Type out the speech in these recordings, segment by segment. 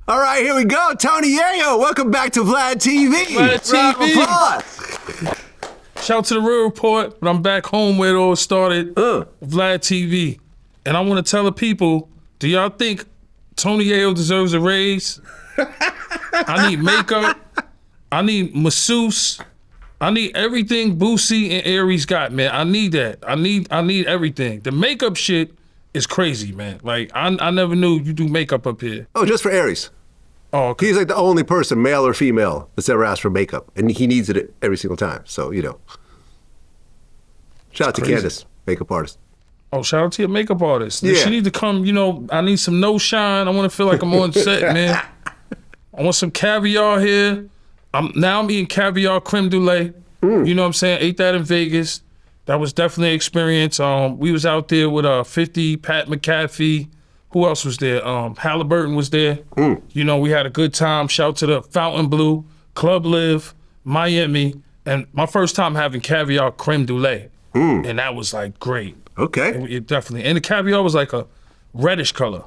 All right, here we go. Tony Yayo, welcome back to Vlad TV. Vlad TV. Shout out to the Real Report, but I'm back home where it all started, Vlad TV. And I want to tell the people, do y'all think Tony Yayo deserves a raise? I need makeup. I need masseuse. I need everything Boosie and Aries got, man. I need that. I need everything. The makeup shit is crazy, man. Like, I never knew you do makeup up here. Oh, just for Aries. Oh, okay. He's like the only person, male or female, that's ever asked for makeup. And he needs it every single time. So, you know. Shout out to Candace, makeup artist. Oh, shout out to your makeup artist. Yeah. She need to come, you know, I need some no shine. I want to feel like I'm on set, man. I want some caviar here. I'm eating caviar creme brulee. You know what I'm saying? Ate that in Vegas. That was definitely an experience. We was out there with 50, Pat McAfee. Who else was there? Halliburton was there. You know, we had a good time. Shout to the Fountain Blue, Club Live, Miami. And my first time having caviar creme brulee. And that was like great. Okay. It definitely. And the caviar was like a reddish color.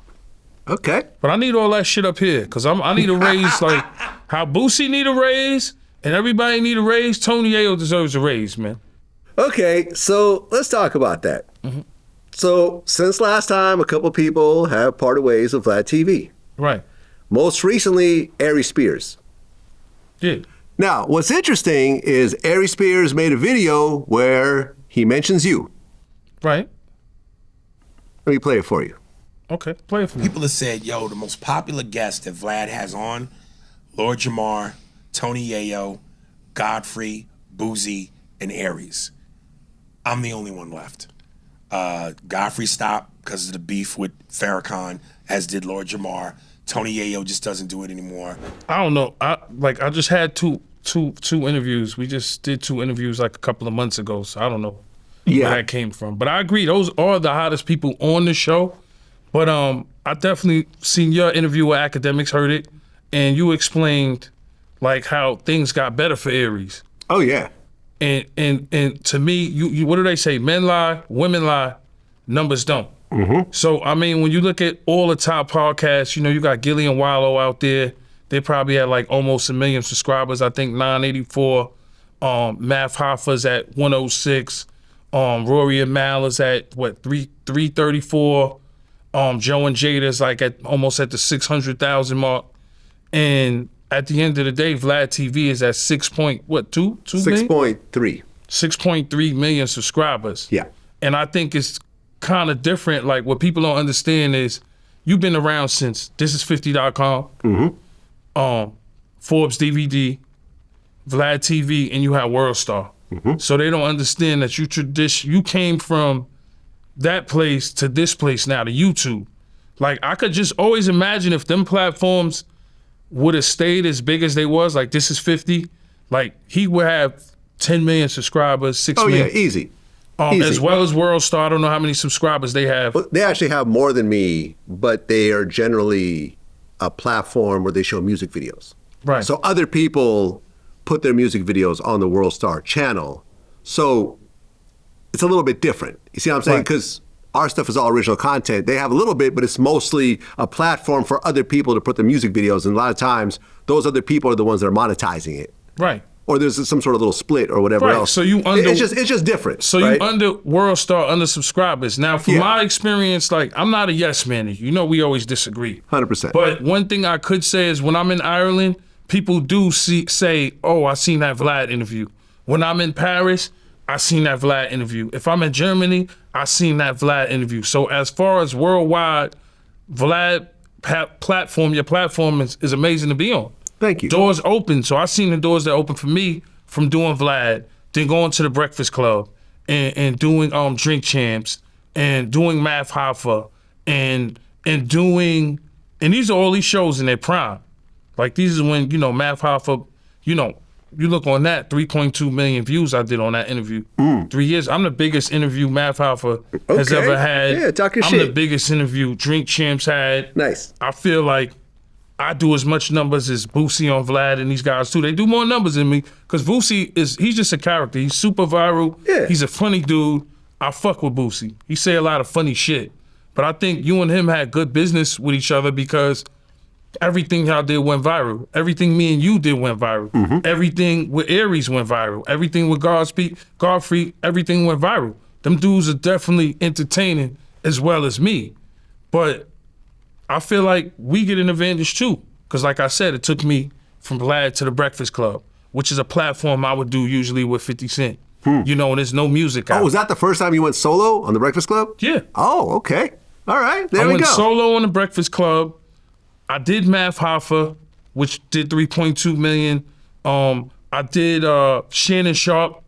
Okay. But I need all that shit up here because I need a raise like how Boosie need a raise and everybody need a raise. Tony Yayo deserves a raise, man. Okay, so let's talk about that. So since last time, a couple people have parted ways with Vlad TV. Right. Most recently, Aries Spears. Yeah. Now, what's interesting is Aries Spears made a video where he mentions you. Right. Let me play it for you. Okay, play it for me. People have said, yo, the most popular guest that Vlad has on, Lord Jamar, Tony Yayo, Godfrey, Boosie, and Aries. I'm the only one left. Godfrey stopped because of the beef with Farrakhan, as did Lord Jamar. Tony Yayo just doesn't do it anymore. I don't know. I just had two interviews. We just did 2 interviews like a couple of months ago, so I don't know where that came from. But I agree, those are the hottest people on the show. But I definitely seen your interview with Academics, heard it, and you explained like how things got better for Aries. Oh yeah. And to me, you what do they say? Men lie, women lie, numbers don't. So I mean, when you look at all the top podcasts, you know, you got Gilly and Wallow out there. They probably had like almost 1 million subscribers. I think 984. Math Hoffa's at 106. Rory and Mal is at what 334. Joe and Jada's like at almost at the 600,000 mark. And at the end of the day, Vlad TV is at 6.2 million? 6.3. 6.3 million subscribers. Yeah. And I think it's kind of different. Like what people don't understand is you've been around since thisis50.com, Forbes DVD, Vlad TV, and you had WorldStar. So they don't understand that you came from that place to this place now, to YouTube. Like I could just always imagine if them platforms would have stayed as big as they was, like This Is 50, like he would have 10 million subscribers, 6 million. Oh yeah, easy. Easy. As well as WorldStar, I don't know how many subscribers they have. Well, they actually have more than me, but they are generally a platform where they show music videos. Right. So other people put their music videos on the WorldStar channel. So it's a little bit different. You see what I'm saying? Because our stuff is all original content. They have a little bit, but it's mostly a platform for other people to put their music videos. And a lot of times, those other people are the ones that are monetizing it. Right. Or there's some sort of little split or whatever else. So you it's just different. So you under WorldStar, under subscribers. Now, from my experience, like I'm not a yes man. You know, we always disagree. 100%. But one thing I could say is when I'm in Ireland, people do say, "Oh, I seen that Vlad interview." When I'm in Paris, I seen that Vlad interview. If I'm in Germany, I seen that Vlad interview. So as far as worldwide, Vlad platform, your platform is amazing to be on. Thank you. Doors open. So I seen the doors that open for me from doing Vlad, then going to the Breakfast Club and doing Drink Champs and doing Math Hoffa and doing, and these are all these shows in their prime. Like these is when, you know, Math Hoffa, you know, you look on that, 3.2 million views I did on that interview. 3 years. I'm the biggest interview Math Hoffa has ever had. Yeah, talk your I'm shit. the biggest interview Drink Champs had. Nice. I feel like I do as much numbers as Boosie on Vlad and these guys too. They do more numbers than me because Boosie he's just a character. He's super viral. Yeah. He's a funny dude. I fuck with Boosie. He say a lot of funny shit. But I think you and him had good business with each other because Everything y'all did went viral. Everything me and you did went viral. Everything with Aries went viral. Everything with Godfrey, everything went viral. Them dudes are definitely entertaining as well as me. But I feel like we get an advantage too. Because like I said, it took me from Vlad to the Breakfast Club, which is a platform I would do usually with 50 Cent. You know, and there's no music out. Oh, was that the first time you went solo on the Breakfast Club? Yeah. Oh, okay. All right, there I we went go. solo on the Breakfast Club. I did Math Hoffa, which did 3.2 million. I did Shannon Sharp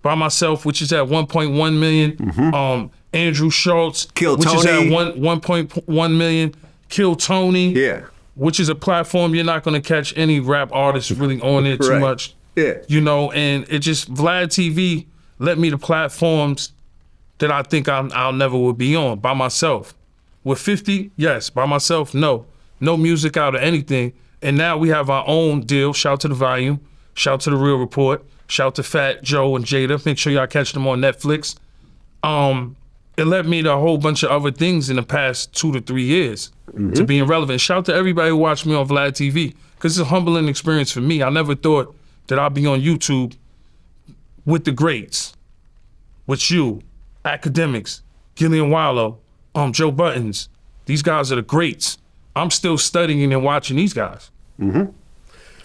by myself, which is at 1.1 million. Andrew Schultz, Kill which is Tony. at 1.1 million. Kill Tony, Yeah. which is a platform you're not gonna catch any rap artists really on it too Right. much. Yeah. You know, and it just, Vlad TV let me the platforms that I think I'll never will be on by myself. With 50, yes. By myself, no. No music out or anything. And now we have our own deal. Shout to The Volume. Shout to The Real Report. Shout to Fat Joe and Jada. Make sure y'all catch them on Netflix. It led me to a whole bunch of other things in the past 2 to 3 years to being relevant. Shout to everybody who watched me on Vlad TV, because it's a humbling experience for me. I never thought that I'd be on YouTube with the greats, with you, academics, Gillian Wallow, Joe Buttons. These guys are the greats. I'm still studying and watching these guys.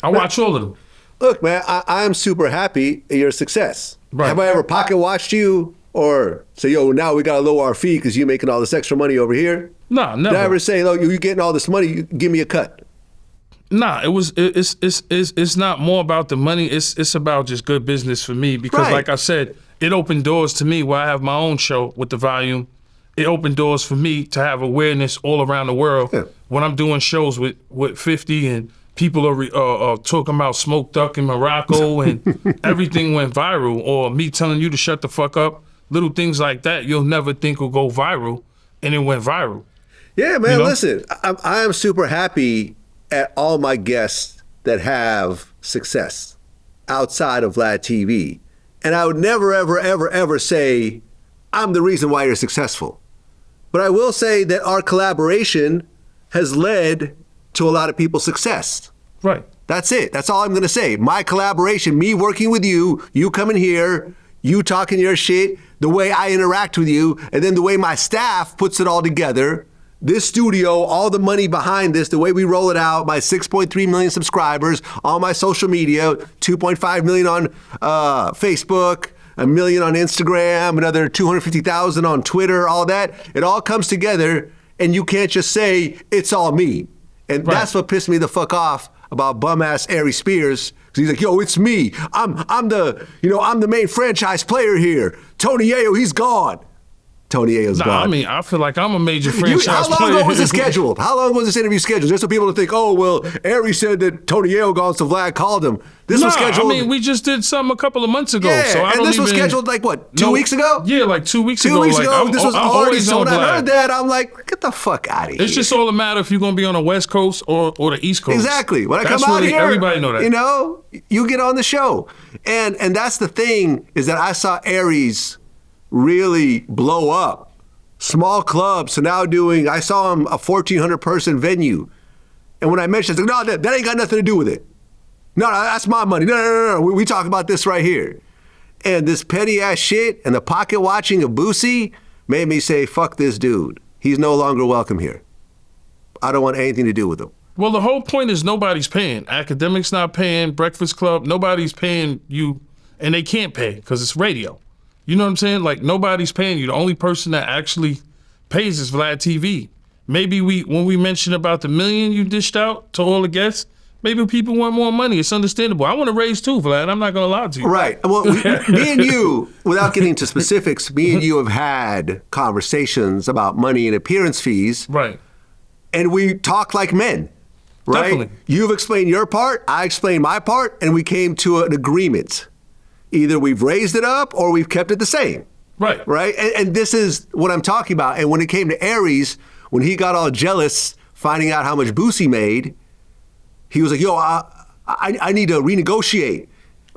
I watch all of them. Look, man, I'm super happy at your success. Right. Have I ever pocket watched you or say, yo, now we got to lower our fee because you're making all this extra money over here? Nah, never. Did I ever say, look, you're getting all this money, you give me a cut? Nah, it's not more about the money. It's about just good business for me, because Right. like I said, it opened doors to me where I have my own show with The Volume. It opened doors for me to have awareness all around the world. Yeah. When I'm doing shows with 50 and people are talking about Smoke Duck in Morocco and everything went viral, or me telling you to shut the fuck up, little things like that you'll never think will go viral, and it went viral. Yeah, man, You know? listen, I am super happy at all my guests that have success outside of Vlad TV. And I would never, ever, ever, ever say, I'm the reason why you're successful. But I will say that our collaboration has led to a lot of people's success. Right. That's it. That's all I'm going to say. My collaboration, me working with you coming here, you talking your shit, the way I interact with you, and then the way my staff puts it all together. This studio, all the money behind this, the way we roll it out, my 6.3 million subscribers, all my social media, 2.5 million on Facebook, 1 million on Instagram, another 250,000 on Twitter, all that. It all comes together, and you can't just say, it's all me. And Right. that's what pissed me the fuck off about bum-ass Aries Spears. Because he's like, yo, it's me. I'm the main franchise player here. Tony Yayo, he's gone. Tony Yayo's gone. I mean, I feel like I'm a major franchise How long player. ago was it scheduled? How long was this interview scheduled? Just so people to think, oh, well, Aries said that Tony Yayo gone, so Vlad called him. This was scheduled. I mean, we just did something a couple of months ago. Yeah, so I and don't this was even- scheduled like what, 2 weeks ago? Yeah, like 2 weeks ago. 2 weeks Like, ago, this was I'm already, always so on when I Vlad. heard that, I'm like, get the fuck out of here. It's just all a matter if you're gonna be on the West Coast or the East Coast. Exactly. When I That's come out really- here, everybody know that. You know, you get on the show. And that's the thing, is that I saw Aries really blow up. Small club, so now I saw him a 1,400 person venue. And when I mentioned it, I was like, no, that ain't got nothing to do with it. No, that's my money. No. We talk about this right here. And this petty ass shit and the pocket watching of Boosie made me say, fuck this dude. He's no longer welcome here. I don't want anything to do with him. Well, the whole point is nobody's paying. Academics not paying. Breakfast Club, nobody's paying you, and they can't pay because it's radio. You know what I'm saying? Like, nobody's paying you. The only person that actually pays is Vlad TV. Maybe when we mentioned about the $1 million you dished out to all the guests, maybe people want more money. It's understandable. I want to raise too, Vlad. I'm not going to lie to you. Right. Well, me and you, without getting into specifics, me and you have had conversations about money and appearance fees. Right. And we talk like men. Right? Definitely. You've explained your part, I explained my part, and we came to an agreement. Either we've raised it up or we've kept it the same. Right. Right? And this is what I'm talking about. And when it came to Aries, when he got all jealous finding out how much Boosie made, he was like, yo, I need to renegotiate.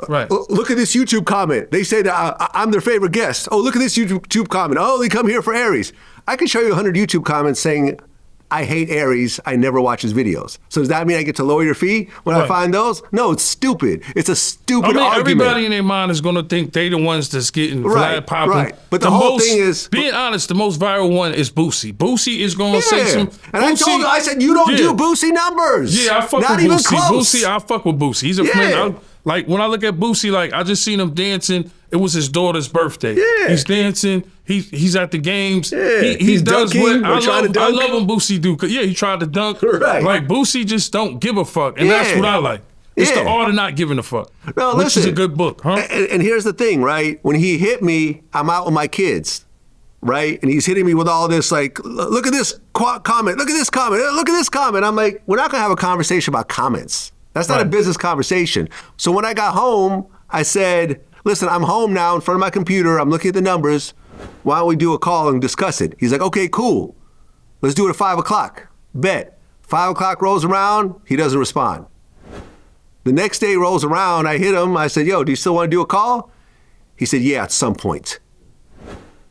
Right. Look at this YouTube comment. They say that I'm their favorite guest. Oh, look at this YouTube comment. I only come here for Aries. I can show you 100 YouTube comments saying I hate Aries. I never watch his videos. So does that mean I get to lower your fee when I find those? No, it's stupid. It's a stupid argument. Everybody in their mind is going to think they the ones that's getting Vlad popping. Right. But the whole thing is, being honest, the most viral one is Boosie. Boosie is going to say some. And I told him, I said, you don't do Boosie numbers. Yeah, I fuck Not with even Boosie. close. Boosie, I fuck with Boosie. He's a friend. Like when I look at Boosie, like I just seen him dancing. It was his daughter's birthday. Yeah. He's dancing. He's at the games. Yeah. He does dunking, what I love. to dunk. I love him Boosie do. Yeah, he tried to dunk. Right. Like Boosie just don't give a fuck, and that's what I like. It's the art of not giving a fuck. No, which is a good book, huh? And here's the thing, right? When he hit me, I'm out with my kids, right? And he's hitting me with all this, like, look at this comment, look at this comment, look at this comment. I'm like, we're not gonna have a conversation about comments. That's not a business conversation. So when I got home, I said, listen, I'm home now in front of my computer. I'm looking at the numbers. Why don't we do a call and discuss it? He's like, okay, cool. Let's do it at 5 o'clock. Bet. 5 o'clock rolls around, he doesn't respond. The next day rolls around, I hit him. I said, yo, do you still want to do a call? He said, yeah, at some point.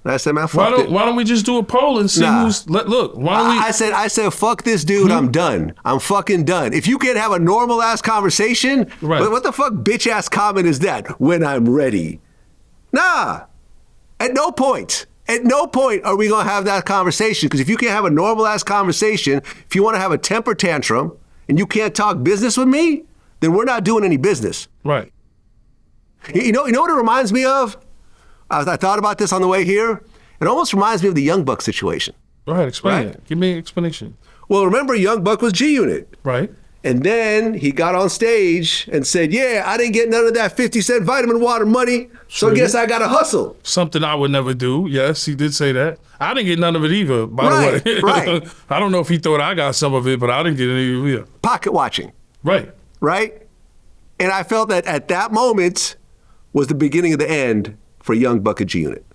And I said, man, fuck it. Why don't we just do a poll and see who's, look, why don't we? I said, fuck this dude, I'm done. I'm fucking done. If you can't have a normal ass conversation, what the fuck bitch ass comment is that? When I'm ready. Nah, at no point are we gonna have that conversation, because if you can't have a normal ass conversation, if you wanna have a temper tantrum and you can't talk business with me, then we're not doing any business. Right. You know what it reminds me of? I thought about this on the way here. It almost reminds me of the Young Buck situation. Go ahead, explain it. Give me an explanation. Well, remember, Young Buck was G-Unit. Right. And then he got on stage and said, yeah, I didn't get none of that 50-cent vitamin water money, so I guess I got to hustle. Something I would never do. Yes, he did say that. I didn't get none of it either, by the way. Right. I don't know if he thought I got some of it, but I didn't get any either. Pocket watching. Right. Right? And I felt that at that moment was the beginning of the end for Young Buck and G-Unit.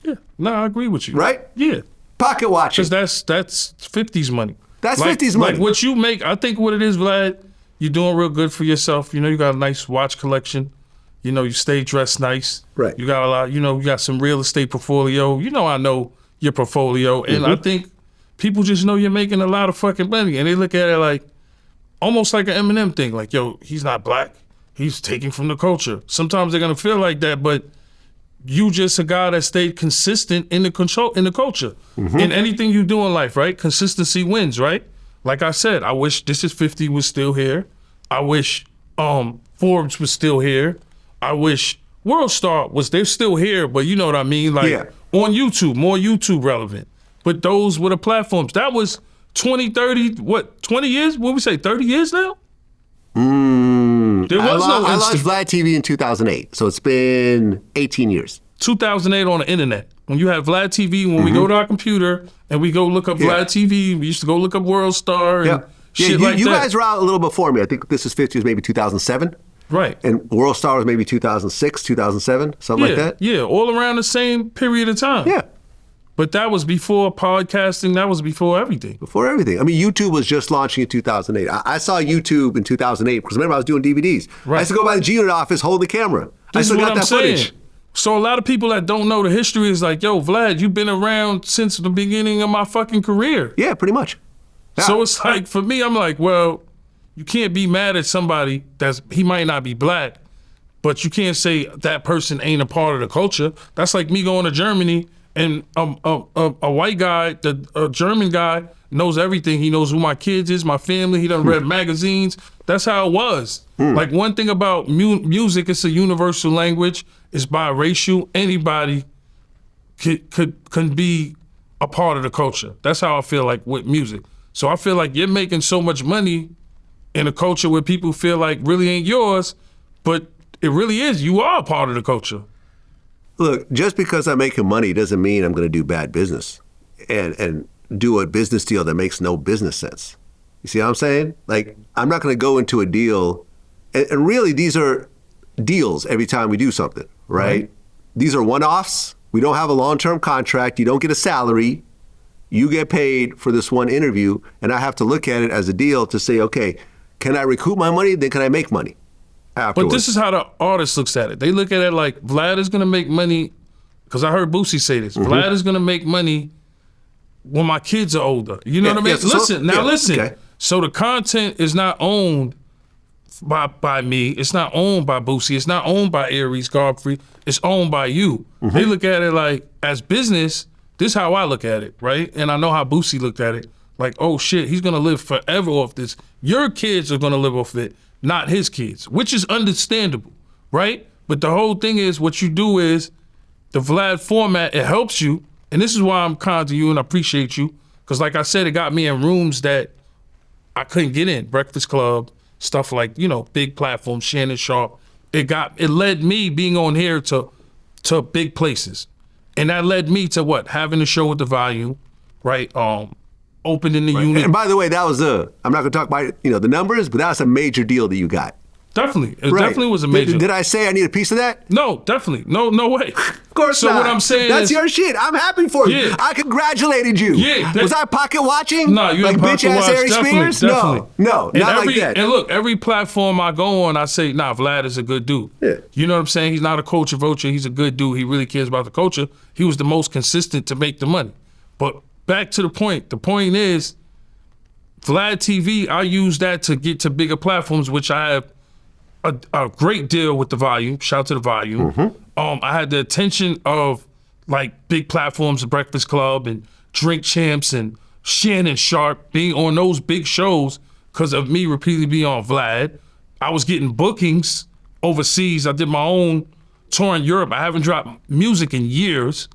Yeah. No, I agree with you. Right? Yeah. Pocket watching. Because that's 50s money. That's 50s money. Like what you make, I think what it is, Vlad, you're doing real good for yourself. You know, you got a nice watch collection. You know, you stay dressed nice. Right. You got a lot, you know, you got some real estate portfolio. You know, I know your portfolio. And I think people just know you're making a lot of fucking money. And they look at it like, almost like an Eminem thing. Like, yo, he's not black. He's taking from the culture. Sometimes they're going to feel like that, but you just a guy that stayed consistent in the culture. In anything you do in life, right? Consistency wins, right? Like I said, I wish This Is 50 was still here. I wish Forbes was still here. I wish World Star they're still here, but you know what I mean? Like on YouTube, more YouTube relevant. But those were the platforms. That was 20, 30, 20 years? What we say, 30 years now? There was I launched Vlad TV in 2008, so it's been 18 years. 2008 on the internet. When you have Vlad TV, when we go to our computer and we go look up Vlad TV, we used to go look up World Star and shit like that. You guys were out a little before me. I think This Is 50 was maybe 2007. Right. And World Star was maybe 2006, 2007, something like that. Yeah, all around the same period of time. Yeah. But that was before podcasting. That was before everything. Before everything. I mean, YouTube was just launching in 2008. I saw YouTube in 2008 because remember I was doing DVDs. Right. I used to go by the G-Unit office, hold the camera. I still got that footage. So a lot of people that don't know the history is like, yo, Vlad, you've been around since the beginning of my fucking career. Yeah, pretty much. Yeah. So it's like, for me, I'm like, well, you can't be mad at somebody he might not be black, but you can't say that person ain't a part of the culture. That's like me going to Germany and a white guy, a German guy, knows everything. He knows who my kids is, my family. He done read magazines. That's how it was. Like one thing about music, it's a universal language. It's biracial. Anybody can be a part of the culture. That's how I feel like with music. So I feel like you're making so much money in a culture where people feel like really ain't yours, but it really is. You are a part of the culture. Look, just because I'm making money doesn't mean I'm going to do bad business and do a business deal that makes no business sense. You see what I'm saying? Like, I'm not going to go into a deal, and really these are deals every time we do something, right? These are one-offs. We don't have a long-term contract. You don't get a salary. You get paid for this one interview, and I have to look at it as a deal to say, okay, can I recoup my money? Then can I make money afterwards? But this is how the artist looks at it. They look at it like Vlad is going to make money, because I heard Boosie say this. Vlad is going to make money when my kids are older. You know what I mean? Yeah, Listen. Okay. So the content is not owned by me. It's not owned by Boosie. It's not owned by Aries, Godfrey. It's owned by you. They look at it like, as business, this is how I look at it, right? And I know how Boosie looked at it. Like, oh shit, he's gonna live forever off this. Your kids are gonna live off it, not his kids, which is understandable, right? But the whole thing is, what you do is, the Vlad format, it helps you. And this is why I'm kind to you and I appreciate you. Because like I said, it got me in rooms that I couldn't get in. Breakfast Club, stuff like, big platforms, Shannon Sharp. It led me being on here to big places. And that led me to what? Having a show with the volume, right? Opening the unit. And by the way, that was I'm not gonna talk about the numbers, but that was a major deal that you got. Definitely. It definitely was a major. Did I say I need a piece of that? No, definitely. No way. Of course so not. What I'm saying That's is, your shit. I'm happy for you. Yeah. I congratulated you. Yeah. Was I pocket watching? No, you like ain't bitch pocket ass watch. Aries Definitely, Spears? definitely. No, not like that. And look, every platform I go on, I say, nah, Vlad is a good dude. Yeah. You know what I'm saying? He's not a culture vulture. He's a good dude. He really cares about the culture. He was the most consistent to make the money. But back to the point. The point is, Vlad TV, I use that to get to bigger platforms, which I have a great deal with the volume. Shout out to the volume. I had the attention of like big platforms, the Breakfast Club and Drink Champs and Shannon Sharp being on those big shows because of me repeatedly being on Vlad. I was getting bookings overseas. I did my own tour in Europe. I haven't dropped music in years.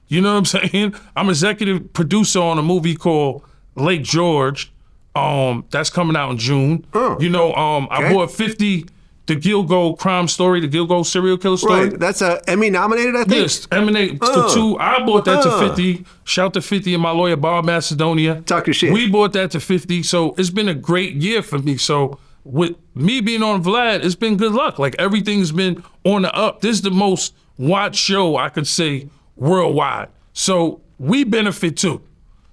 You know what I'm saying? I'm executive producer on a movie called Lake George. That's coming out in June. I bought 50, the Gilgo crime story, the Gilgo serial killer story. Right, that's a Emmy nominated, I think? Yes, Emmy to 2. I bought that to 50. Shout to 50 and my lawyer, Bob Macedonia. Talk your shit. We bought that to 50. So it's been a great year for me. So with me being on Vlad, it's been good luck. Like everything's been on the up. This is the most watched show I could say worldwide. So we benefit too.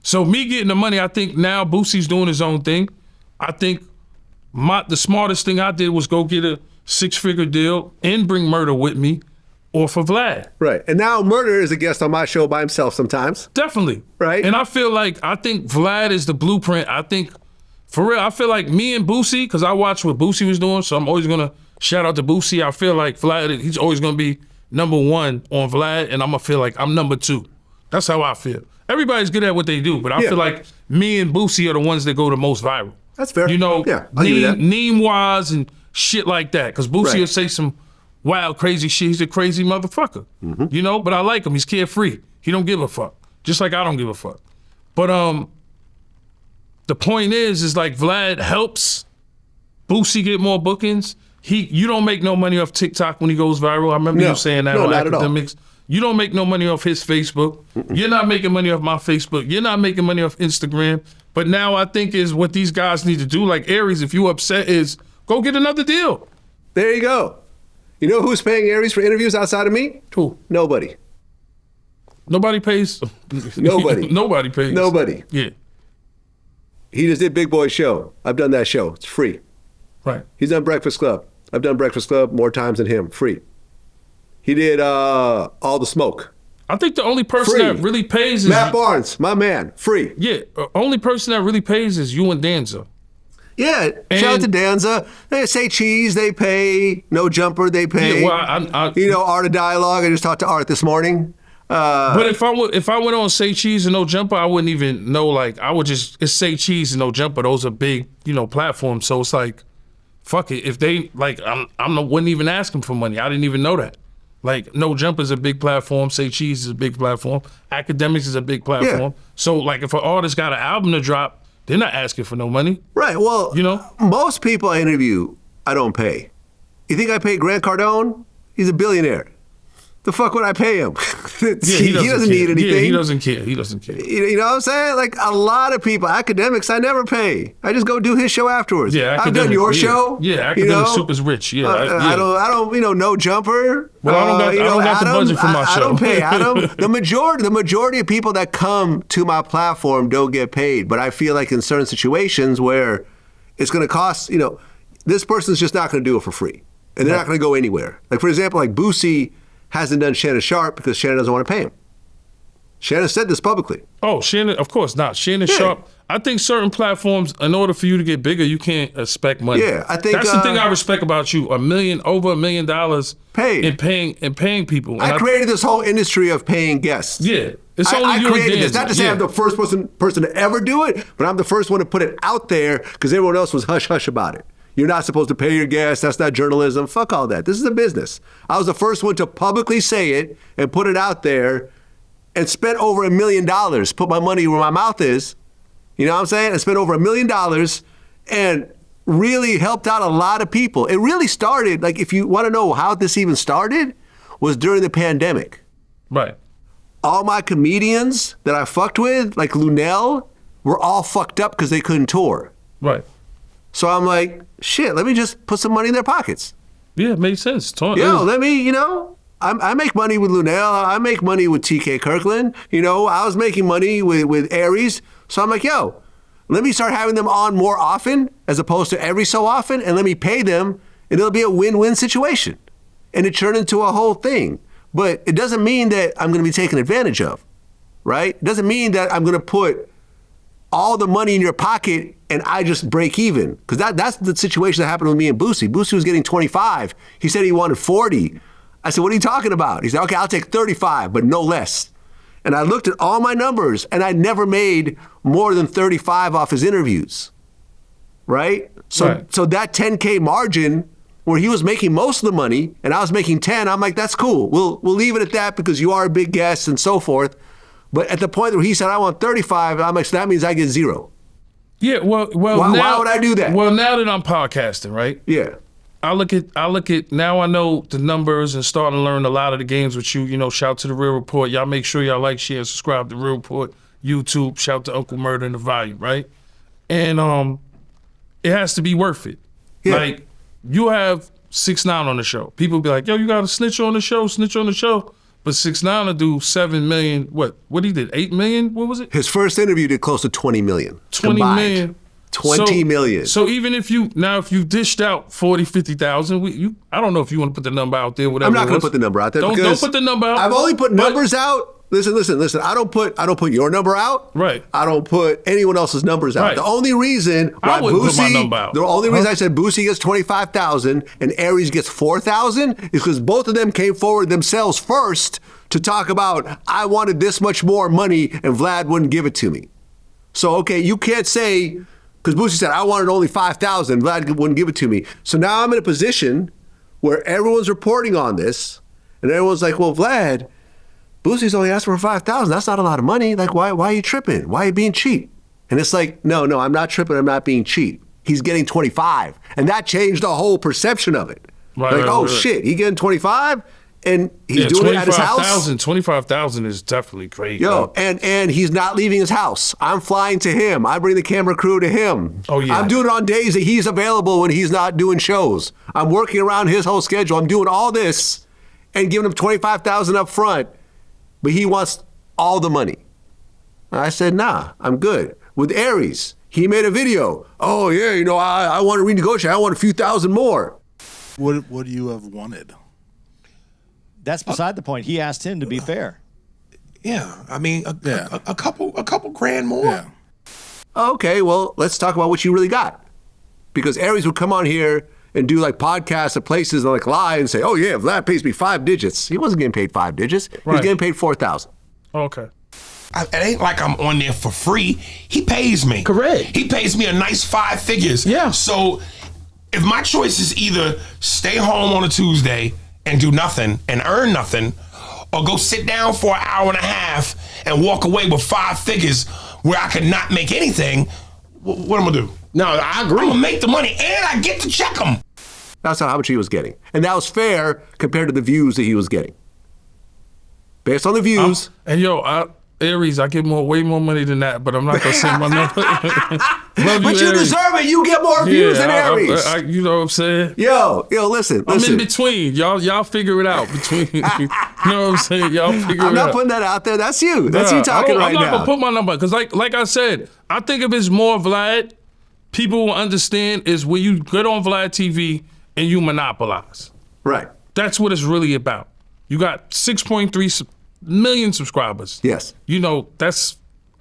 So me getting the money, I think now Boosie's doing his own thing. I think the smartest thing I did was go get a 6-figure deal and bring Murder with me or for Vlad. Right. And now Murder is a guest on my show by himself sometimes. Definitely. Right. And I think Vlad is the blueprint. I think, for real, I feel like me and Boosie, because I watched what Boosie was doing, so I'm always going to shout out to Boosie. I feel like Vlad, he's always going to be number 1 on Vlad, and I'm going to feel like I'm number 2. That's how I feel. Everybody's good at what they do, but I feel like me and Boosie are the ones that go the most viral. That's fair. Name-wise and shit like that. Because Boosie will say some wild, crazy shit. He's a crazy motherfucker. But I like him. He's carefree. He don't give a fuck. Just like I don't give a fuck. But the point is like Vlad helps Boosie get more bookings. You don't make no money off TikTok when he goes viral. I remember you saying that on Academics. You don't make no money off his Facebook. You're not making money off my Facebook. You're not making money off Instagram. But now I think is what these guys need to do, like Aries, if you upset, is go get another deal. There you go. You know who's paying Aries for interviews outside of me? Who? Nobody. Nobody pays? Nobody. Nobody pays. Nobody. Yeah. He just did Big Boy's show. I've done that show. It's free. Right. He's done Breakfast Club. I've done Breakfast Club more times than him. Free. He did All the Smoke. I think the only person that really pays is Matt Barnes, my man, free. Yeah, only person that really pays is you and Danza. Yeah, shout out to Danza. They say Cheese, they pay. No Jumper, they pay. Yeah, well, Art of Dialogue. I just talked to Art this morning. But if I went on Say Cheese and No Jumper, I wouldn't even know. Like I would just it's Say Cheese and No Jumper. Those are big, platforms. So it's like, fuck it. If they like, wouldn't even ask them for money. I didn't even know that. Like No Jumper is a big platform. Say Cheese is a big platform. Academics is a big platform. Yeah. So like, if an artist got an album to drop, they're not asking for no money. Right. Well, most people I interview, I don't pay. You think I pay Grant Cardone? He's a billionaire. The fuck would I pay him? He doesn't need anything. Yeah, he doesn't care. He doesn't care. You know what I'm saying? Like a lot of people, academics, I never pay. I just go do his show afterwards. Yeah, I've done your show. Yeah, Academic Super's rich. Yeah, I don't. No Jumper. Well, I don't got the budget for my show. I don't pay Adam. The majority of people that come to my platform don't get paid. But I feel like in certain situations where it's going to cost, this person's just not going to do it for free, and they're not going to go anywhere. Like for example, like Boosie hasn't done Shannon Sharp because Shannon doesn't want to pay him. Shannon said this publicly. Oh, Shannon, of course not. Shannon Sharp. I think certain platforms, in order for you to get bigger, you can't expect money. Yeah, I think that's the thing I respect about you. Over $1 million paid in paying people. And I created this whole industry of paying guests. Yeah, it's only I you created and this. Not to say I'm the first person to ever do it, but I'm the first one to put it out there because everyone else was hush hush about it. You're not supposed to pay your guests. That's not journalism. Fuck all that. This is a business. I was the first one to publicly say it and put it out there and spent over $1 million. Put my money where my mouth is. You know what I'm saying? I spent over $1 million and really helped out a lot of people. It really started, like if you want to know how this even started, was during the pandemic. Right. All my comedians that I fucked with, like Lunel, were all fucked up because they couldn't tour. Right. So I'm like, shit, let me just put some money in their pockets. Yeah, it made sense. Let me, I make money with Lunel. I make money with TK Kirkland. I was making money with Aries. So I'm like, yo, let me start having them on more often as opposed to every so often, and let me pay them, and it'll be a win-win situation. And it turned into a whole thing. But it doesn't mean that I'm going to be taken advantage of, right? It doesn't mean that I'm going to put all the money in your pocket and I just break even. Because that's the situation that happened with me and Boosie. Boosie was getting 25. He said he wanted 40. I said, what are you talking about? He said, okay, I'll take 35, but no less. And I looked at all my numbers, and I never made more than 35 off his interviews, right? So that 10K margin where he was making most of the money and I was making 10, I'm like, that's cool. We'll leave it at that because you are a big guest and so forth. But at the point where he said, I want 35, I'm like, so that means I get 0. Yeah, well, why would I do that? Well, now that I'm podcasting, right? Yeah. I look at now I know the numbers and starting to learn a lot of the games with you. Shout out to The Real Report. Y'all make sure y'all like, share, subscribe to The Real Report, YouTube. Shout out to Uncle Murder and The Volume, right? And it has to be worth it. Yeah. Like, you have 6ix9ine on the show. People be like, yo, you got a snitch on the show. But 6ix9ine will do 7 million. What he did? 8 million? What was it? His first interview did close to 20 million. 20 million. 20 million. So even if you dished out 40, 50,000, I don't know if you want to put the number out there, whatever. I'm not going to put the number out there. Don't put the number out. I've only put numbers out. Listen. I don't put your number out. Right. I don't put anyone else's numbers out. Right. The only reason why I said Boosie gets 25,000 and Aries gets 4,000 is because both of them came forward themselves first to talk about, I wanted this much more money and Vlad wouldn't give it to me. So, okay, you can't say, because Boosie said, I wanted only 5,000, Vlad wouldn't give it to me. So now I'm in a position where everyone's reporting on this, and everyone's like, well, Vlad, Boosie's only asked for 5,000. That's not a lot of money. Like, why are you tripping? Why are you being cheap? And it's like, no, I'm not tripping. I'm not being cheap. He's getting 25. And that changed the whole perception of it. Shit, he getting 25? And he's doing it at his house? 25,000 is definitely crazy. Yo, and he's not leaving his house. I'm flying to him. I bring the camera crew to him. Oh, yeah. I'm doing it on days that he's available when he's not doing shows. I'm working around his whole schedule. I'm doing all this and giving him 25,000 up front, but he wants all the money. And I said, nah, I'm good. With Aries, he made a video. Oh, yeah, I want to renegotiate. I want a few thousand more. What would you have wanted? That's beside the point. He asked him to be fair. Yeah, I mean, a couple grand more. Yeah. Okay, well, let's talk about what you really got. Because Aries would come on here and do like podcasts at places and like lie and say, oh yeah, Vlad pays me 5 digits. He wasn't getting paid 5 digits. He was getting paid 4,000. Okay. It ain't like I'm on there for free. He pays me. Correct. He pays me a nice 5 figures. Yeah. So if my choice is either stay home on a Tuesday and do nothing and earn nothing, or go sit down for an hour and a half and walk away with 5 figures where I could not make anything, what am I gonna do? No, I agree. I'm gonna make the money and I get to check him. That's how much he was getting. And that was fair compared to the views that he was getting. Based on the views. And Aries, I get way more money than that, but I'm not gonna say my number. But you deserve it. You get more views than Aries. You know what I'm saying? Yo, listen. I'm in between. Y'all figure it out between. You know what I'm saying? Y'all figure it out. I'm not putting that out there. That's you. That's you talking right now. I'm not gonna put my number because, like I said, I think if it's more Vlad, people will understand is when you get on Vlad TV and you monopolize. Right. That's what it's really about. You got 6.3 million subscribers. Yes. You know, that's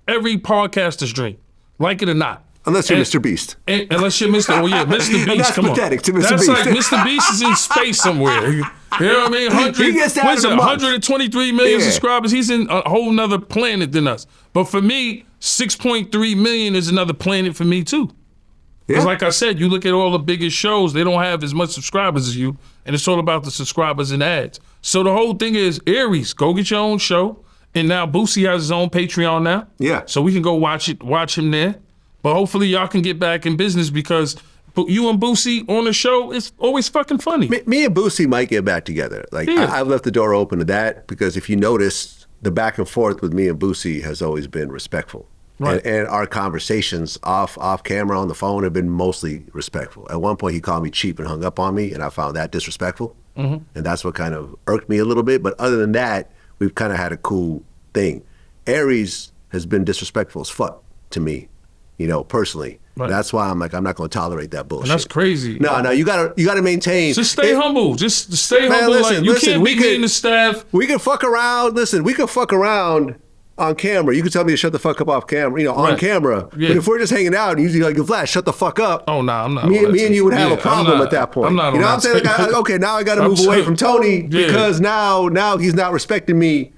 every podcaster's dream, like it or not. Unless you're Mr. Beast. Unless you're Mr. Oh yeah, Mr. Beast. And that's come pathetic on. to Mr. That's Beast. like Mr. Beast is in space somewhere. You know what I mean? He gets that in a month. 123 million Yeah. subscribers. He's in a whole nother planet than us. But for me, 6.3 million is another planet for me too. Because Yeah. like I said, you look at all the biggest shows, they don't have as much subscribers as you, and it's all about the subscribers and ads. So the whole thing is, Aries, go get your own show. And now Boosie has his own Patreon now. Yeah. So we can go watch him there. But hopefully y'all can get back in business because you and Boosie on the show, it's always fucking funny. Me and Boosie might get back together. Like, Yeah. I've left the door open to that because if you notice, the back and forth with me and Boosie has always been respectful. Right. And our conversations off camera on the phone have been mostly respectful. At one point, he called me cheap and hung up on me, and I found that disrespectful. And that's what kind of irked me a little bit. But other than that, we've kind of had a cool thing. Aries has been disrespectful as fuck to me, you know, personally. Right. That's why I'm like, I'm not going to tolerate that bullshit. And that's crazy. No, you gotta maintain. Just stay humble. Just stay Man, humble. listen, like you listen, can't we be mean could- to staff. We can fuck around. Listen, we can fuck around on camera. You can tell me to shut the fuck up off camera, you know, on Right. camera. Yeah. But if we're just hanging out and you're like, Vlad, shut the fuck up. Oh, nah, I'm not. Me on that and too. you would have Yeah, a problem I'm not- at that point. I'm not you know on what I'm saying? that. Like, okay, now I got to I'm move away saying- from Tony Yeah. because now he's not respecting me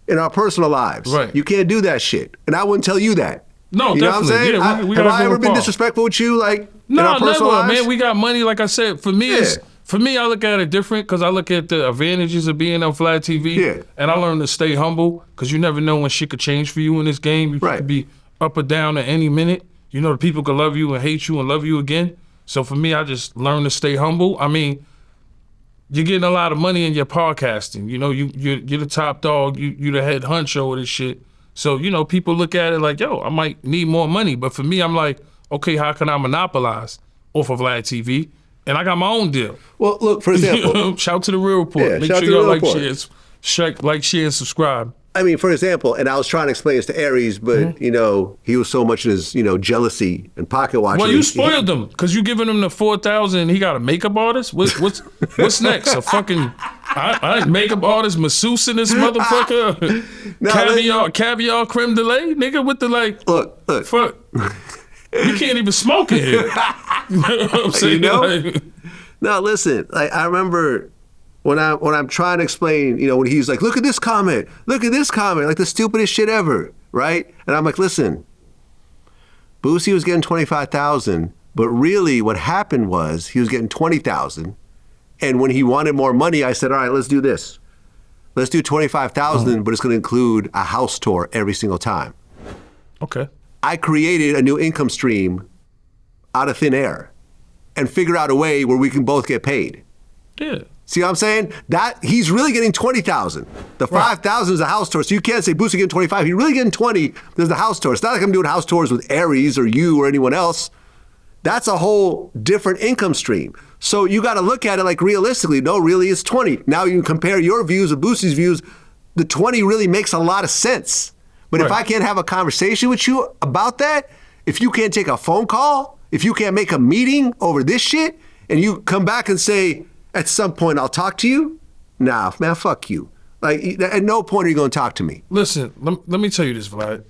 in our personal lives. Right. You can't do that shit. And I wouldn't tell you that. No, you know what I'm definitely. saying? Yeah, we have gotta I go ever been apart. disrespectful with you, like in No, our personal never, lives? man. We got money. Like I said, for me, Yeah. I look at it different because I look at the advantages of being on Vlad TV. Yeah. And I learned to stay humble because you never know when shit could change for you in this game. You Right. could be up or down at any minute. You know, the people could love you and hate you and love you again. So for me, I just learned to stay humble. I mean, you're getting a lot of money in your podcasting. You know, you're the top dog. You the head honcho of this shit. So, you know, people look at it like, yo, I might need more money. But for me, I'm like, okay, how can I monopolize off of Vlad TV? And I got my own deal. Well, look, for example, Shout to the Real Report. Yeah, Make shout sure to The y'all Real like, Report. share, and subscribe. I mean, for example, and I was trying to explain this to Aries, but you know, he was so much in his, you know, jealousy and pocket watching. Well, you spoiled him because you giving him the 4,000 and he got a makeup artist. What's next? A fucking I makeup artist, masseuse in this motherfucker. No, caviar creme de lait, nigga, with the like. Look. Fuck. You can't even smoke in here. You know what I'm saying? You know? Like, No, listen. Like I remember when I'm trying to explain, you know, when he's like, look at this comment, like the stupidest shit ever, right? And I'm like, listen, Boosie was getting 25,000, but really what happened was he was getting 20,000, and when he wanted more money, I said, all right, let's do this. Let's do 25,000, but it's going to include a house tour every single time. okay. I created a new income stream out of thin air and figured out a way where we can both get paid. Yeah. See what I'm saying? That he's really getting 20,000. The 5,000 is a house tour, so you can't say Boosie getting 25. He's really getting 20. There's the house tour. It's not like I'm doing house tours with Aries or you or anyone else. That's a whole different income stream. So you got to look at it like realistically. No, really, it's 20. Now you can compare your views with Boosie's views. The 20 really makes a lot of sense. But if Right. I can't have a conversation with you about that, if you can't take a phone call, if you can't make a meeting over this shit, and you come back and say, at some point I'll talk to you, nah, man, fuck you. Like, at no point are you going to talk to me. Listen, let me tell you this, Vlad.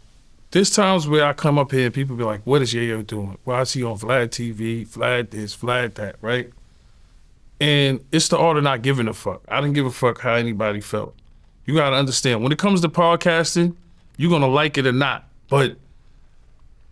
There's times where I come up here and people be like, what is Yayo doing? Why is he on Vlad TV, Vlad this, Vlad that, right? And it's the art of not giving a fuck. I didn't give a fuck how anybody felt. You got to understand, when it comes to podcasting, you're going to like it or not. But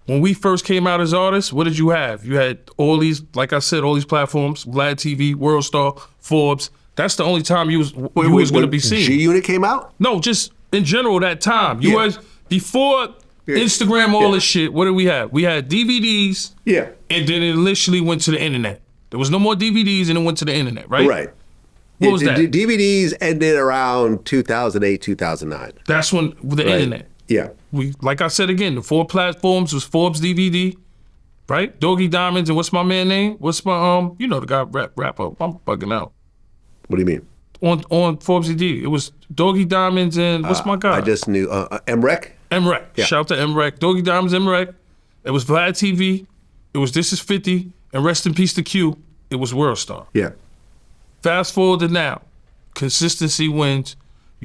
when we first came out as artists, what did you have? You had all these, like I said, all these platforms, Vlad TV, World Star, Forbes. That's the only time you was going to be seen. G-Unit came out? No, just in general that time. You Yeah. was before Instagram, all this shit. What did we have? We had DVDs. Yeah. And then it literally went to the internet. There was no more DVDs and it went to the internet, right? Right. What was that? DVDs ended around 2008, 2009. That's when the internet. Yeah. We, like I said again, the 4 platforms was Forbes DVD, right? Doggy Diamonds and what's my man name? What's my you know the guy rapper. I'm bugging out. What do you mean? On Forbes DVD, it was Doggy Diamonds and what's my guy? I just knew MREC. MREC. Yeah. Shout out to MREC. Doggy Diamonds, MREC. It was Vlad TV. It was This Is 50. And rest in peace to Q. It was World Star. Yeah. Fast forward to now. Consistency wins.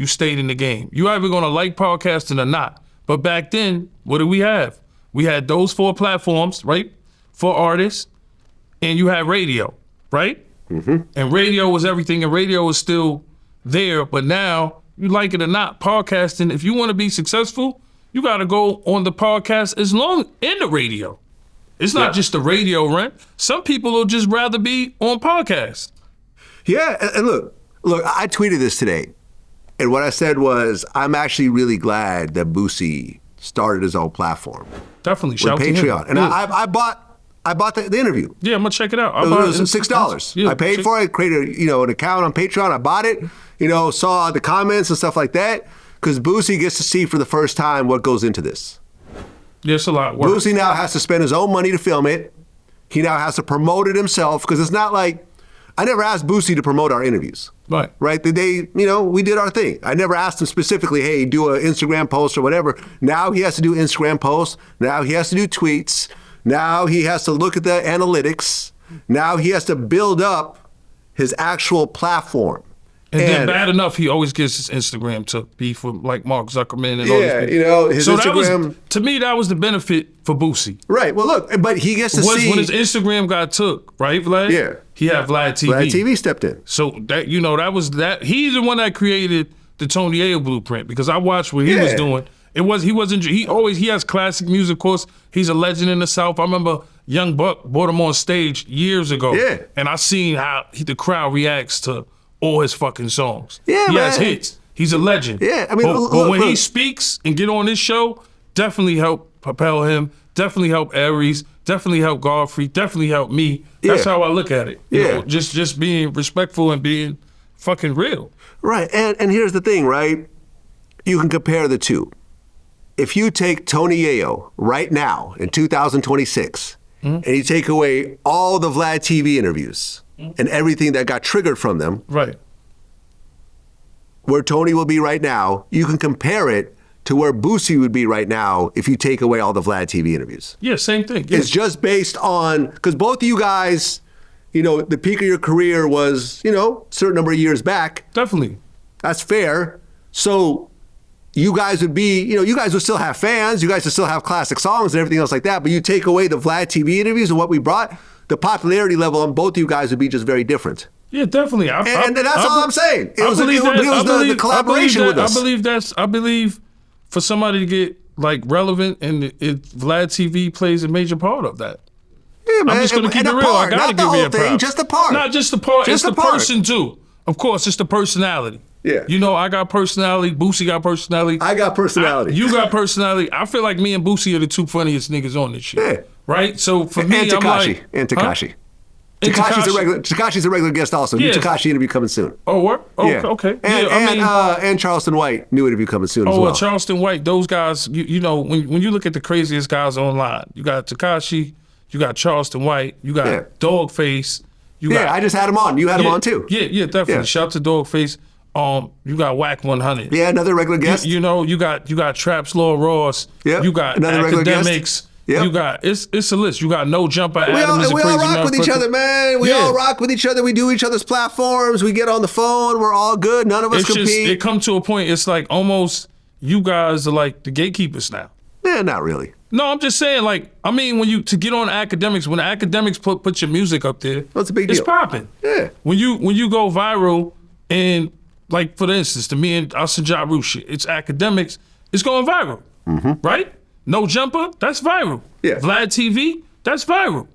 you stayed in the game. You either gonna like podcasting or not. But back then, what did we have? We had those 4 platforms, right? For artists, and you had radio, right? And radio was everything, and radio was still there. But now, you like it or not, podcasting, if you wanna be successful, you gotta go on the podcast as long in the radio. It's not just the radio rent. Some people will just rather be on podcasts. Yeah, and look, I tweeted this today, and what I said was, I'm actually really glad that Boosie started his own platform. Definitely, with shout to him. Patreon. And I bought the interview. Yeah, I'm gonna check it out. It was $6. Yeah, I paid for it, created an account on Patreon. I bought it, saw the comments and stuff like that, because Boosie gets to see for the first time what goes into this. Yeah, it's a lot of work. Boosie now has to spend his own money to film it. He now has to promote it himself, because it's not like, I never asked Boosie to promote our interviews. Right. Right? We did our thing. I never asked him specifically, hey, do an Instagram post or whatever. Now he has to do Instagram posts. Now he has to do tweets. Now he has to look at the analytics. Now he has to build up his actual platform. And then bad enough, he always gets his Instagram to be for like Mark Zuckerman and all these people. His so Instagram. To me, that was the benefit for Boosie. Right. Well, look, but he gets to see. When his Instagram got took, right, Vlad? Yeah. He had Vlad TV. Vlad TV stepped in. So that was that. He's the one that created the Tony Yayo blueprint, because I watched what he was doing. He has classic music, of course. He's a legend in the South. I remember Young Buck brought him on stage years ago. Yeah. And I seen how the crowd reacts to all his fucking songs. Yeah, he man. has hits. He's a legend. Yeah, I mean, but when he speaks and get on this show, definitely help propel him. Definitely help Aries. Definitely help Godfrey. Definitely help me. That's how I look at it. You know, just being respectful and being fucking real. Right, and here's the thing, right? You can compare the two. If you take Tony Yayo right now in 2026, and you take away all the Vlad TV interviews and everything that got triggered from them, right, where Tony will be right now, you can compare it to where Boosie would be right now if you take away all the Vlad TV interviews. Yeah, same thing. Yeah. It's just based on, because both of you guys, the peak of your career was, a certain number of years back. Definitely. That's fair. So you guys would be, you guys would still have fans, you guys would still have classic songs and everything else like that, but you take away the Vlad TV interviews and what we brought, the popularity level on both of you guys would be just very different. Yeah, definitely. And that's all I'm saying. It was the collaboration with us. I believe for somebody to get relevant, and Vlad TV plays a major part of that. Yeah, man. I'm just gonna keep it real. I gotta give you a props. Just the part. Not just the part. Just it's the person too. Of course, it's the personality. Yeah. I got personality. Boosie got personality. I got personality. You got personality. I feel like me and Boosie are the two funniest niggas on this shit. Yeah. Right? So for me, and I'm like... And Tekashi. Huh? Takashi's a regular guest also. New Tekashi interview coming soon. Oh, what? Oh, yeah. Okay. And Charleston White, new interview coming soon as well. Oh, Charleston White, those guys, when you look at the craziest guys online, you got Tekashi, you got Charleston White, you got Dogface. I just had him on. You had him on too. Yeah, definitely. Yeah. Shout out to Dogface. You got Whack 100. Yeah, another regular guest. You got Traps Law Ross. Yeah. You got another Academics. Yep. You got it's a list. You got No Jumper. We Adam is a all crazy rock with each other, man. We all rock with each other. We do each other's platforms. We get on the phone. We're all good. None of us compete. It come to a point. It's like almost you guys are like the gatekeepers now. Yeah, not really. No, I'm just saying. When to get on Academics, when Academics put your music up there, that's a big deal. It's popping. Yeah. When you go viral, and for instance, to me and us and Ja Rule shit, it's Academics. It's going viral, right? No Jumper, that's viral. Yeah. Vlad TV, that's viral.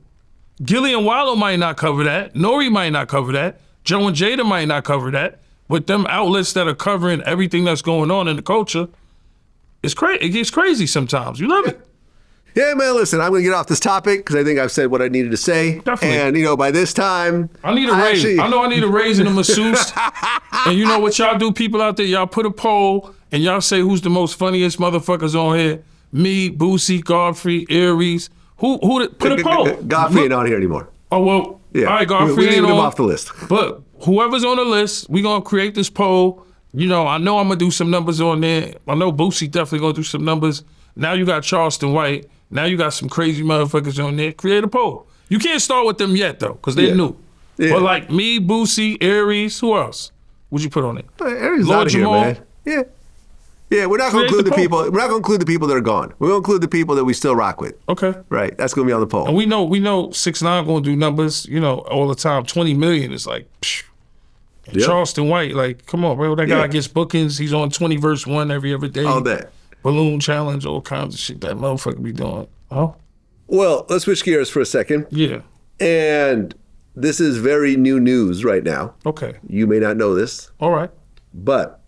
Gillian Wallow might not cover that. Nori might not cover that. Joe and Jada might not cover that. But them outlets that are covering everything that's going on in the culture, it gets crazy sometimes. You love it. Yeah, man, listen, I'm going to get off this topic because I think I've said what I needed to say. Definitely. And, by this time... I need a raise. I know I need a raise and a masseuse. And you know what y'all do, people out there? Y'all put a poll and y'all say who's the most funniest motherfuckers on here. Me, Boosie, Godfrey, Aries. Who put a poll? Godfrey ain't on here anymore. Oh, well, yeah. All right, Godfrey we ain't leaving on. him off the list. But whoever's on the list, we going to create this poll. I know I'm going to do some numbers on there. I know Boosie definitely going to do some numbers. Now you got Charleston White. Now you got some crazy motherfuckers on there. Create a poll. You can't start with them yet, though, because they're new. Yeah. But me, Boosie, Aries, who else would you put on it? Aries out of here, man. Yeah. Yeah, we're not going to include the people. We're not going to include the people that are gone. We're going to include the people that we still rock with. Okay. Right. That's going to be on the poll. And we know 6ix9ine going to do numbers, all the time. 20 million is like, psh. Yep. Charleston White, like, come on, bro. That guy gets bookings. He's on 20 verse 1 every day. All that. Balloon challenge, all kinds of shit that motherfucker be doing. Oh. Well, let's switch gears for a second. Yeah. And this is very new news right now. Okay. You may not know this. All right. But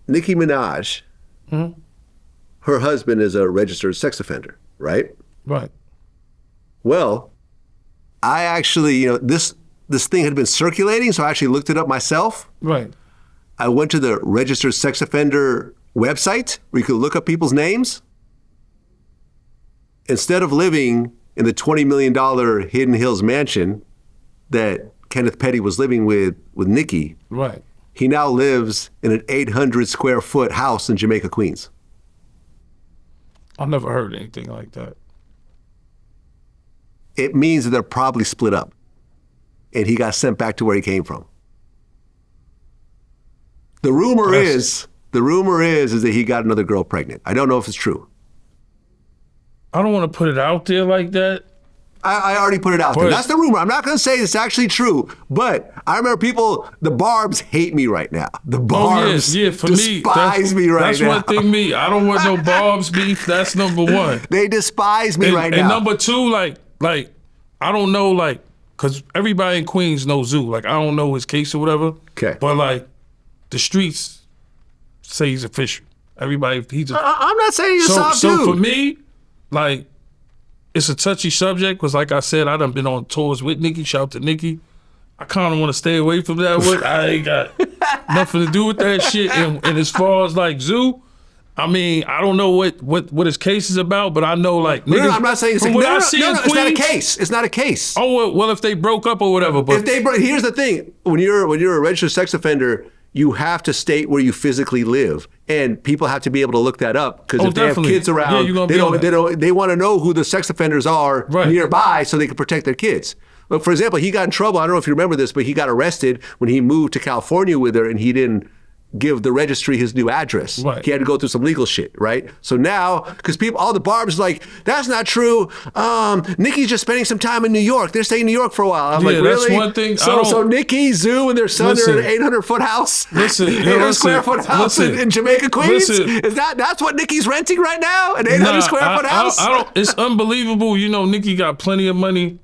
Nicki Minaj, her husband is a registered sex offender, right? Right. Well, I actually, this thing had been circulating, so I actually looked it up myself. Right. I went to the registered sex offender website where you could look up people's names. Instead of living in the $20 million Hidden Hills mansion that Kenneth Petty was living with Nicki, right, he now lives in an 800 square foot house in Jamaica, Queens. I've never heard anything like that. It means that they're probably split up and he got sent back to where he came from. The rumor is that he got another girl pregnant. I don't know if it's true. I don't want to put it out there like that. I already put it out there. That's the rumor. I'm not going to say it's actually true, but I remember the Barbs hate me right now. The Barbs despise me right now. That's one thing I don't want no Barbs beef. That's number one. They despise me right now. And number two, like I don't know, because everybody in Queens knows Zoo. Like, I don't know his case or whatever. Okay. But, the streets say he's official. Everybody, I'm not saying he's a soft dude. So for me, it's a touchy subject because, like I said, I done been on tours with Nicki. Shout out to Nicki. I kind of want to stay away from that one. I ain't got nothing to do with that shit. And as far as Zoo, I mean, I don't know what his case is about, but I know niggas. No, I'm not saying it's it's not a case. It's not a case. Oh well, if they broke up or whatever. But here's the thing: when you're a registered sex offender, you have to state where you physically live, and people have to be able to look that up because if they have kids around, they want to know who the sex offenders are nearby so they can protect their kids. Look, for example, he got in trouble. I don't know if you remember this, but he got arrested when he moved to California with her, and he didn't give the registry his new address. Right. He had to go through some legal shit, right? So now, because all the Barbs are like, that's not true. Nicki's just spending some time in New York. They're staying in New York for a while. I'm like, really? That's one thing. So Nicki, Zoo, and their son are in an 800-foot house? 800 square foot house in Jamaica, Queens? That's what Nicki's renting right now? An 800 square foot house? It's unbelievable. Nicki got plenty of money.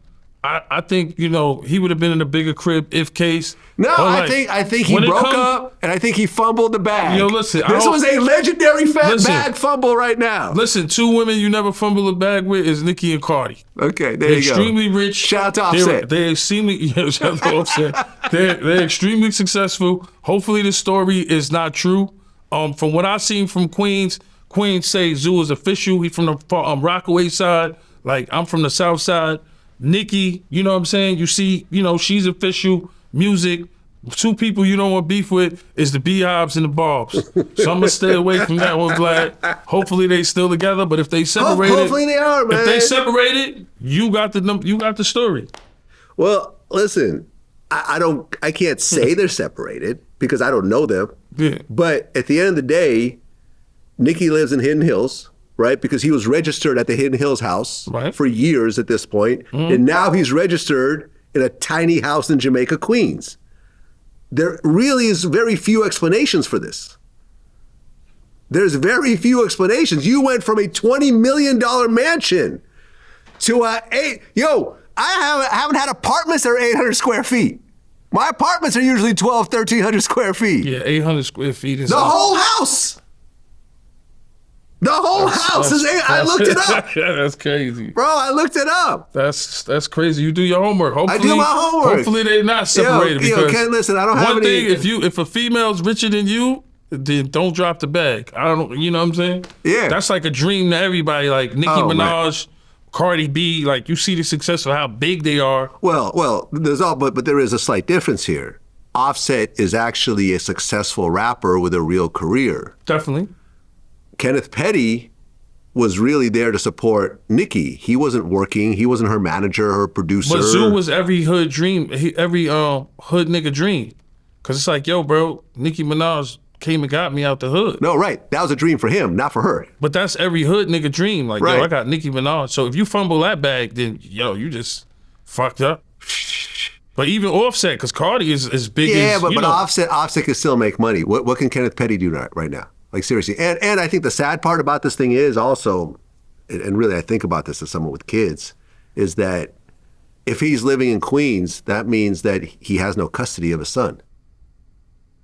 I think, he would have been in a bigger crib if case. No, I think he broke up, and I think he fumbled the bag. Listen. This was a legendary bag fumble right now. Listen, two women you never fumble a bag with is Nicki and Cardi. Okay, they're extremely rich. Shout out to Offset. They're extremely, shout out to Offset. They're extremely successful. Hopefully the story is not true. From what I've seen from Queens say Zoo is official. He's from the Rockaway side. I'm from the South side. Nicki, you know what I'm saying? You see, she's official. Music. Two people you don't want beef with is the Beehives and the Barbs. So I'm gonna stay away from that one, Vlad. Hopefully they still together, but if they separated, hopefully they are, man. If they separated, you got the story. Well, listen, I can't say they're separated because I don't know them. Yeah. But at the end of the day, Nicki lives in Hidden Hills. Right, because he was registered at the Hidden Hills house for years at this point, and now he's registered in a tiny house in Jamaica, Queens. There really is very few explanations for this. There's very few explanations. You went from a $20 million mansion to I haven't had apartments that are 800 square feet. My apartments are usually 1,300 square feet. Yeah, 800 square feet is the whole house. The whole house is I looked it up. That's crazy. Bro, I looked it up. That's crazy. You do your homework. Hopefully, I do my homework. Hopefully they're not separated. Ken, listen, I don't have any... One thing, if a female's richer than you, then don't drop the bag. You know what I'm saying? Yeah. That's like a dream to everybody. Like Nicki Minaj, Cardi B, you see the success of how big they are. Well, but there is a slight difference here. Offset is actually a successful rapper with a real career. Definitely. Kenneth Petty was really there to support Nicki. He wasn't working. He wasn't her manager, her producer. But Zoo was every hood dream, every hood nigga dream. Cause it's like, yo, bro, Nicki Minaj came and got me out the hood. No, right. That was a dream for him, not for her. But that's every hood nigga dream. Like, Right. yo, I got Nicki Minaj. So if you fumble that bag, then, yo, you just fucked up. But even Offset, because Cardi is big Yeah, as, but you know. Offset can still make money. What can Kenneth Petty do right now? Like, seriously. And I think the sad part about this thing is also, and really I think about this as someone with kids, is that if he's living in Queens, that means that he has no custody of his son.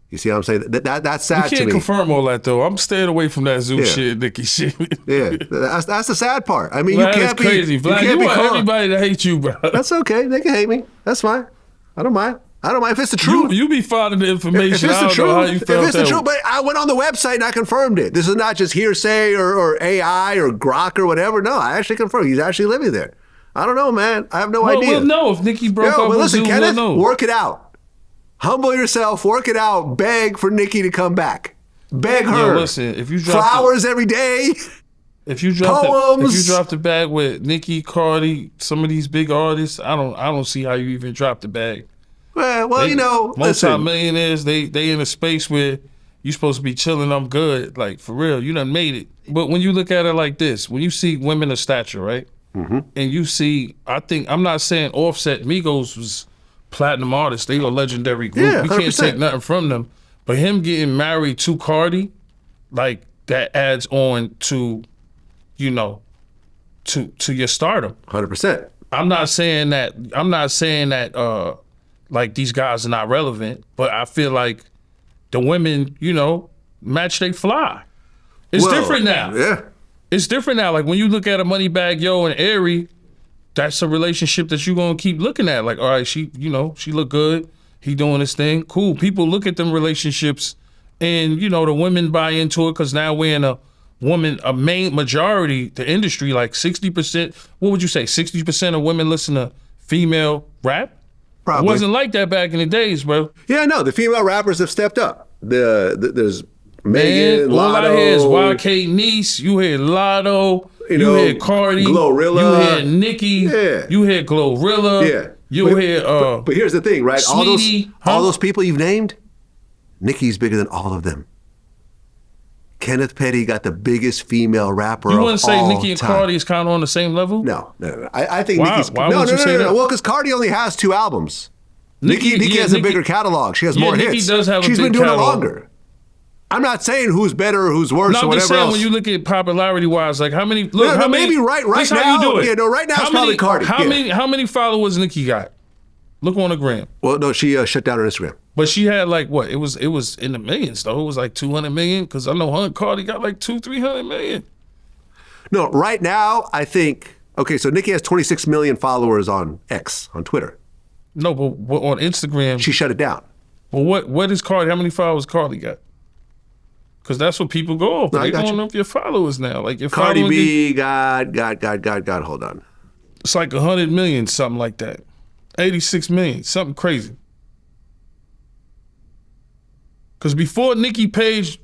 You see what I'm saying? That's sad You to me. can't confirm all that, though. I'm staying away from that Zoo Yeah. shit, Nicki shit. Yeah, that's the sad part. I mean, Vlad, you that's can't be crazy. Vlad, you be want calling- everybody to hate you, bro. That's okay. They can hate me. That's fine. I don't mind. If it's the truth. You be finding the If information. it's I the don't know how you truth, felt if it's the that truth, way. but I went on the website and I confirmed it. This is not just hearsay or AI or Grok or whatever. No, I actually confirmed he's actually living there. I don't know, man. I have no idea. We'll know if Nicki broke Yo, up but with listen, Zoo, Kenneth, we'll know. work it out. Humble yourself, work it out, beg for Nicki to come back. Beg her. Yo, listen, if you drop flowers every day. If you drop Poems. the bag with Nicki, Cardi, some of these big artists, I don't see how you even drop the bag. Well, you know, listen. Multi-millionaires, they in a space where you supposed to be chilling. I'm good, like for real. You done made it. But when you look at it like this, when you see women of stature, right, and you see, I'm not saying Offset, Migos was platinum artists. They a legendary group. Yeah, we can't 100%. take nothing from them. But him getting married to Cardi, like that adds on to, you know, to your stardom. 100%. I'm not saying that like these guys are not relevant, but I feel like the women, you know, match they fly. It's Well, different now. Yeah. It's different now. Like when you look at a Moneybagg Yo and Aries, that's a relationship that you're gonna keep looking at. Like, all right, she look good. He doing his thing. Cool. People look at them relationships and, you know, the women buy into it because now we're in a main majority, the industry, like 60%, what would you say, 60% of women listen to female rap? Probably. It wasn't like that back in the days, bro. Yeah, no, the female rappers have stepped up. There's Megan, Man, all I Lotto. hear is YK Niece, you hear Lotto, you know, hear Cardi, Glorilla. you hear Nicki, Yeah. you hear Glorilla, Yeah. you But- hear But here's the thing, right? Sweetie, all those people you've named, Nicki's bigger than all of them. Kenneth Petty got the biggest female rapper you of wouldn't say all Nicki and time. Cardi is kind of on the same level? No. I think Why? Nicki's. Why no, would no, you no, say no, no. that? Well, because Cardi only has 2 albums. Nicki yeah, has a Nicki- bigger catalog. She has Yeah, more Nicki hits. does have a She's big been doing catalog. it longer. I'm not saying who's better or who's worse No, or I'm whatever just saying else. when you look at popularity wise, like how many? Look, No, how many? maybe right this how now. you do it. Yeah, no, right now How it's probably many- Cardi. How Yeah. many followers Nicki got? Look on the gram. Well, no, she shut down her Instagram. But she had like what? It was in the millions though. It was like 200 million because I know Cardi got like 200-300 million. No, right now I think. Okay, so Nicki has 26 million followers on X on Twitter. No, but on Instagram. She shut it down. But what is Cardi? How many followers Cardi got? Because that's what people go off. No, I They got don't you. know if your followers now. Like your Cardi following, B got. Hold on. it's like 100 million, something like that. 86 million, something crazy. Because before Nicki page,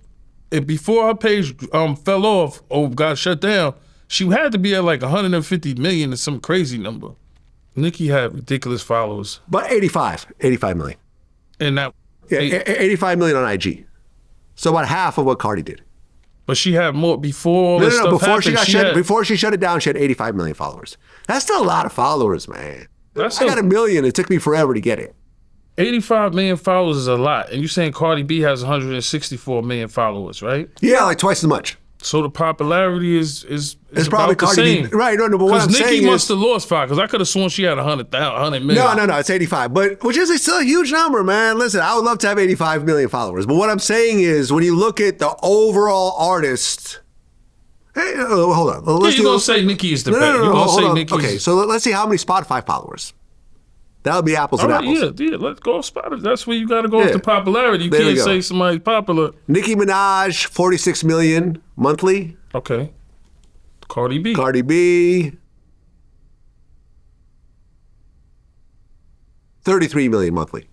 before her page fell off or got shut down, she had to be at like 150 million or some crazy number. Nicki had ridiculous followers. But 85 million. And that, Yeah, 85 million on IG. So about half of what Cardi did. but she had more before all this stuff Before she happened. before she shut it down, she had 85 million followers. That's still a lot of followers, man. That's I got 1 million. It took me forever to get it. 85 million followers is a lot. And you're saying Cardi B has 164 million followers, right? Yeah, like twice as much. So the popularity is It's probably about the Cardi same. B. Right, no, but what I'm Because Nicki saying must is... have lost 5, because I could have sworn she had 100 million. No, it's 85. But which is still a huge number, man. Listen, I would love to have 85 million followers. But what I'm saying is when you look at the overall artist... Hey, hold on. Yeah, you're going to say Nicki is the best. You're going to hold say on. Nicki Okay, so let's see how many Spotify followers. That would be apples All and right, apples. yeah, let's go off Spotify. That's where you got to go Yeah. off the popularity. You There we can't go. say somebody's popular. Nicki Minaj, 46 million monthly. Okay. Cardi B. Cardi B, 33 million monthly.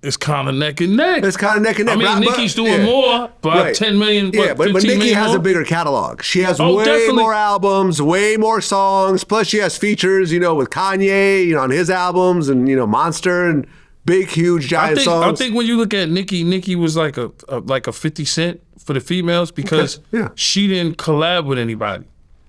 It's kind of neck and neck. It's kind of neck and neck. I mean, but- Nicki's doing yeah. more, but Right. 10 million, what, Yeah, but 15 Nicki million has more? a bigger catalog. She has Oh, way definitely. more albums, way more songs. Plus, she has features, with Kanye, on his albums, and Monster, and big, huge, giant songs. I think when you look at Nicki was like a 50 Cent for the females because she didn't collab with anybody.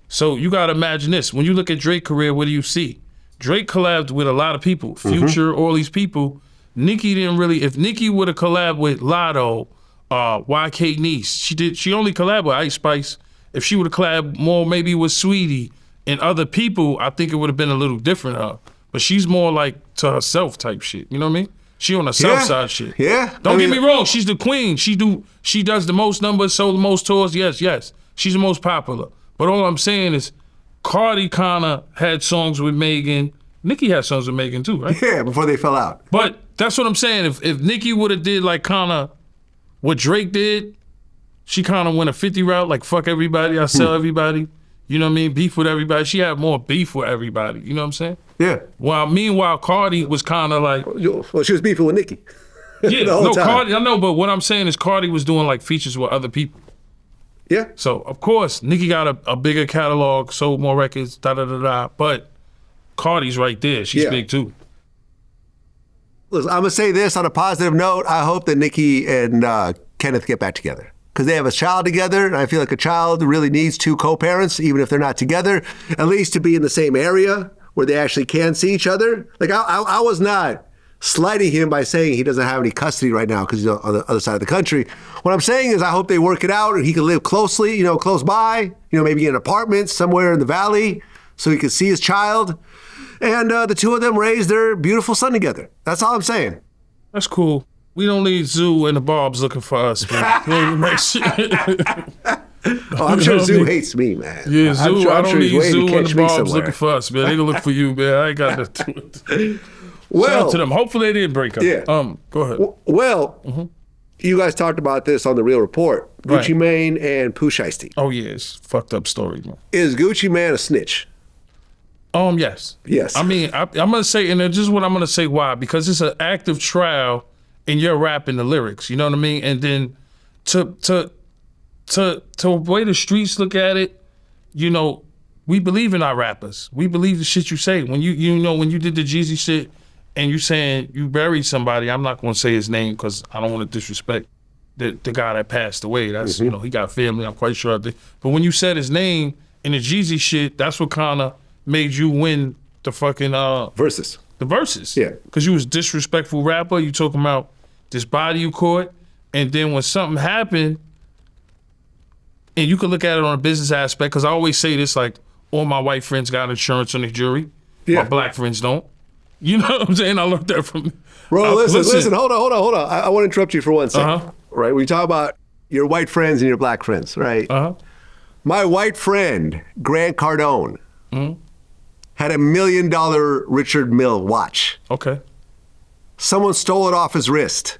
So you gotta imagine this. When you look at Drake's career, what do you see? Drake collabed with a lot of people, Future, all these people. Nicki didn't really. If Nicki would have collabed with Lotto, YK Nice, she only collabed with Ice Spice. If she would have collabed more, maybe with Sweetie and other people, I think it would have been a little different. But she's more like to herself type shit. You know what I mean? She on the South Side shit. Yeah. Don't get me wrong. She's the queen. She does the most numbers, sold the most tours. Yes. She's the most popular. But all I'm saying is, Cardi kind of had songs with Megan. Nicki had songs with Megan too, right? Yeah, before they fell out. But that's what I'm saying. If Nicki would have did like kind of what Drake did, she kind of went a 50 route, like fuck everybody, I sell everybody. You know what I mean? Beef with everybody. She had more beef with everybody. You know what I'm saying? Yeah. Meanwhile, Cardi was kind of like... Well, she was beefing with Nicki. Yeah, no, Cardi, I know, but what I'm saying is Cardi was doing like features with other people. Yeah. So, of course, Nicki got a bigger catalog, sold more records, da-da-da-da, but Cardi's right there. She's big too. Listen, I'm going to say this on a positive note. I hope that Nicki and Kenneth get back together because they have a child together, and I feel like a child really needs two co-parents, even if they're not together, at least to be in the same area where they actually can see each other. Like, I was not slighting him by saying he doesn't have any custody right now because he's on the other side of the country. What I'm saying is I hope they work it out and he can live closely, close by, maybe in an apartment somewhere in the valley so he can see his child. And the two of them raise their beautiful son together. That's all I'm saying. That's cool. We don't need Zoo and the Barbs looking for us, man. I'm sure Zoo hates me, man. Yeah, Zoo. I don't need Zoo and the Barbs somewhere. looking for us, man. They gonna look for you, man. I ain't got nothing to do with it. Well, shout out to them. Hopefully they didn't break up. Yeah. Go ahead. Well, you guys talked about this on The Real Report. Gucci Mane and Pooh Shiesty. Oh, yeah. It's a fucked up story, man. Is Gucci Mane a snitch? Yes. Yes. I mean, I'm going to say, and this is what I'm going to say why. Because it's an active trial and you're rapping the lyrics. You know what I mean? And then to the way the streets look at it, we believe in our rappers. We believe the shit you say. When when you did the Jeezy shit and you saying you buried somebody, I'm not going to say his name because I don't want to disrespect the guy that passed away. That's, he got family, I'm quite sure. But when you said his name in the Jeezy shit, that's what kind of made you win the fucking... Versus. The verses. Yeah. Because you was disrespectful rapper. You talking about this body you caught. And then when something happened, and you could look at it on a business aspect, because I always say this, like, all my white friends got insurance on the jury. Yeah. My black friends don't. You know what I'm saying? I learned that from... Bro, listen. Hold on. I want to interrupt you for 1 second. Right? We talk about your white friends and your black friends, right? My white friend, Grant Cardone, had $1 million Richard Mille watch. Okay. Someone stole it off his wrist.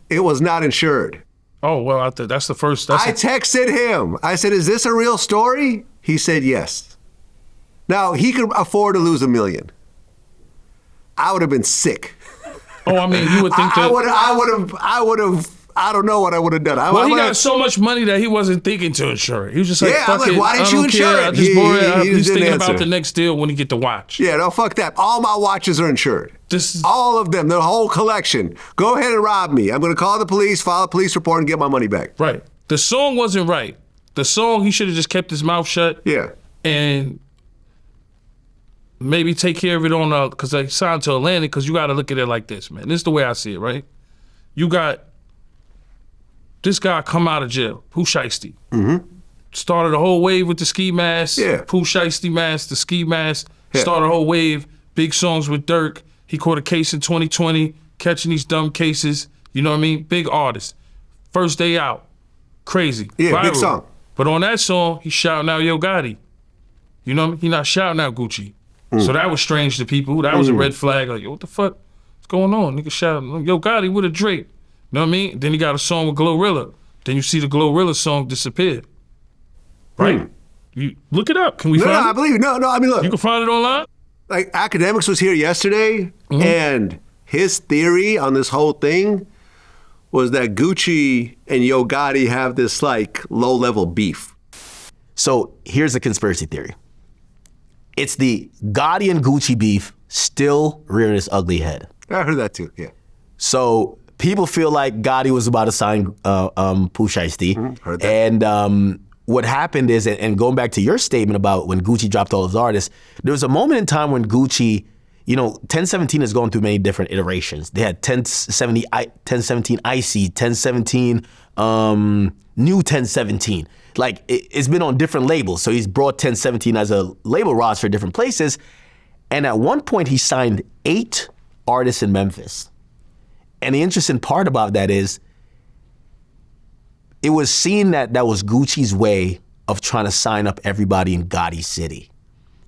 It was not insured. Oh, well, that's the first... I texted him. I said, is this a real story? He said yes. Now, he could afford to lose $1 million. I would have been sick. Oh, I mean, you would think that... I would have... I don't know what I would have done. He got so much money that he wasn't thinking to insure it. He was just like, fuck it. Why didn't you insure it? He's thinking about the next deal when he get the watch. Yeah, no, fuck that. All my watches are insured. All of them, the whole collection. Go ahead and rob me. I'm going to call the police, file a police report, and get my money back. Right. The song wasn't right. The song, he should have just kept his mouth shut. Yeah. And maybe take care of it on, because I signed to Atlantic, because you got to look at it like this, man. This is the way I see it, right? You got this guy come out of jail, Pooh Shiesty. Started a whole wave with the ski mask, Pooh Shiesty mask, the ski mask. Started a whole wave, big songs with Dirk. He caught a case in 2020, catching these dumb cases. You know what I mean? Big artist. First day out, crazy. Yeah, viral. big song. But on that song, he's shouting out Yo Gotti. You know what I mean? He's not shouting out Gucci. So that was strange to people. That was a red flag. Like, yo, what the fuck? What's going on? Nigga shouting, Yo Gotti with a Drake. You know what I mean? Then he got a song with Glorilla. Then you see the Glorilla song disappear. Right? You look it up. Can we find it? I believe it. No, I mean, look. You can find it online? Like, Academics was here yesterday, and his theory on this whole thing was that Gucci and Yo Gotti have this, like, low-level beef. So here's a conspiracy theory. It's the Gotti and Gucci beef still rearing its ugly head. I heard that too, yeah. So people feel like Gotti was about to sign Pooh Shiesty. Heard that. And what happened is, and going back to your statement about when Gucci dropped all his artists, there was a moment in time when Gucci, 1017 is going through many different iterations. They had 1017 Icy, 1017, new 1017. Like, it's been on different labels. So he's brought 1017 as a label roster for different places. And at one point, he signed 8 artists in Memphis. And the interesting part about that is, it was seen that was Gucci's way of trying to sign up everybody in Gotti's city.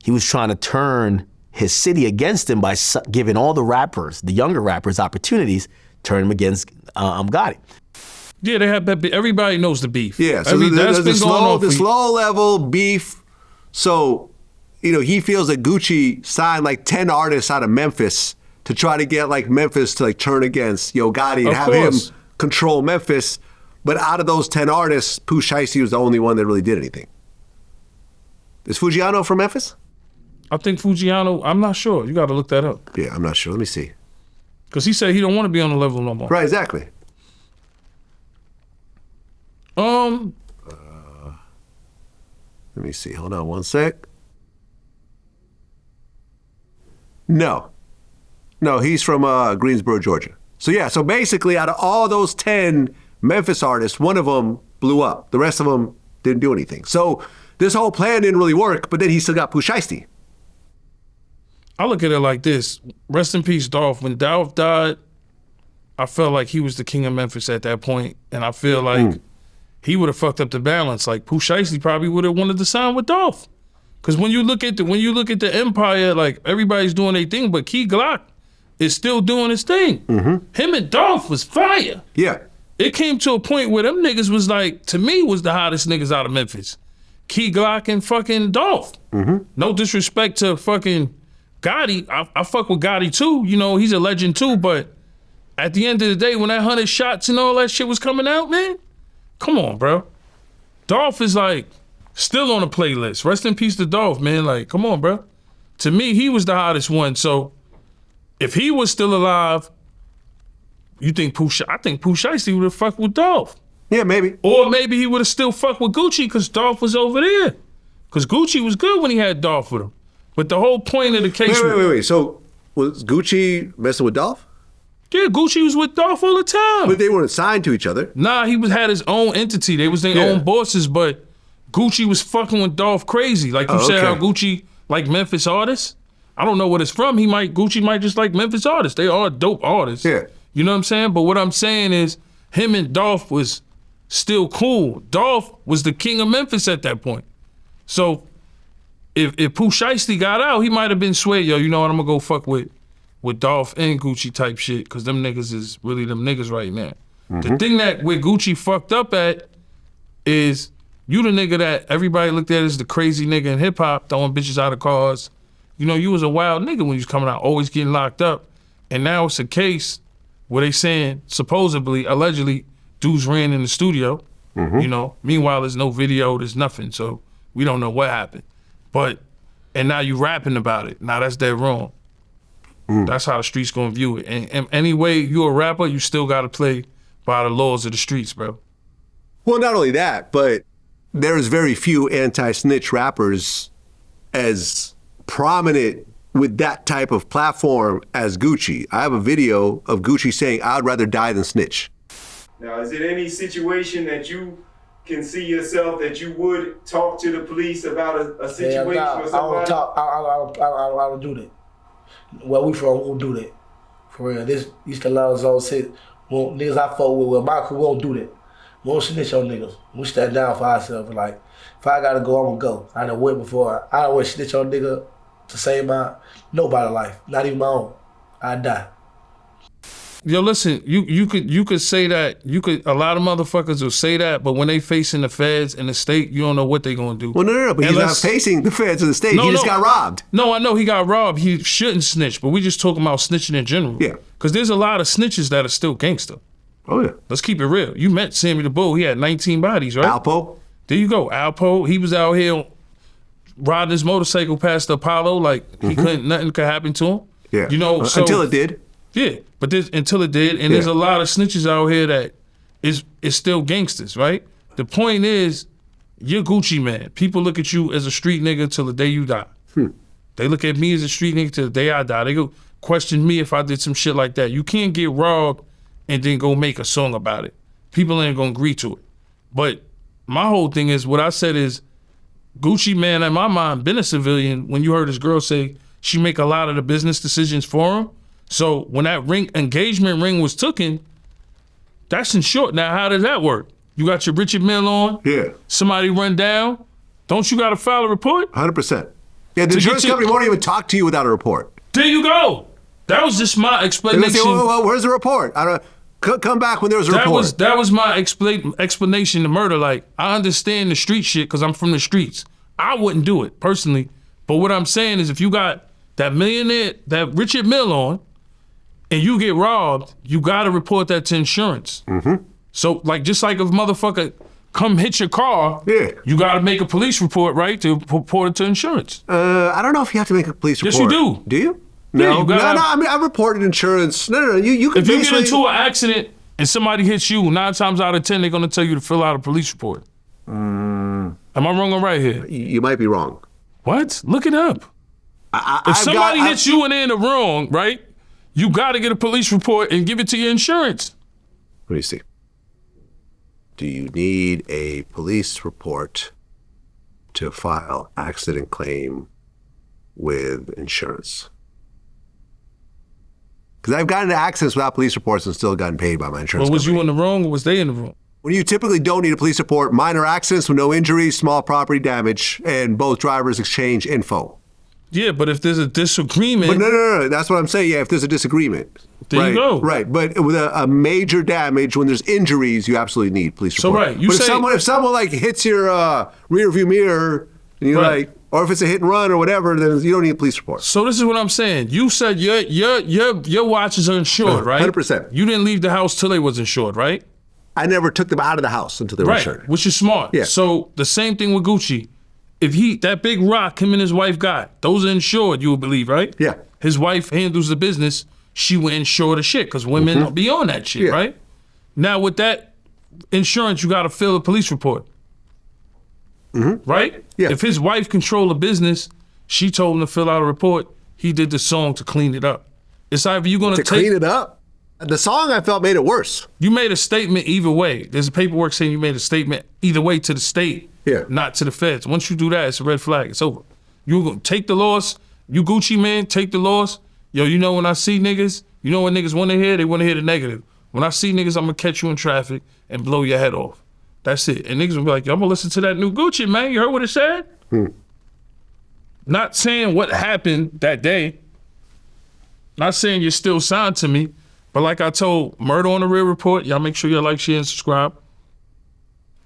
He was trying to turn his city against him by giving all the rappers, the younger rappers, opportunities, turn them against Gotti. Yeah, they have that. Everybody knows the beef. Yeah, so there's the slow level beef. So, he feels that Gucci signed like 10 artists out of Memphis to try to get like Memphis to like turn against Yo Gotti and have him control Memphis. But out of those 10 artists, Pooh Shiesty was the only one that really did anything. Is Fujiano from Memphis? I think Fujiano, I'm not sure. You got to look that up. Yeah, I'm not sure. Let me see. Because he said he don't want to be on the level no more. Right, exactly. Let me see. Hold on one sec. No, he's from Greensboro, Georgia. So yeah, so basically out of all those 10 Memphis artists, one of them blew up. The rest of them didn't do anything. So this whole plan didn't really work, but then he still got Pooh Shiesty. I look at it like this. Rest in peace, Dolph. When Dolph died, I felt like he was the king of Memphis at that point, and I feel like he would have fucked up the balance. Like Pooh Shiesty probably would have wanted to sign with Dolph. Because when you look at the empire, like everybody's doing their thing, but Key Glock is still doing his thing. Him and Dolph was fire. Yeah. It came to a point where them niggas was like, to me, was the hottest niggas out of Memphis. Key Glock and fucking Dolph. No disrespect to fucking Gotti. I fuck with Gotti too. He's a legend too, but at the end of the day, when that 100 shots and all that shit was coming out, man, come on, bro. Dolph is like still on the playlist. Rest in peace to Dolph, man. Like, come on, bro. To me, he was the hottest one. So if he was still alive, I think Pooh Shiesty would have fucked with Dolph. Yeah, maybe. Or maybe he would have still fucked with Gucci because Dolph was over there. Because Gucci was good when he had Dolph with him. But the whole point of the case Wait. So was Gucci messing with Dolph? Yeah, Gucci was with Dolph all the time. But they weren't signed to each other. Nah, he had his own entity. They was their own bosses, but Gucci was fucking with Dolph crazy. Like you said, how Gucci like Memphis artists. I don't know what it's from. Gucci might just like Memphis artists. They are dope artists. Yeah. You know what I'm saying? But what I'm saying is him and Dolph was still cool. Dolph was the king of Memphis at that point. So if Pooh Shiesty got out, he might have been swayed, yo, you know what, I'm gonna go fuck with Dolph and Gucci type shit, because them niggas is really them niggas right now. The thing that where Gucci fucked up at is you the nigga that everybody looked at as the crazy nigga in hip hop, throwing bitches out of cars. You was a wild nigga when you was coming out, always getting locked up. And now it's a case where they saying, supposedly, allegedly, dudes ran in the studio. Meanwhile, there's no video, there's nothing. So we don't know what happened. And now you rapping about it. Now that's dead wrong. That's how the streets gonna view it. And anyway, you a rapper, you still gotta play by the laws of the streets, bro. Well, not only that, but there's very few anti-snitch rappers as prominent with that type of platform as Gucci. I have a video of Gucci saying, I'd rather die than snitch. Now, is it any situation that you can see yourself that you would talk to the police about a situation with somebody? I don't do that. Where we from, we won't do that. For real. This East Carolina Zone 6, niggas I fuck with my crew, we won't do that. We won't snitch on niggas. We stand down for ourselves. Like, if I gotta go, I'm gonna go. I done went before. I don't want to snitch on nigga to save nobody's life, not even my own. I die. Yo, listen, you could say that. A lot of motherfuckers will say that, but when they facing the feds and the state, you don't know what they gonna do. Well, no, but he's not facing the feds or the state. He just got robbed. No, I know he got robbed. He shouldn't snitch, but we just talking about snitching in general. Yeah. Because there's a lot of snitches that are still gangster. Oh, yeah. Let's keep it real. You met Sammy the Bull. He had 19 bodies, right? Alpo. There you go, Alpo. He was out here riding his motorcycle past the Apollo like nothing could happen to him. Yeah. So, until it did. Yeah, but there's until it did, and there's a lot of snitches out here that is still gangsters, right? The point is, you're Gucci man. People look at you as a street nigga till the day you die. They look at me as a street nigga till the day I die. They go question me if I did some shit like that. You can't get robbed and then go make a song about it. People ain't gonna agree to it. But my whole thing is, what I said is, Gucci man, in my mind, been a civilian when you heard this girl say she make a lot of the business decisions for him. So when that engagement ring was taken, that's insured. Now, how does that work? You got your Richard Mille on? Yeah. Somebody run down? Don't you got to file a report? 100%. Yeah, the insurance company won't even talk to you without a report. There you go. That was just my explanation. Say, well, where's the report? I don't. Come back when there's a report. That was my explanation to murder. Like, I understand the street shit because I'm from the streets. I wouldn't do it personally. But what I'm saying is, if you got that millionaire, that Richard Mille on, and you get robbed, you got to report that to insurance. So, like, just like if a motherfucker come hit your car, you got to make a police report, right, to report it to insurance. I don't know if you have to make a police report. Yes, you do. Do you? Yeah, No, you gotta, no. I mean, I reported insurance. No. You can if you get into an accident and somebody hits you, 9 times out of 10, they're going to tell you to fill out a police report. Am I wrong or right here? You might be wrong. What? Look it up. If somebody hits you and they're in the wrong, right, you got to get a police report and give it to your insurance. Let me see. Do you need a police report to file accident claim with insurance? Because I've gotten into accidents without police reports and still gotten paid by my insurance Well, was company. you in the wrong or was they in the wrong? When you typically don't need a police report, minor accidents with no injuries, small property damage, and both drivers exchange info. Yeah, but if there's a disagreement... But no. That's what I'm saying. Yeah, if there's a disagreement. There you go. Right, but with a major damage, when there's injuries, you absolutely need police report. So, right, you but say... if someone like hits your rear view mirror, and you're like, or if it's a hit and run or whatever, then you don't need a police report. So this is what I'm saying. You said your watches are insured, right? 100%. You didn't leave the house till they was insured, right? I never took them out of the house until they were insured. Which is smart. Yeah. So the same thing with Gucci. If that big rock him and his wife got, those are insured, you would believe, right? Yeah. His wife handles the business. She would insure the shit because women be on that shit, right? Now with that insurance, you got to fill a police report. Right? Yeah. If his wife controlled the business, she told him to fill out a report. He did the song to clean it up. It's either you're going to clean it up? The song, I felt, made it worse. You made a statement either way. There's a paperwork saying you made a statement either way to the state, not to the feds. Once you do that, it's a red flag. It's over. You're going to take the loss. You Gucci man, take the loss. Yo, you know when I see niggas, you know what niggas want to hear? They want to hear the negative. When I see niggas, I'm going to catch you in traffic and blow your head off. That's it. And niggas will be like, yo, I'm going to listen to that new Gucci, man. You heard what it said? Not saying what happened that day. Not saying you're still signed to me. But like I told Murder on the Real Report, y'all make sure you like, share, and subscribe,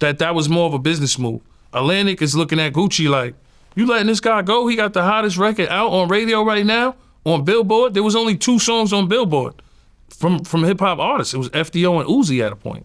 that was more of a business move. Atlantic is looking at Gucci like, you letting this guy go? He got the hottest record out on radio right now, on Billboard. There was only 2 songs on Billboard from hip-hop artists. It was FDO and Uzi at a point.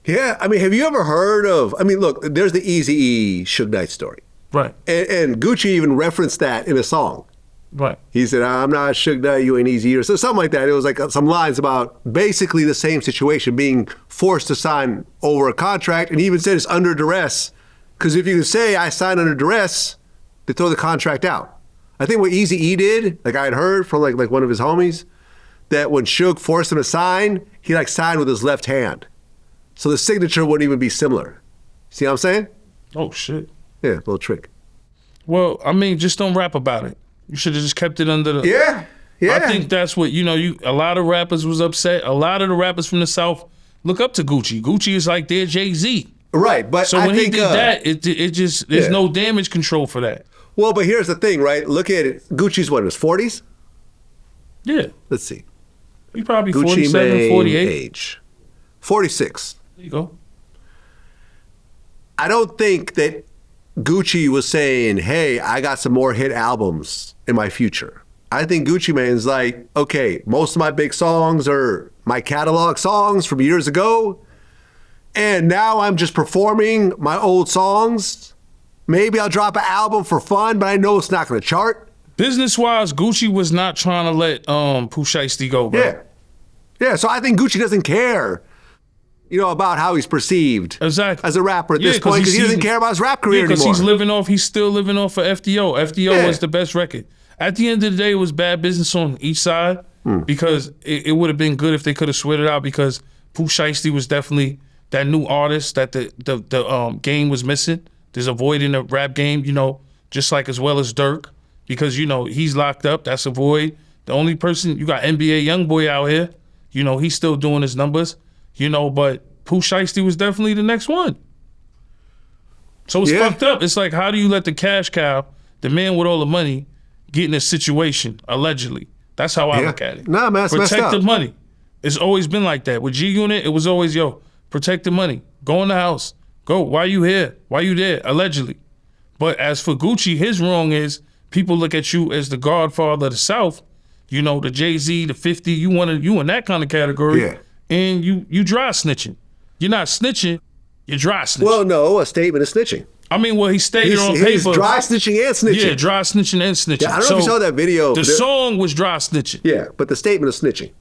Yeah, I mean, have you ever heard of, I mean, look, there's the Eazy-E Suge Knight story. Right. And Gucci even referenced that in a song. Right. He said, I'm not Suge Knight, you ain't Eazy-E, or something like that. It was like some lines about basically the same situation, being forced to sign over a contract, and he even said it's under duress, because if you can say I signed under duress, they throw the contract out. I think what Eazy-E did, like I had heard from like one of his homies, that when Suge forced him to sign, he like signed with his left hand. So the signature wouldn't even be similar. See what I'm saying? Oh, shit. Yeah, a little trick. Well, I mean, just don't rap about it. You should have just kept it under the... Yeah. I think that's what, a lot of rappers was upset. A lot of the rappers from the South look up to Gucci. Gucci is like their Jay-Z. Right, but so when he did that, it just, there's no damage control for that. Well, but here's the thing, right? Look at it. Gucci's what, in his 40s? Yeah. Let's see. He probably Gucci 47, Mane 48. age. 46. There you go. I don't think that Gucci was saying, hey, I got some more hit albums in my future. I think Gucci Mane's like, okay, most of my big songs are my catalog songs from years ago, and now I'm just performing my old songs. Maybe I'll drop an album for fun, but I know it's not going to chart. Business-wise, Gucci was not trying to let Pooh Shiesty go, bro. Yeah. Yeah, so I think Gucci doesn't care, about how he's perceived as a rapper at this point, because he doesn't care about his rap career anymore. Because he's still living off of FDO. FDO was the best record. At the end of the day, it was bad business on each side, because it would have been good if they could have sweated it out, because Pooh Shiesty was definitely that new artist that the game was missing. There's a void in the rap game, just like as well as Dirk, because, he's locked up. That's a void. The only person, you got NBA Youngboy out here, he's still doing his numbers, but Pooh Shiesty was definitely the next one. So it's fucked up. It's like, how do you let the cash cow, the man with all the money, get in a situation, allegedly? That's how I look at it. Nah, man, it's messed up. Protect the money. It's always been like that. With G-Unit, it was always, protect the money. Go in the house. Go. Why you here? Why you there? Allegedly. But as for Gucci, his wrong is people look at you as the godfather of the South, the Jay-Z, the 50, you in that kind of category. Yeah. And you dry snitching. You're not snitching, you're dry snitching. Well, no, a statement is snitching. I mean, he stated on paper. He's dry snitching and snitching. Yeah, dry snitching and snitching. Yeah, I don't know if you saw that video. The song was dry snitching. Yeah, but the statement is snitching.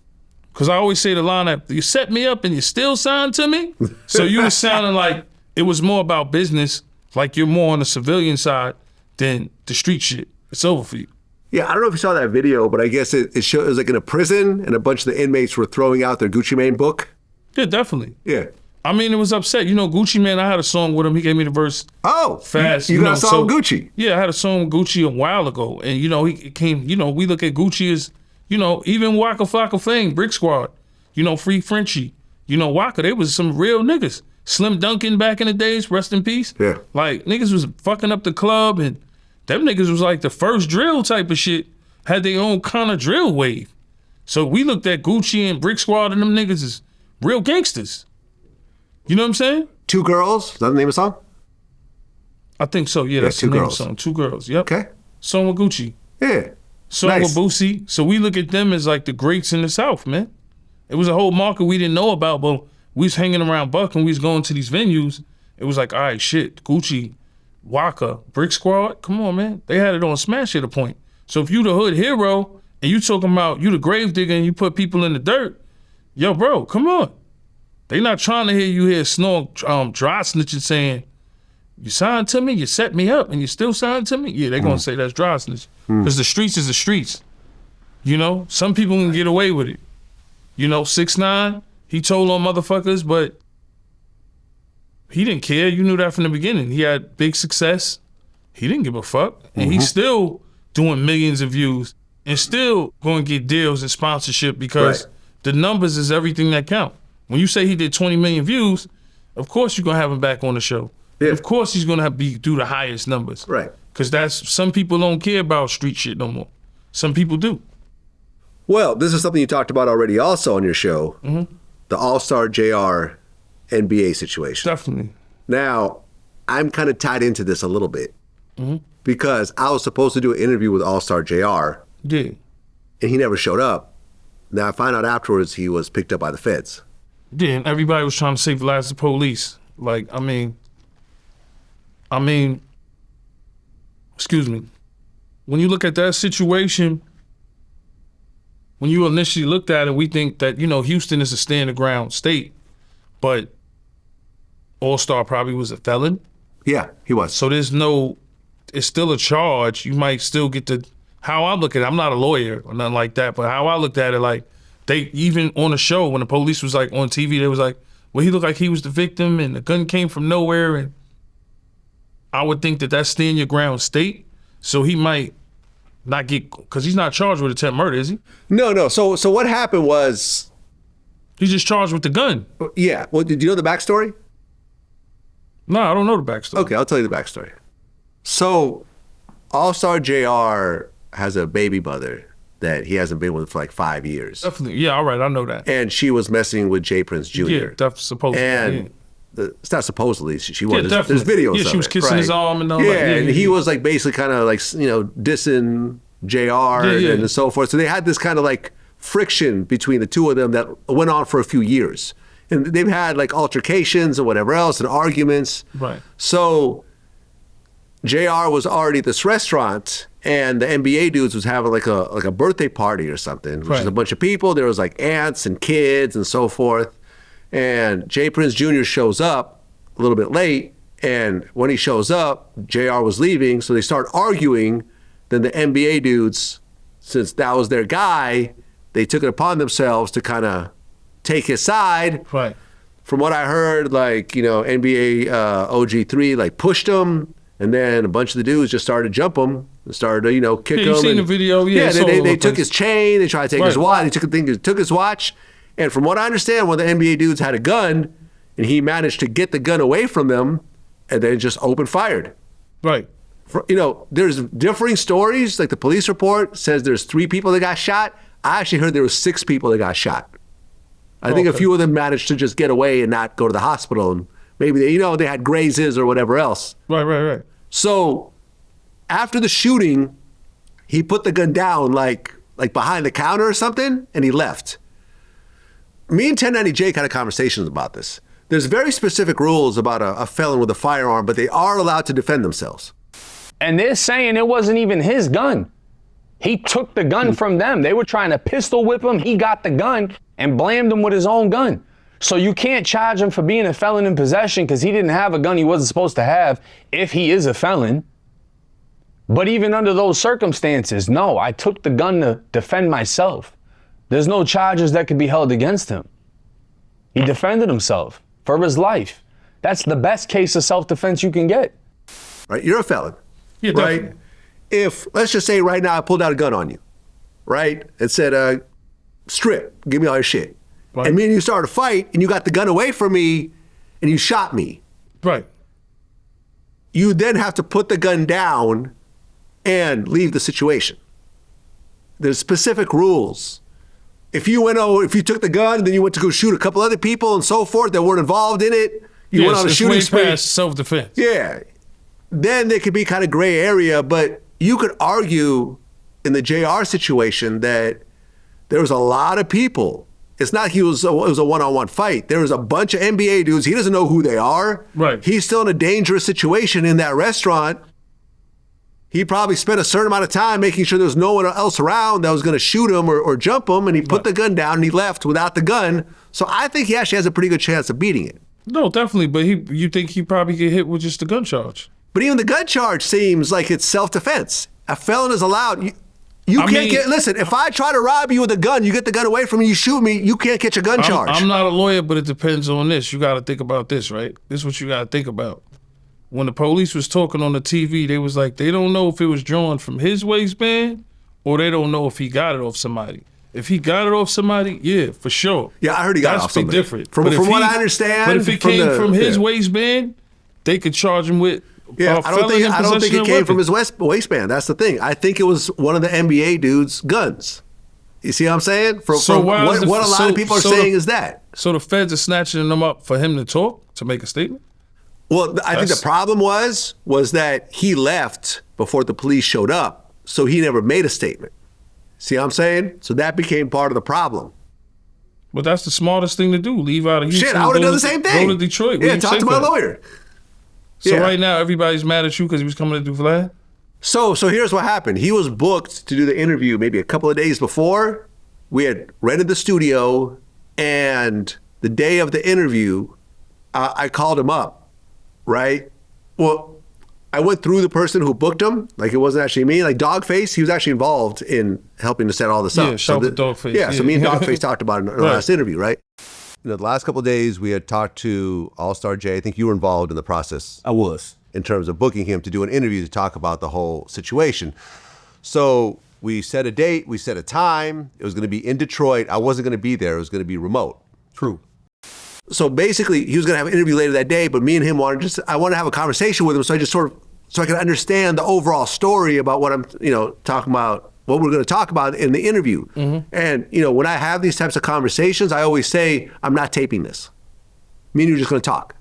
Because I always say the line that, you set me up and you still signed to me? So you were sounding like it was more about business, like you're more on the civilian side than the street shit. It's over for you. Yeah, I don't know if you saw that video, but I guess it was like in a prison and a bunch of the inmates were throwing out their Gucci Mane book. Yeah, definitely. Yeah. I mean, it was upset. Gucci Mane, I had a song with him. He gave me the verse fast. You got a song with Gucci? Yeah, I had a song with Gucci a while ago. And, he came, we look at Gucci as, even Waka Flocka Fame, Brick Squad, Free Frenchie, Waka, they was some real niggas. Slim Duncan back in the days, rest in peace. Yeah. Like, niggas was fucking up the club, and them niggas was like the first drill type of shit, had their own kind of drill wave. So we looked at Gucci and Brick Squad and them niggas as real gangsters. You know what I'm saying? Two Girls, is that the name of the song? I think so, yeah, that's the name of the song. Two Girls, yep. Okay. Song with Gucci. Yeah. Song with Boosie. So we look at them as like the greats in the South, man. It was a whole market we didn't know about, but we was hanging around Buck and we was going to these venues. It was like, all right, shit, Gucci, Waka, Brick Squad, come on, man. They had it on smash at a point. So if you the hood hero and you talking about you the grave digger and you put people in the dirt, yo, bro, come on. They not trying to hear you here snore, dry snitching saying, you signed to me, you set me up, and you still signed to me? Yeah, they gonna say that's dry snitching. Because the streets is the streets. Some people can get away with it. 6ix9ine, he told on motherfuckers, but he didn't care. You knew that from the beginning. He had big success. He didn't give a fuck. And he's still doing millions of views and still going to get deals and sponsorship because the numbers is everything that count. When you say he did 20 million views, of course you're going to have him back on the show. Yeah. Of course he's going to do the highest numbers. Right. Because some people don't care about street shit no more. Some people do. Well, this is something you talked about already also on your show. The All-Star JR NBA situation. Definitely. Now, I'm kind of tied into this a little bit because I was supposed to do an interview with All-Star JR. Yeah. And he never showed up. Now, I find out afterwards he was picked up by the feds. Yeah, and everybody was trying to save Vlad's the police. Like, I mean, excuse me. When you look at that situation, when you initially looked at it, we think that, Houston is a stand the ground state, but All-Star probably was a felon. Yeah, he was. So it's still a charge. You might still get how I look at it, I'm not a lawyer or nothing like that, but how I looked at it, like, they even on the show, when the police was like on TV, they was like, well, he looked like he was the victim and the gun came from nowhere. And I would think that that's stand your ground state. So he might not get, because he's not charged with attempt murder, is he? No. So what happened was... He's just charged with the gun. Yeah. Well, did you know the backstory? No, I don't know the backstory. Okay, I'll tell you the backstory. So All-Star JR has a baby mother that he hasn't been with for like 5 years. Definitely. Yeah, all right, I know that. And she was messing with J. Prince Jr. Yeah, that's supposedly. And it's not supposedly, she was. Yeah, there's videos of it. Yeah, she was kissing his arm and all that. Yeah, and he was like basically kind of like, dissing JR and so forth. So they had this kind of like friction between the two of them that went on for a few years. And they've had like altercations and whatever else and arguments. Right. So JR was already at this restaurant and the NBA dudes was having like a birthday party or something, which is a bunch of people. There was like aunts and kids and so forth. And Jay Prince Jr. shows up a little bit late, and when he shows up, JR was leaving, so they start arguing. Then the NBA dudes, since that was their guy, they took it upon themselves to kind of take his side. Right. From what I heard, like, you know, NBA OG3 like pushed him, and then a bunch of the dudes just started to jump him and started to, you know, kick him. You seen the video? Yeah, they took his chain, they tried to take his watch, they took his watch. And from what I understand, one of the NBA dudes had a gun, and he managed to get the gun away from them, and then just opened fired. Right. You know, there's differing stories. Like the police report says there's 3 people that got shot. I actually heard there was 6 people that got shot. I think a few of them managed to just get away and not go to the hospital, and maybe they, you know, they had grazes or whatever else. Right. So after the shooting, he put the gun down like behind the counter or something, and he left. Me and 1090 Jake had a conversation about this. There's very specific rules about a felon with a firearm, but they are allowed to defend themselves. And they're saying it wasn't even his gun. He took the gun from them. They were trying to pistol whip him. He got the gun and blamed him with his own gun. So you can't charge him for being a felon in possession because he didn't have a gun he wasn't supposed to have if he is a felon. But even under those circumstances, no, I took the gun to defend myself. There's no charges that could be held against him. He defended himself for his life. That's the best case of self-defense you can get. Right, you're a felon, Yeah, right? definitely. If, let's just say right now I pulled out a gun on you, right? It said, strip, give me all your shit. Right. And me and you started a fight, and you got the gun away from me, and you shot me. Right. You then have to put the gun down and leave the situation. There's specific rules. If you took the gun, then you went to go shoot a couple other people and so forth that weren't involved in it, you went on a shooting spree. Past self-defense. Yeah. Then there could be kind of gray area, but you could argue in the JR situation that there was a lot of people. It's not it was a one-on-one fight. There was a bunch of NBA dudes. He doesn't know who they are. Right. He's still in a dangerous situation in that restaurant. He probably spent a certain amount of time making sure there was no one else around that was going to shoot him or jump him, and he put the gun down and he left without the gun. So I think he actually has a pretty good chance of beating it. No, definitely. But you think he probably get hit with just a gun charge? But even the gun charge seems like it's self-defense. A felon is allowed. Listen, if I try to rob you with a gun, you get the gun away from me, you shoot me, you can't catch a gun charge. I'm not a lawyer, but it depends on this. You got to think about this, right? This is what you got to think about. When the police was talking on the TV, they was like, they don't know if it was drawn from his waistband or they don't know if he got it off somebody. If he got it off somebody, yeah, for sure. Yeah, I heard he got it off somebody. That's different. From what I understand. But if it came from his waistband, they could charge him with I don't think it came from his waistband. That's the thing. I think it was one of the NBA dude's guns. You see what I'm saying? What a lot of people are saying is that. So the feds are snatching them up for him to talk, to make a statement? Well, I think the problem was that he left before the police showed up, so he never made a statement. See what I'm saying? So that became part of the problem. But that's the smartest thing to do. Leave out of Houston. Shit, I would have done the same thing. Go to Detroit. Yeah, talk to my lawyer. So right now, everybody's mad at you because he was coming to do Vlad? So here's what happened. He was booked to do the interview maybe a couple of days before. We had rented the studio, and the day of the interview, I called him up. Right? Well, I went through the person who booked him. Like, it wasn't actually me. Like, Dogface, he was actually involved in helping to set all this up. Yeah, shout out to Dogface. Yeah, so me and Dogface talked about it in our last interview, right? You know, the last couple of days, we had talked to All-Star J. I think you were involved in the process. I was. In terms of booking him to do an interview to talk about the whole situation. So we set a date, we set a time. It was going to be in Detroit. I wasn't going to be there. It was going to be remote. True. So basically, he was going to have an interview later that day, but me and him I wanted to have a conversation with him, so I could understand the overall story about what I'm, talking about, what we're going to talk about in the interview. Mm-hmm. And, when I have these types of conversations, I always say, I'm not taping this. Me and you are just going to talk.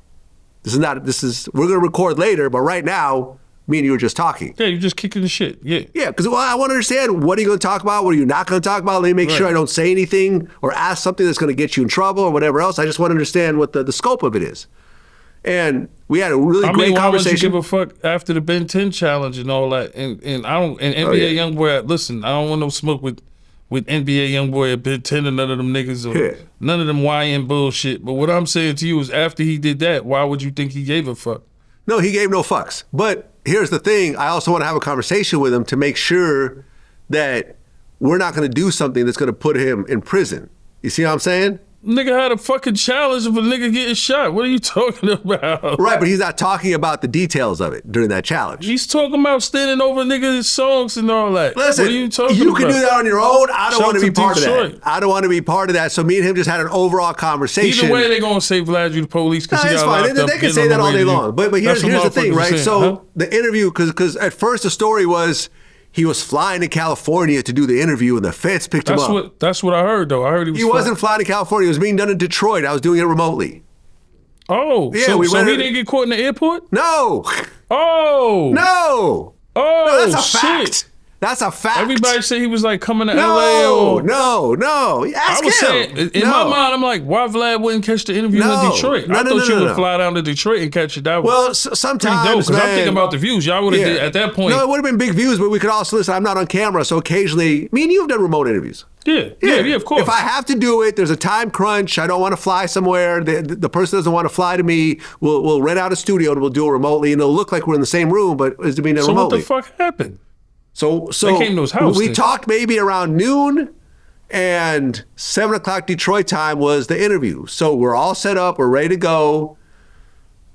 We're going to record later, but right now, me and you are just talking. Yeah, you're just kicking the shit. Yeah. Yeah, because I want to understand, what are you going to talk about? What are you not going to talk about? Let me make sure I don't say anything or ask something that's going to get you in trouble or whatever else. I just want to understand what the scope of it is. And we had a really I great mean, why would you conversation. give a fuck after the Ben 10 challenge and all that? And I don't. And NBA YoungBoy, listen, I don't want no smoke with NBA YoungBoy or Ben 10 or none of them niggas or none of them YN bullshit. But what I'm saying to you is, after he did that, why would you think he gave a fuck? No, he gave no fucks. But here's the thing: I also want to have a conversation with him to make sure that we're not going to do something that's going to put him in prison. You see what I'm saying? Nigga had a fucking challenge of a nigga getting shot. What are you talking about? Right, but he's not talking about the details of it during that challenge. He's talking about standing over niggas' songs and all that. Listen, what are you talking you about? can do that on your own. I don't Shout want to be to part of Detroit. that. I don't want to be part of that. So me and him just had an overall conversation. Either way, they gonna say Vlad, you the police because he it's got fine. locked up. They can say that all day long. But here's the thing, right? So the interview, because at first the story was he was flying to California to do the interview and the feds picked him up. That's what I heard, though. I heard he wasn't flying to California. It was being done in Detroit. I was doing it remotely. Oh, yeah, so he didn't get caught in the airport? No. Oh. No. Oh, no, that's a shit. fact. That's a fact. Everybody said he was like coming to LA. No. Ask I was him. saying, in my mind, I'm like, why Vlad wouldn't catch the interview in Detroit? I thought you would fly down to Detroit and catch it. That well, was sometimes, because I'm thinking about the views. Y'all would have did at that point. No, it would have been big views, but we could also listen. I'm not on camera, so occasionally, me and you have done remote interviews. Yeah, of course. If I have to do it, there's a time crunch. I don't want to fly somewhere. The person doesn't want to fly to me. We'll rent out a studio and we'll do it remotely, and it'll look like we're in the same room, but it's being done remotely. So what the fuck happened? So they came to his house. We talked maybe around noon, and 7 o'clock Detroit time was the interview. So we're all set up. We're ready to go.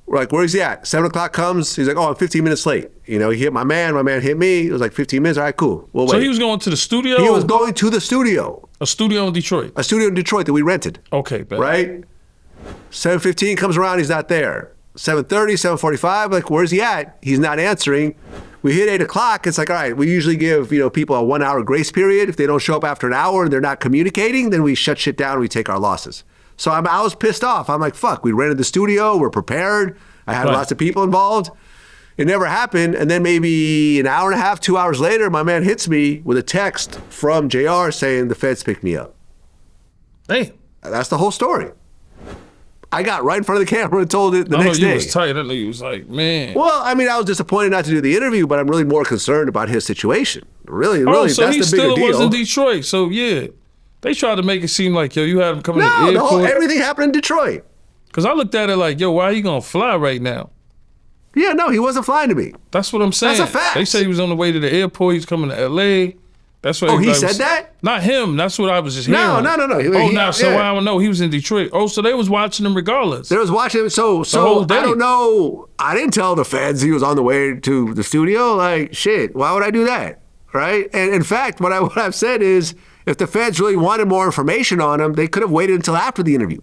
We're like, where's he at? 7 o'clock comes. He's like, oh, I'm 15 minutes late. You know, he hit my man. My man hit me. It was like 15 minutes. All right, cool. We'll wait. So he was going to the studio? He was going to the studio. A studio in Detroit? A studio in Detroit that we rented. Okay, bad. Right? 7:15 comes around. He's not there. 7:30, 7:45. Like, where's he at? He's not answering. We hit 8 o'clock. It's like, all right, we usually give people a 1 hour grace period. If they don't show up after an hour and they're not communicating, then we shut shit down and we take our losses. So I was pissed off. I'm like, fuck, we rented the studio. We're prepared. I had lots of people involved. It never happened. And then maybe an hour and a half, 2 hours later, my man hits me with a text from JR saying the feds picked me up. Hey. That's the whole story. I got right in front of the camera and told it the next day. He was tight. I know he was like, man. Well, I mean, I was disappointed not to do the interview, but I'm really more concerned about his situation. Really, so that's the bigger deal. he still was in Detroit. So, yeah. They tried to make it seem like, yo, you had him coming to the airport. No, everything happened in Detroit. Because I looked at it like, yo, why are you going to fly right now? Yeah, no, he wasn't flying to me. That's what I'm saying. That's a fact. They said he was on the way to the airport. He's coming to L.A. That's what. Oh, he said that? Not him. That's what I was just hearing. No. I don't know. He was in Detroit. Oh, so they was watching him regardless. They was watching him. So I don't know. I didn't tell the feds he was on the way to the studio. Like, shit, why would I do that? Right? And in fact, what I've said is, if the feds really wanted more information on him, they could have waited until after the interview.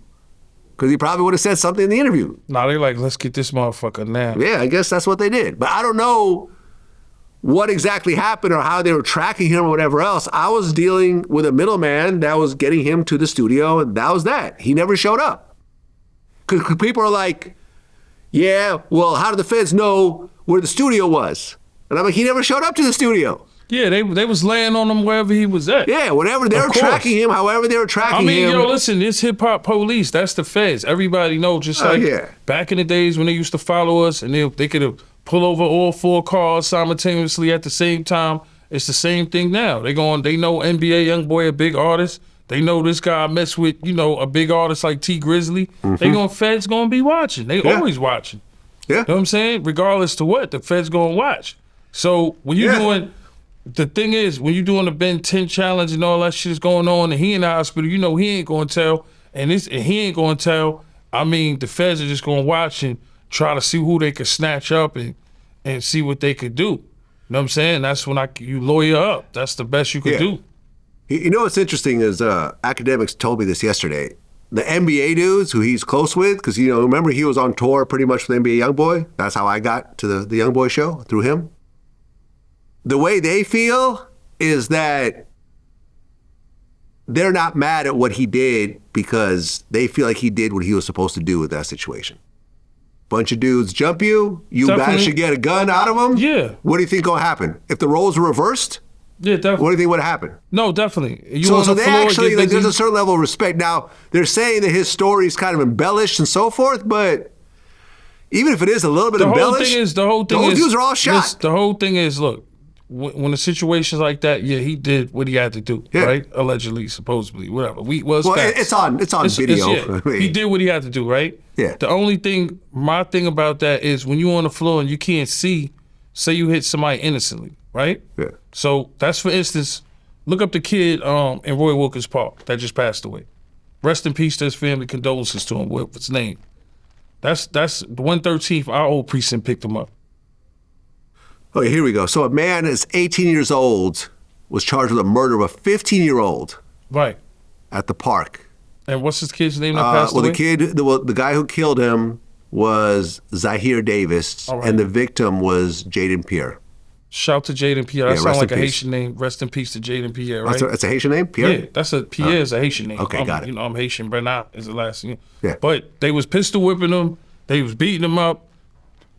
Because he probably would have said something in the interview. Nah, they like, let's get this motherfucker now. Yeah, I guess that's what they did. But I don't know what exactly happened or how they were tracking him or whatever else. I was dealing with a middleman that was getting him to the studio, and that was that. He never showed up. Because people are like, yeah, well, how did the feds know where the studio was? And I'm like, he never showed up to the studio. Yeah, they was laying on him wherever he was at. Yeah, whatever they were tracking him, however they were tracking him. I mean, yo, listen, it's hip hop police. That's the feds. Everybody knows. Just like back in the days when they used to follow us, and they could have pull over all 4 cars simultaneously at the same time. It's the same thing now. They know NBA YoungBoy, a big artist. They know this guy mess with a big artist like T Grizzly. Mm-hmm. Feds gonna be watching. They always watching. Yeah, you know what I'm saying? Regardless to what, the feds gonna watch. So when you're doing. The thing is, when you're doing the Ben 10 challenge and all that shit's going on, and he in the hospital, he ain't gonna tell, and he ain't gonna tell. I mean, the feds are just gonna watch and try to see who they could snatch up and see what they could do. You know what I'm saying? That's when you lawyer up. That's the best you could do. You know what's interesting is academics told me this yesterday. The NBA dudes who he's close with, because remember he was on tour pretty much with NBA YoungBoy. That's how I got to the YoungBoy show through him. The way they feel is that they're not mad at what he did because they feel like he did what he was supposed to do with that situation. Bunch of dudes jump you guys should get a gun out of them. Yeah. What do you think gonna happen? If the roles were reversed, yeah, definitely. What do you think would happen? No, definitely. So they actually, there's a certain level of respect. Now, they're saying that his story is kind of embellished and so forth, but even if it is a little bit embellished, the whole thing those is, dudes are all shot. The whole thing is, look, when a situation's like that, yeah, he did what he had to do, right? Allegedly, supposedly, whatever. It's on video. He did what he had to do, right? Yeah. The only thing, my thing about that is when you're on the floor and you can't see, say you hit somebody innocently, right? Yeah. So that's, for instance, look up the kid in Roy Wilkins Park that just passed away. Rest in peace to his family. Condolences to him. What's his name? That's the 113th. Our old precinct picked him up. Okay, here we go. So a man is 18 years old was charged with the murder of a 15-year-old. Right. At the park. And what's his kid's name that passed away? The guy who killed him was Zahir Davis, and the victim was Jaden Pierre. Shout to Jaden Pierre. That sounds like a Haitian name. Rest in peace to Jaden Pierre, right? That's a Haitian name? Pierre? Yeah, Pierre is a Haitian name. Okay, got it. You know, I'm Haitian, Bernard is the last name. Yeah. But they was pistol whipping him. They was beating him up.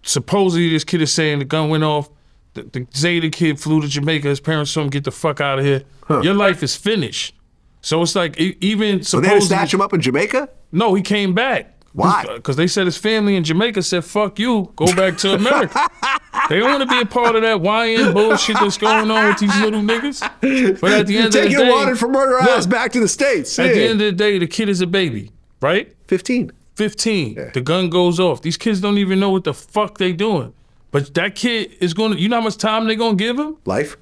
Supposedly, this kid is saying the gun went off. The Zeta kid flew to Jamaica. His parents told him, get the fuck out of here. Your life is finished. So it's like, even So they had to snatch him up in Jamaica? No, he came back. Why? Because they said his family in Jamaica said, fuck you, go back to America. They don't want to be a part of that YN bullshit that's going on with these little niggas. But at the end of the day, take your wanted for murder ass back to the States. At the end of the day, the kid is a baby, right? 15. Yeah. The gun goes off. These kids don't even know what the fuck they doing. But that kid is going to, you know how much time they going to give him? Life.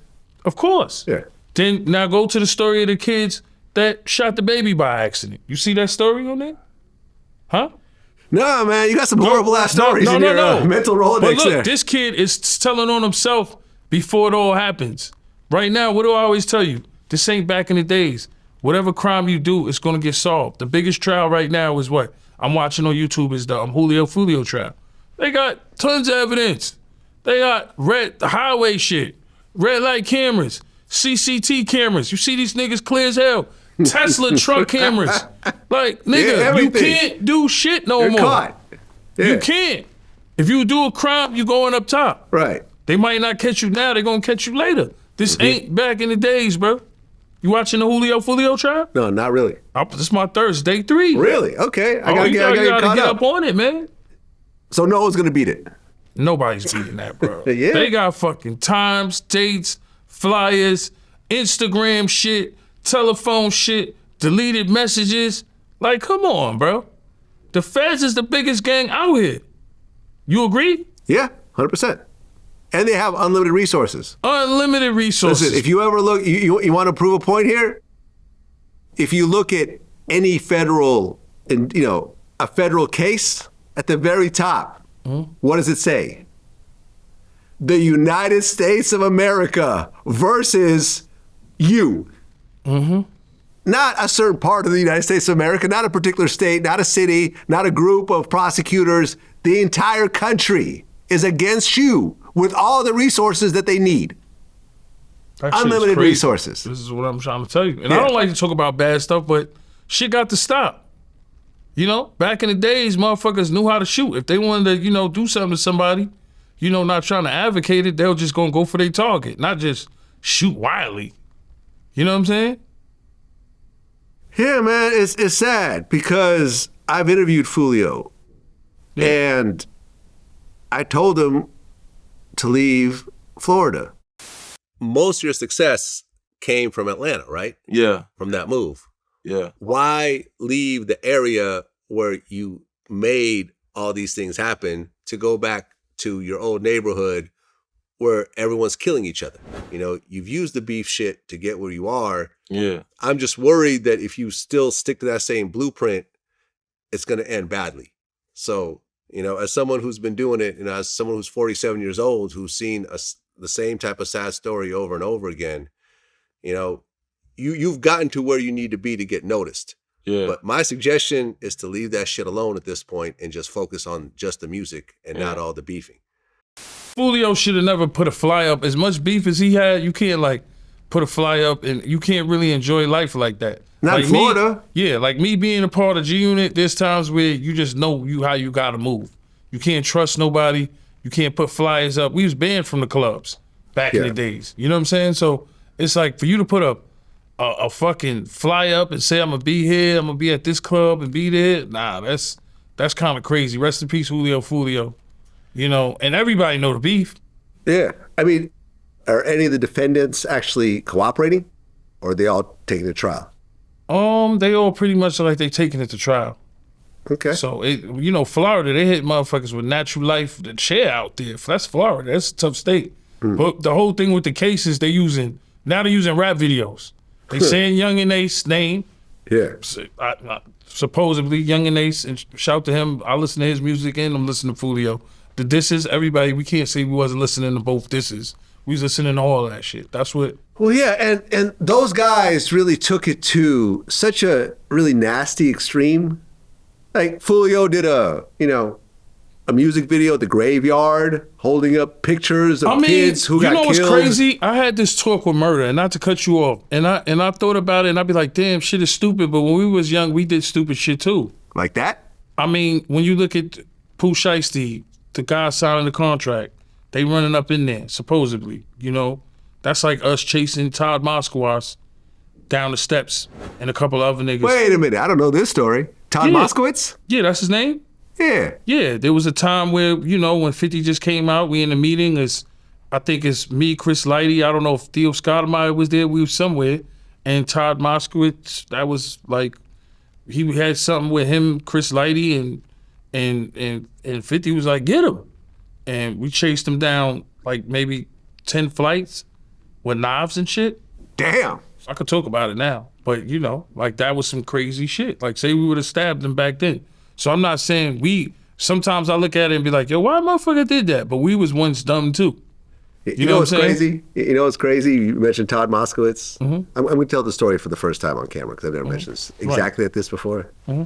Of course. Yeah. Then now go to the story of the kids that shot the baby by accident. You see that story on there? Huh? No, man, you got some horrible ass stories in your mental Rolodex. But look, there. this kid is telling on himself before it all happens. Right now, what do I always tell you? This ain't back in the days. Whatever crime you do, it's gonna get solved. The biggest trial right now is what I'm watching on YouTube is the Julio Fulio trial. They got tons of evidence. They got highway shit, red light cameras, CCT cameras. You see these niggas clear as hell. Tesla truck cameras. Like, nigga, you can't do shit no more. Caught. Yeah. You can't. If you do a crime, you going up top. Right. They might not catch you now, they're gonna catch you later. This ain't back in the days, bro. You watching the Julio Fulio trial? No, not really. This is my Thursday 3. Really? Okay. I gotta you gotta get up on it, man. So no one's gonna beat it. Nobody's beating that, bro. Yeah. They got fucking times, dates, flyers, Instagram shit, telephone shit, deleted messages. Like, come on, bro. The Feds is the biggest gang out here. You agree? Yeah, 100%. And they have unlimited resources. Unlimited resources. Listen, if you ever look, you want to prove a point here? If you look at any federal, a federal case, at the very top, what does it say? The United States of America versus you. Not a certain part of the United States of America, not a particular state, not a city, not a group of prosecutors. The entire country is against you with all the resources that they need. Unlimited resources. This is what I'm trying to tell you. And I don't like to talk about bad stuff, but shit got to stop. You know, back in the days, motherfuckers knew how to shoot. If they wanted to, do something to somebody, not trying to advocate it, they were just gonna go for their target, not just shoot wildly. You know what I'm saying? Yeah, man, it's sad because I've interviewed Fulio, and I told him to leave Florida. Most of your success came from Atlanta, right? Yeah. From that move. Yeah. Why leave the area where you made all these things happen to go back to your old neighborhood where everyone's killing each other? You've used the beef shit to get where you are. Yeah. I'm just worried that if you still stick to that same blueprint, it's going to end badly. So, as someone who's been doing it, as someone who's 47 years old, who's seen the same type of sad story over and over again, you've gotten to where you need to be to get noticed. Yeah. But my suggestion is to leave that shit alone at this point and just focus on just the music and not all the beefing. Fulio should have never put a fly up. As much beef as he had, you can't put a fly up and you can't really enjoy life like that. Not in Florida. Like me being a part of G-Unit, there's times where you just know how you gotta move. You can't trust nobody. You can't put flyers up. We was banned from the clubs back in the days. You know what I'm saying? So it's like for you to put a fucking fly up and say I'm gonna be here, I'm gonna be at this club and be there. Nah, that's That's kind of crazy. Rest in peace, Julio Fulio. You know, and everybody know the beef. Yeah. I mean, are any of the defendants actually cooperating, or are they all taking to trial? They all pretty much like they taking it to trial. Okay. So, you know, Florida, they hit motherfuckers with natural life, the chair out there. That's Florida. That's a tough state. But the whole thing with the cases, they're using rap videos. They saying Young and Ace name. Yeah. Supposedly Young and Ace, and shout to him. I listen to his music and I'm listening to Fulio. The disses, everybody, we can't say we wasn't listening to both disses. We was listening to all that shit. That's what. Well, yeah, and those guys really took it to such a really nasty extreme. Like Fulio did a music video at the graveyard, holding up pictures of kids who got killed. You know what's crazy? I had this talk with Murder, and not to cut you off, and I thought about it, and I'd be like, damn, shit is stupid. But when we was young, we did stupid shit too. Like that? I mean, when you look at Pooh Shiesty, the guy signing the contract, they running up in there, supposedly, you know? That's like us chasing Todd Moskowitz down the steps and a couple of other niggas. Wait a minute, I don't know this story. Todd Moskowitz? Yeah, that's his name? Yeah. Yeah, there was a time where, you know, when 50 just came out, we in the meeting, I think it's me, Chris Lighty, I don't know if Theo Scottemeyer was there, we were somewhere, and Todd Moskowitz, that was like, he had something with him, Chris Lighty, and 50 was like, get him. And we chased him down like maybe 10 flights with knives and shit. Damn. I could talk about it now, but you know, like that was some crazy shit. Like say we would have stabbed him back then. So I'm not saying sometimes I look at it and be like, yo, why motherfucker did that? But we was once dumb too. You know what's crazy? You know what's crazy? You mentioned Todd Moskowitz. Mm-hmm. I'm going to tell the story for the first time on camera because I've never mentioned this exactly at this before. Mm-hmm.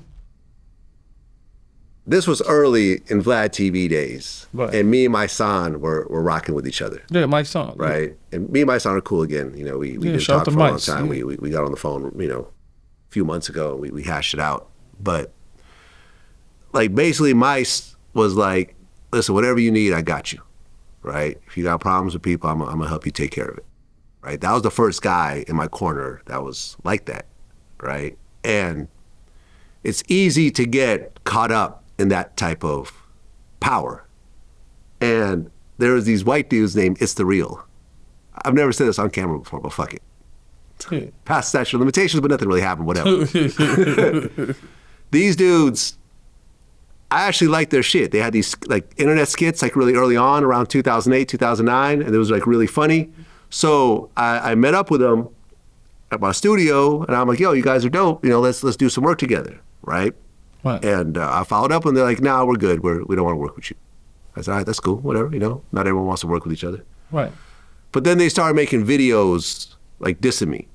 This was early in Vlad TV days, right. And me and my son were rocking with each other. Yeah, my son. Right, yeah. And me and my son are cool again. You know, we didn't talk for a long time. Yeah. We got on the phone, you know, a few months ago. We hashed it out. But like basically Mice was like, listen, whatever you need, I got you. Right? If you got problems with people, I'm gonna help you take care of it. Right? That was the first guy in my corner that was like that. Right? And it's easy to get caught up in that type of power. And there was these white dudes named It's the Real. I've never said this on camera before, but fuck it. Yeah. Past statute of limitations, but nothing really happened, whatever. These dudes, I actually liked their shit. They had these like internet skits like really early on, around 2008, 2009, and it was like really funny. So I met up with them at my studio, and I'm like, yo, you guys are dope. You know, let's do some work together, right? Right. And I followed up, and they're like, nah, we're good. We don't want to work with you. I said, all right, that's cool, whatever, you know. Not everyone wants to work with each other. Right. But then they started making videos, like, dissing me.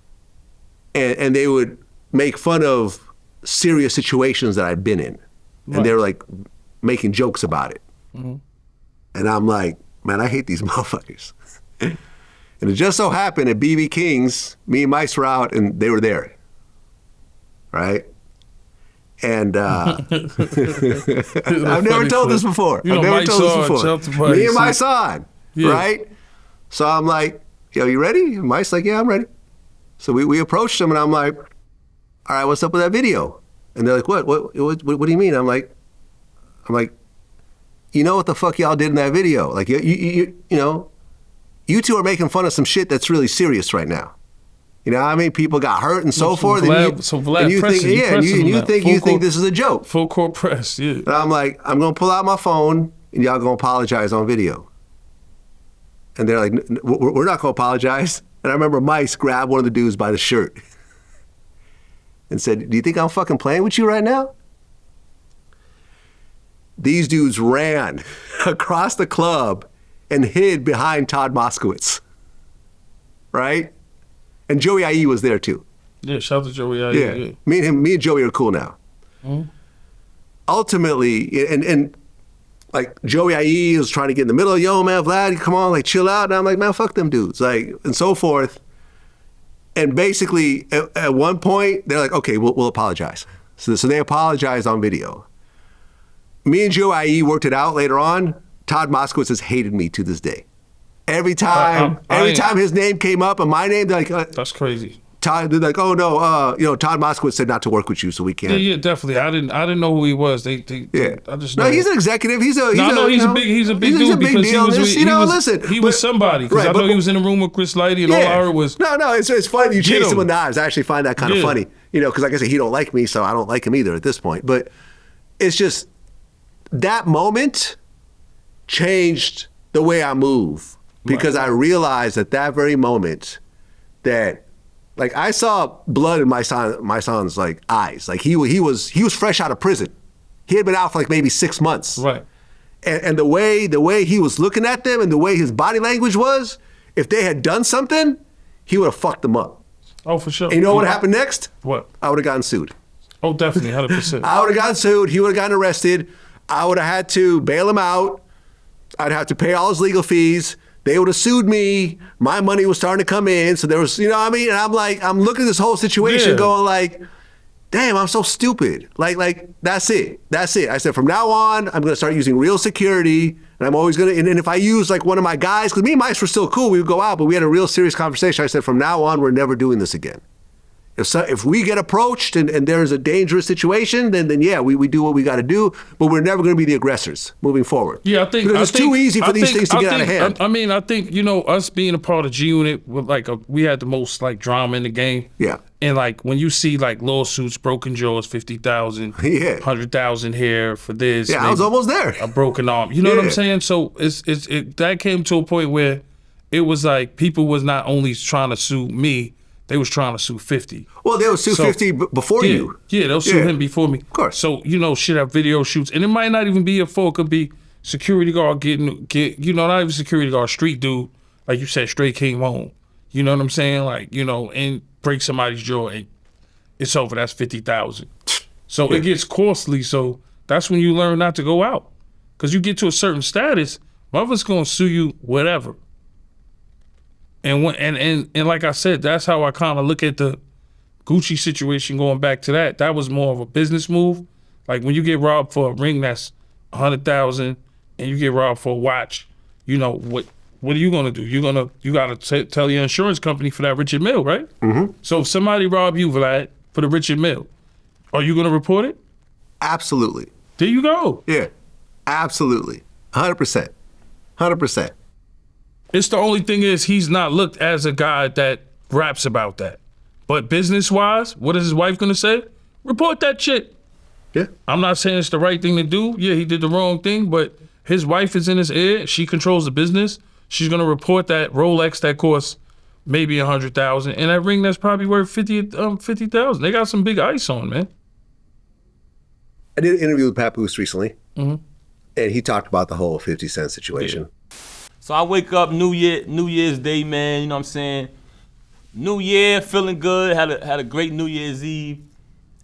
And they would make fun of serious situations that I'd been in. Right. And they were, like, making jokes about it. Mm-hmm. And I'm like, man, I hate these motherfuckers. And it just so happened at BB King's, me and Mice were out, and they were there. Right? And I've never told this before. You know, I've never told this before. Me and my son, right? So I'm like, yo, you ready? And Mike's like, yeah, I'm ready. So we approached him, and I'm like, all right, what's up with that video? And they're like, what do you mean? I'm like, you know what the fuck y'all did in that video? Like, you know, you two are making fun of some shit that's really serious right now. You know, how many people got hurt and so forth. Vlad and you think, yeah, and you think this is a joke. Full court press, yeah. And I'm like, I'm gonna pull out my phone and y'all gonna apologize on video. And they're like, we're not gonna apologize. And I remember Mice grabbed one of the dudes by the shirt and said, do you think I'm fucking playing with you right now? These dudes ran across the club and hid behind Todd Moskowitz, right? And Joey IE was there too. Yeah, shout out to Joey IE. Yeah. Me and Joey are cool now. Mm-hmm. Ultimately, and like Joey IE was trying to get in the middle, yo man, Vlad, come on, like chill out. And I'm like, man, fuck them dudes, like, and so forth. And basically, at one point, they're like, okay, we'll apologize. So they apologized on video. Me and Joey IE worked it out later on. Todd Moskowitz has hated me to this day. Every time his name came up and my name, they're like, that's crazy. Todd, they're like, oh no, Todd Moskowitz said not to work with you, so we can't. Yeah, definitely. I didn't know who he was. I just know. No, he's an executive. He's a big dude because he was somebody. Because I know he was in the room with Chris Lighty, and all I heard was no. It's funny you chase him with knives. I actually find that kind of funny, because like I said, he don't like me, so I don't like him either at this point. But it's just that moment changed the way I move because I realized at that very moment that. Like I saw blood in my son's like eyes. Like he was fresh out of prison. He had been out for like maybe 6 months. Right. And the way he was looking at them and the way his body language was, if they had done something, he would have fucked them up. Oh, for sure. And you know what happened next? What? I would have gotten sued. Oh, definitely, 100%. I would have gotten sued. He would have gotten arrested. I would have had to bail him out. I'd have to pay all his legal fees. They would have sued me. My money was starting to come in. So there was, you know what I mean? And I'm looking at this whole situation going like, damn, I'm so stupid. Like that's it. I said, from now on, I'm going to start using real security. And I'm always going to, and if I use like one of my guys, because me and Mice were still cool, we would go out, but we had a real serious conversation. I said, from now on, we're never doing this again. If we get approached and there's a dangerous situation, then yeah, we do what we got to do, but we're never going to be the aggressors moving forward. Yeah, I think it's too easy for these things to get out of hand. I mean, I think us being a part of G-Unit, we had the most like drama in the game. Yeah, and like when you see like lawsuits, broken jaws, 50,000, 100,000 here for this. Yeah, I was almost there. A broken arm. You know what I'm saying? So that came to a point where it was like people was not only trying to sue me. They was trying to sue 50. Well, they would sue 50 before you. Yeah, they'll sue him before me. Of course. So, shit have video shoots. And it might not even be your fault. It could be security guard not even security guard, street dude. Like you said, straight came home. You know what I'm saying? Like, and break somebody's jaw and it's over. That's 50,000. So it gets costly. So that's when you learn not to go out. Because you get to a certain status, mother's going to sue you whatever. And like I said, that's how I kind of look at the Gucci situation. Going back to that was more of a business move. Like when you get robbed for a ring that's 100,000, and you get robbed for a watch, what are you gonna do? You gotta tell your insurance company for that Richard Mille, right? Mm-hmm. So if somebody robbed you, Vlad, for the Richard Mille, are you gonna report it? Absolutely. There you go. Yeah, absolutely, 100%, 100%. It's the only thing is he's not looked as a guy that raps about that. But business-wise, what is his wife gonna say? Report that shit. Yeah. I'm not saying it's the right thing to do. Yeah, he did the wrong thing, but his wife is in his ear. She controls the business. She's gonna report that Rolex that costs maybe 100,000, and that ring that's probably worth 50,000. They got some big ice on, man. I did an interview with Pat Boost recently, and he talked about the whole 50 Cent situation. Yeah. So I wake up New Year's Day, man, you know what I'm saying? New Year, feeling good, had a great New Year's Eve.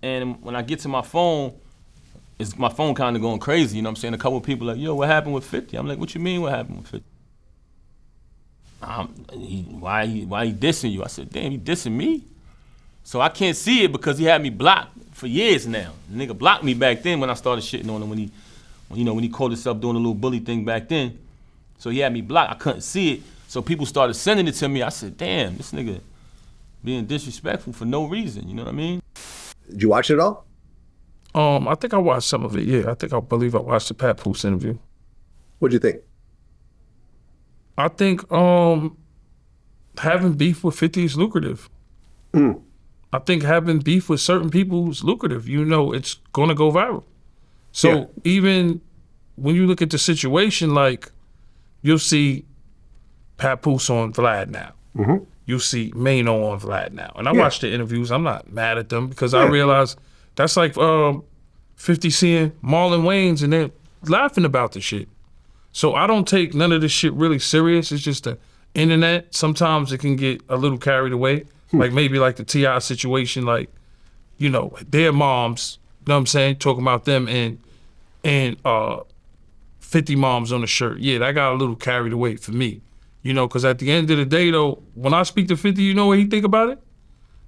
And when I get to my phone, my phone kind of going crazy, you know what I'm saying? A couple of people like, yo, what happened with 50? I'm like, what you mean what happened with 50? Why he dissing you? I said, damn, he dissing me? So I can't see it because he had me blocked for years now. The nigga blocked me back then when I started shitting on him when he called himself doing a little bully thing back then. So he had me blocked. I couldn't see it. So people started sending it to me. I said, damn, this nigga being disrespectful for no reason. You know what I mean? Did you watch it all? I think I watched some of it, yeah. I believe I watched the Pat Pooh interview. What'd you think? I think having beef with 50 is lucrative. I think having beef with certain people is lucrative. It's gonna go viral. So even when you look at the situation, like, you'll see Papoose on Vlad now. Mm-hmm. You'll see Mano on Vlad now. And I watched the interviews. I'm not mad at them because I realize that's like 50 seeing Marlon Wayans and they're laughing about the shit. So I don't take none of this shit really serious. It's just the internet. Sometimes it can get a little carried away. Like maybe like the T.I. situation, like, their moms, you know what I'm saying, talking about them and 50 moms on the shirt. Yeah, that got a little carried away for me. Because at the end of the day, though, when I speak to 50, you know what he think about it?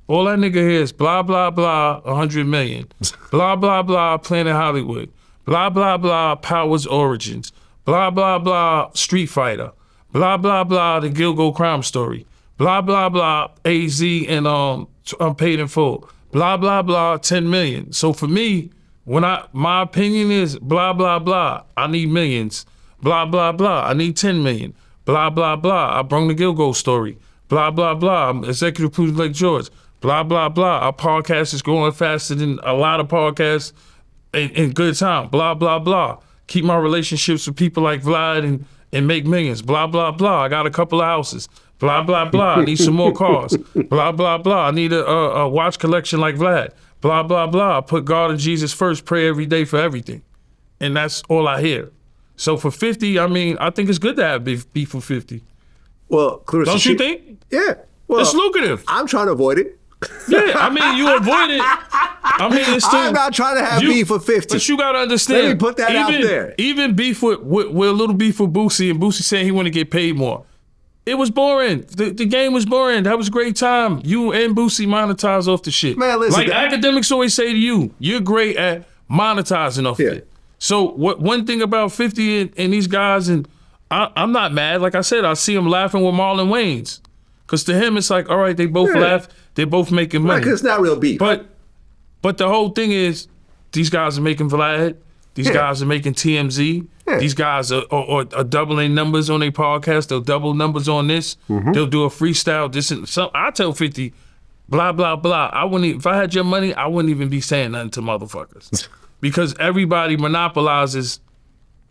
All that nigga hears, blah, blah, blah, 100 million. Blah, blah, blah, Planet Hollywood. Blah, blah, blah, Power's Origins. Blah, blah, blah, Street Fighter. Blah, blah, blah, The Gilgo Crime Story. blah, blah, blah, AZ and paid in full. Blah, blah, blah, 10 million. So for me, my opinion is blah, blah, blah, I need millions. Blah, blah, blah, I need 10 million. Blah, blah, blah, I brung the Gilgo story. Blah, blah, blah, I'm executive producer like George. Blah, blah, blah, our podcast is growing faster than a lot of podcasts in good time. Blah, blah, blah. Keep my relationships with people like Vlad and make millions. Blah, blah, blah, I got a couple of houses. Blah, blah, blah, I need some more cars. Blah, blah, blah, I need a watch collection like Vlad. Blah, blah, blah, I put God and Jesus first, pray every day for everything. And that's all I hear. So for 50, I mean, I think it's good to have beef for 50. Well, Clarissa, don't you think? Yeah. Well, it's lucrative. I'm trying to avoid it. Yeah, I mean, you avoid it. I mean, it's still, I'm not trying to have beef for 50. But you got to understand. Let me put that out there. Even beef with a little beef with Boosie, and Boosie saying he want to get paid more. It was boring. The game was boring. That was a great time. You and Boosie monetize off the shit. Man, listen. Like academics always say to you, you're great at monetizing off it. So one thing about 50 and these guys, and I'm not mad. Like I said, I see him laughing with Marlon Wayans. Because to him, it's like, all right, they both laugh. They're both making money. Because it's not real beef. But the whole thing is, these guys are making Vlad. These guys are making TMZ. These guys are doubling numbers on their podcast. They'll double numbers on this. They'll do a freestyle. This and some. I tell 50, blah, blah, blah. I wouldn't even, if I had your money, I wouldn't even be saying nothing to motherfuckers. Because everybody monopolizes,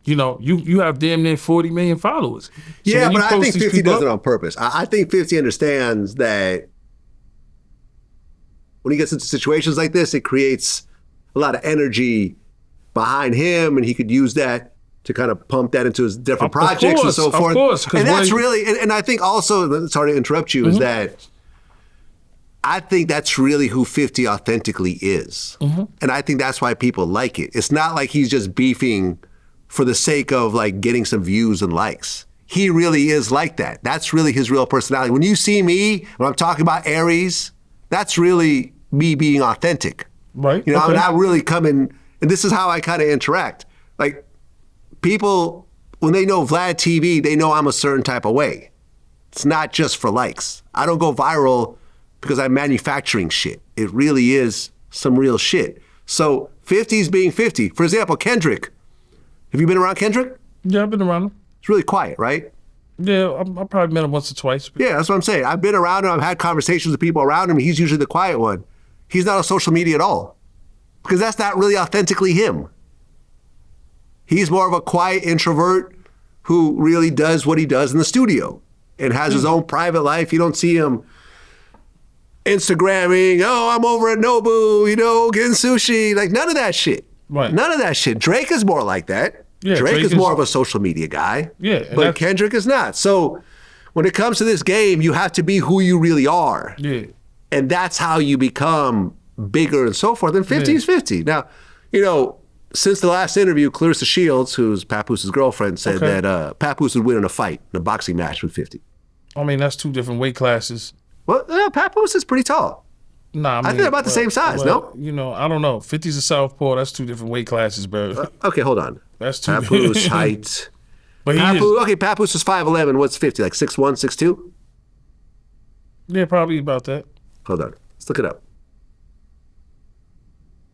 you know, you have damn near 40 million followers. So yeah, but I think 50 does it on purpose. I think 50 understands that when he gets into situations like this, it creates a lot of energy behind him, and he could use that to kind of pump that into his different projects and so forth. Of course, and that's really, and I think also, sorry to interrupt you, is that I think that's really who 50 authentically is. And I think that's why people like it. It's not like he's just beefing for the sake of like getting some views and likes. He really is like that. That's really his real personality. When you see me, when I'm talking about Aries, that's really me being authentic. Right. You know, I'm not really coming, and this is how I kind of interact. Like, people, when they know Vlad TV, they know I'm a certain type of way. It's not just for likes. I don't go viral because I'm manufacturing shit. It really is some real shit. So 50's being 50. For example, Kendrick. Have you been around Kendrick? Yeah, I've been around him. It's really quiet, right? Yeah, I probably met him once or twice. Yeah, that's what I'm saying. I've been around him. I've had conversations with people around him. He's usually the quiet one. He's not on social media at all because that's not really authentically him. He's more of a quiet introvert who really does what he does in the studio and has his own private life. You don't see him Instagramming, oh, I'm over at Nobu, you know, getting sushi. Like, none of that shit. Right. None of that shit. Drake is more like that. Yeah, Drake is more of a social media guy. Yeah. But Kendrick is not. So when it comes to this game, you have to be who you really are. Yeah. And that's how you become bigger and so forth. And 50 is 50. Now, you know, since the last interview, Clarissa Shields, who's Papoose' girlfriend, said that Papoose would win in a fight, in a boxing match with 50. I mean, that's two different weight classes. Well, Papoose is pretty tall. Nah, I mean, I think they're about the same size, no? You know, I don't know. 50's a southpaw. That's two different weight classes, bro. Okay, hold on. That's two Papoose height. But Papoose is 5'11". What's 50? Like 6'1", 6'2"? Yeah, probably about that. Hold on. Let's look it up.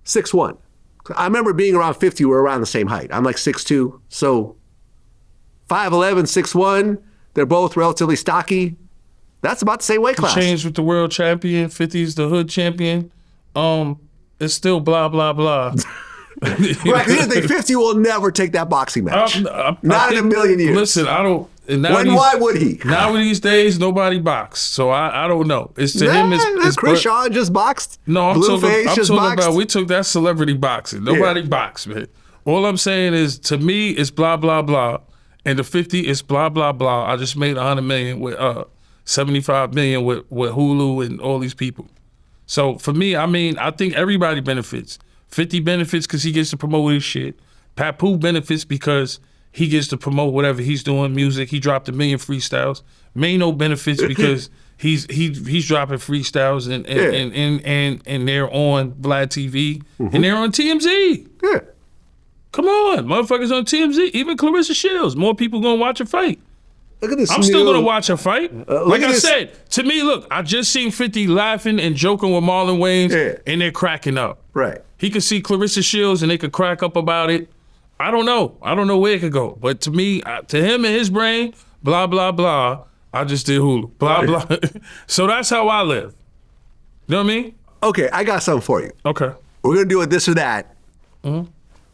6'1". I remember being around 50, we're around the same height. I'm like 6'2". So 5'11", 6'1", they're both relatively stocky. That's about the same weight class. Changed with the world champion, 50's the hood champion. It's still blah, blah, blah. Right, here's the thing, 50 will never take that boxing match. Not in a million years. Listen, I don't. Why would he? Nowadays days, nobody box. So I don't know. It's to him. It's Chris Shaw just boxed. No, I'm talking boxed. about we took that celebrity boxing. Nobody boxed, man. All I'm saying is, to me, it's blah, blah, blah. And the 50 is blah, blah, blah. I just made $100 million with 75 million with Hulu and all these people. So for me, I mean, I think everybody benefits. 50 benefits because he gets to promote his shit. Pooh benefits because he gets to promote whatever he's doing, music. He dropped 1 million freestyles. Mano benefits because he's dropping freestyles and they're on Vlad TV and they're on TMZ. Yeah. Come on, motherfuckers on TMZ. Even Clarissa Shields. More people gonna watch a fight. Look at this. I'm still gonna watch a fight. Like I said, to me, look, I just seen 50 laughing and joking with Marlon Wayans, and they're cracking up. Right. He could see Clarissa Shields and they could crack up about it. I don't know. I don't know where it could go. But to me, to him and his brain, blah, blah, blah, I just did Hulu. Blah, blah. So that's how I live. You know what I mean? Okay, I got something for you. Okay. We're going to do a this or that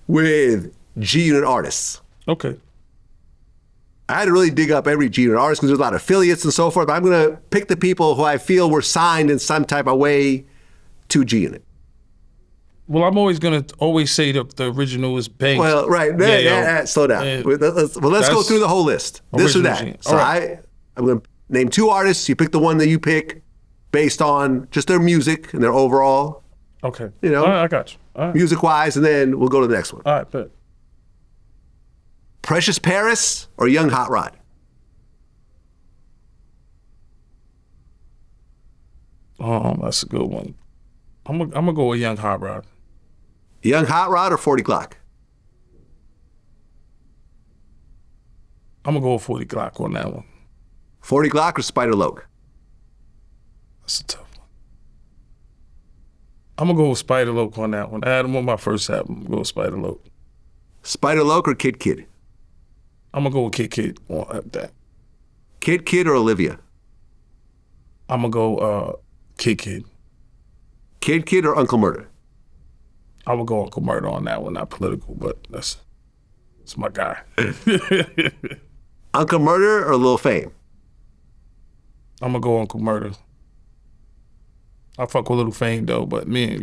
with G-Unit artists. Okay. I had to really dig up every G-Unit artist because there's a lot of affiliates and so forth, but I'm going to pick the people who I feel were signed in some type of way to G-Unit. Well, I'm always going to say that the original is Banks. Well, right. Slow down. Let's go through the whole list. This or that. So I'm going to name 2 artists. You pick the one that you pick based on just their music and their overall. Okay. You know, all right, I got you. All right. Music-wise, and then we'll go to the next one. All right, bet. Precious Paris or Young Hot Rod? That's a good one. I'm gonna go with Young Hot Rod. Young Hot Rod or 40 Glock? I'm gonna go with 40 Glock on that one. 40 Glock or Spider Loc? That's a tough one. I'm gonna go with Spider Loc on that one. I had him on my first album. I'm gonna go with Spider Loc. Spider Loc or Kid Kid? I'm gonna go with Kid Kid on that. Kid Kid or Olivia? I'm gonna go Kid Kid. Kid Kid or Uncle Murder? I would go Uncle Murder on that one. Not political, but that's my guy. Uncle Murder or Lil Fame? I'm gonna go Uncle Murder. I fuck with Lil Fame though, but me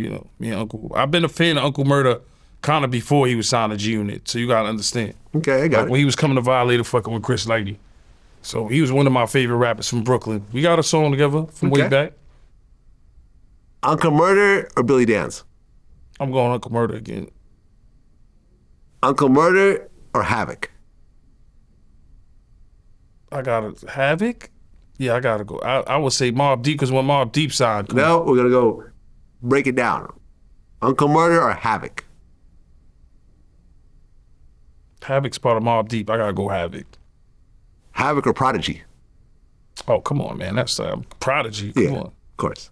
and Uncle. I've been a fan of Uncle Murder kind of before he was signed to G-Unit, so you gotta understand. Okay, I got it. When he was coming to Violator fucking with Chris Lighty. So he was one of my favorite rappers from Brooklyn. We got a song together from way back. Uncle Murder or Billy Dance? I'm going Uncle Murder again. Uncle Murder or Havoc? I gotta Havoc? Yeah, I gotta go. I would say Mobb Deep because when Mobb Deep signed. No, we're gonna go break it down. Uncle Murder or Havoc? Havoc's part of Mobb Deep. I gotta go Havoc. Havoc or Prodigy? Oh, come on, man. That's Prodigy. Come on. Of course.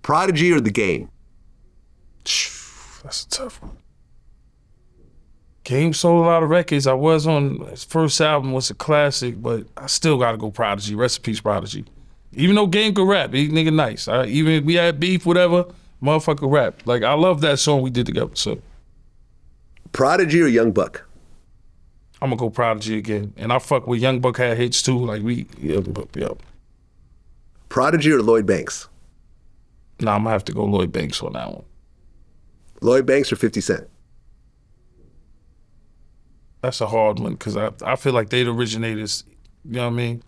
Prodigy or The Game? That's a tough one. Game sold a lot of records. I was on his first album, was a classic, but I still gotta go Prodigy. Rest in peace, Prodigy. Even though Game could rap, he nigga nice. Even if we had beef, whatever, motherfucker rap. Like, I love that song we did together, so. Prodigy or Young Buck? I'm gonna go Prodigy again. And I fuck with Young Buck had hits too, like yeah. Prodigy or Lloyd Banks? Nah, I'm gonna have to go Lloyd Banks on that one. Lloyd Banks or 50 Cent? That's a hard one, because I feel like they the originators, you know what I mean?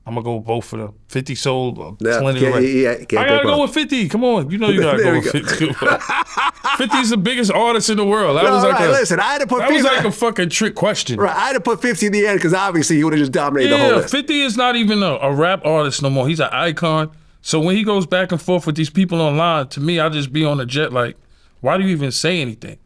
I'm gonna go with both of them. 50 sold plenty of records. I gotta go with 50. Come on, you know you gotta go with 50. 50's the biggest artist in the world. That was like listen, I had to put 50. That was like a fucking trick question. Right, I had to put 50 in the end because obviously he would have just dominated the whole list. 50 is not even a rap artist no more. He's an icon. So when he goes back and forth with these people online, to me, I just be on the jet like, why do you even say anything?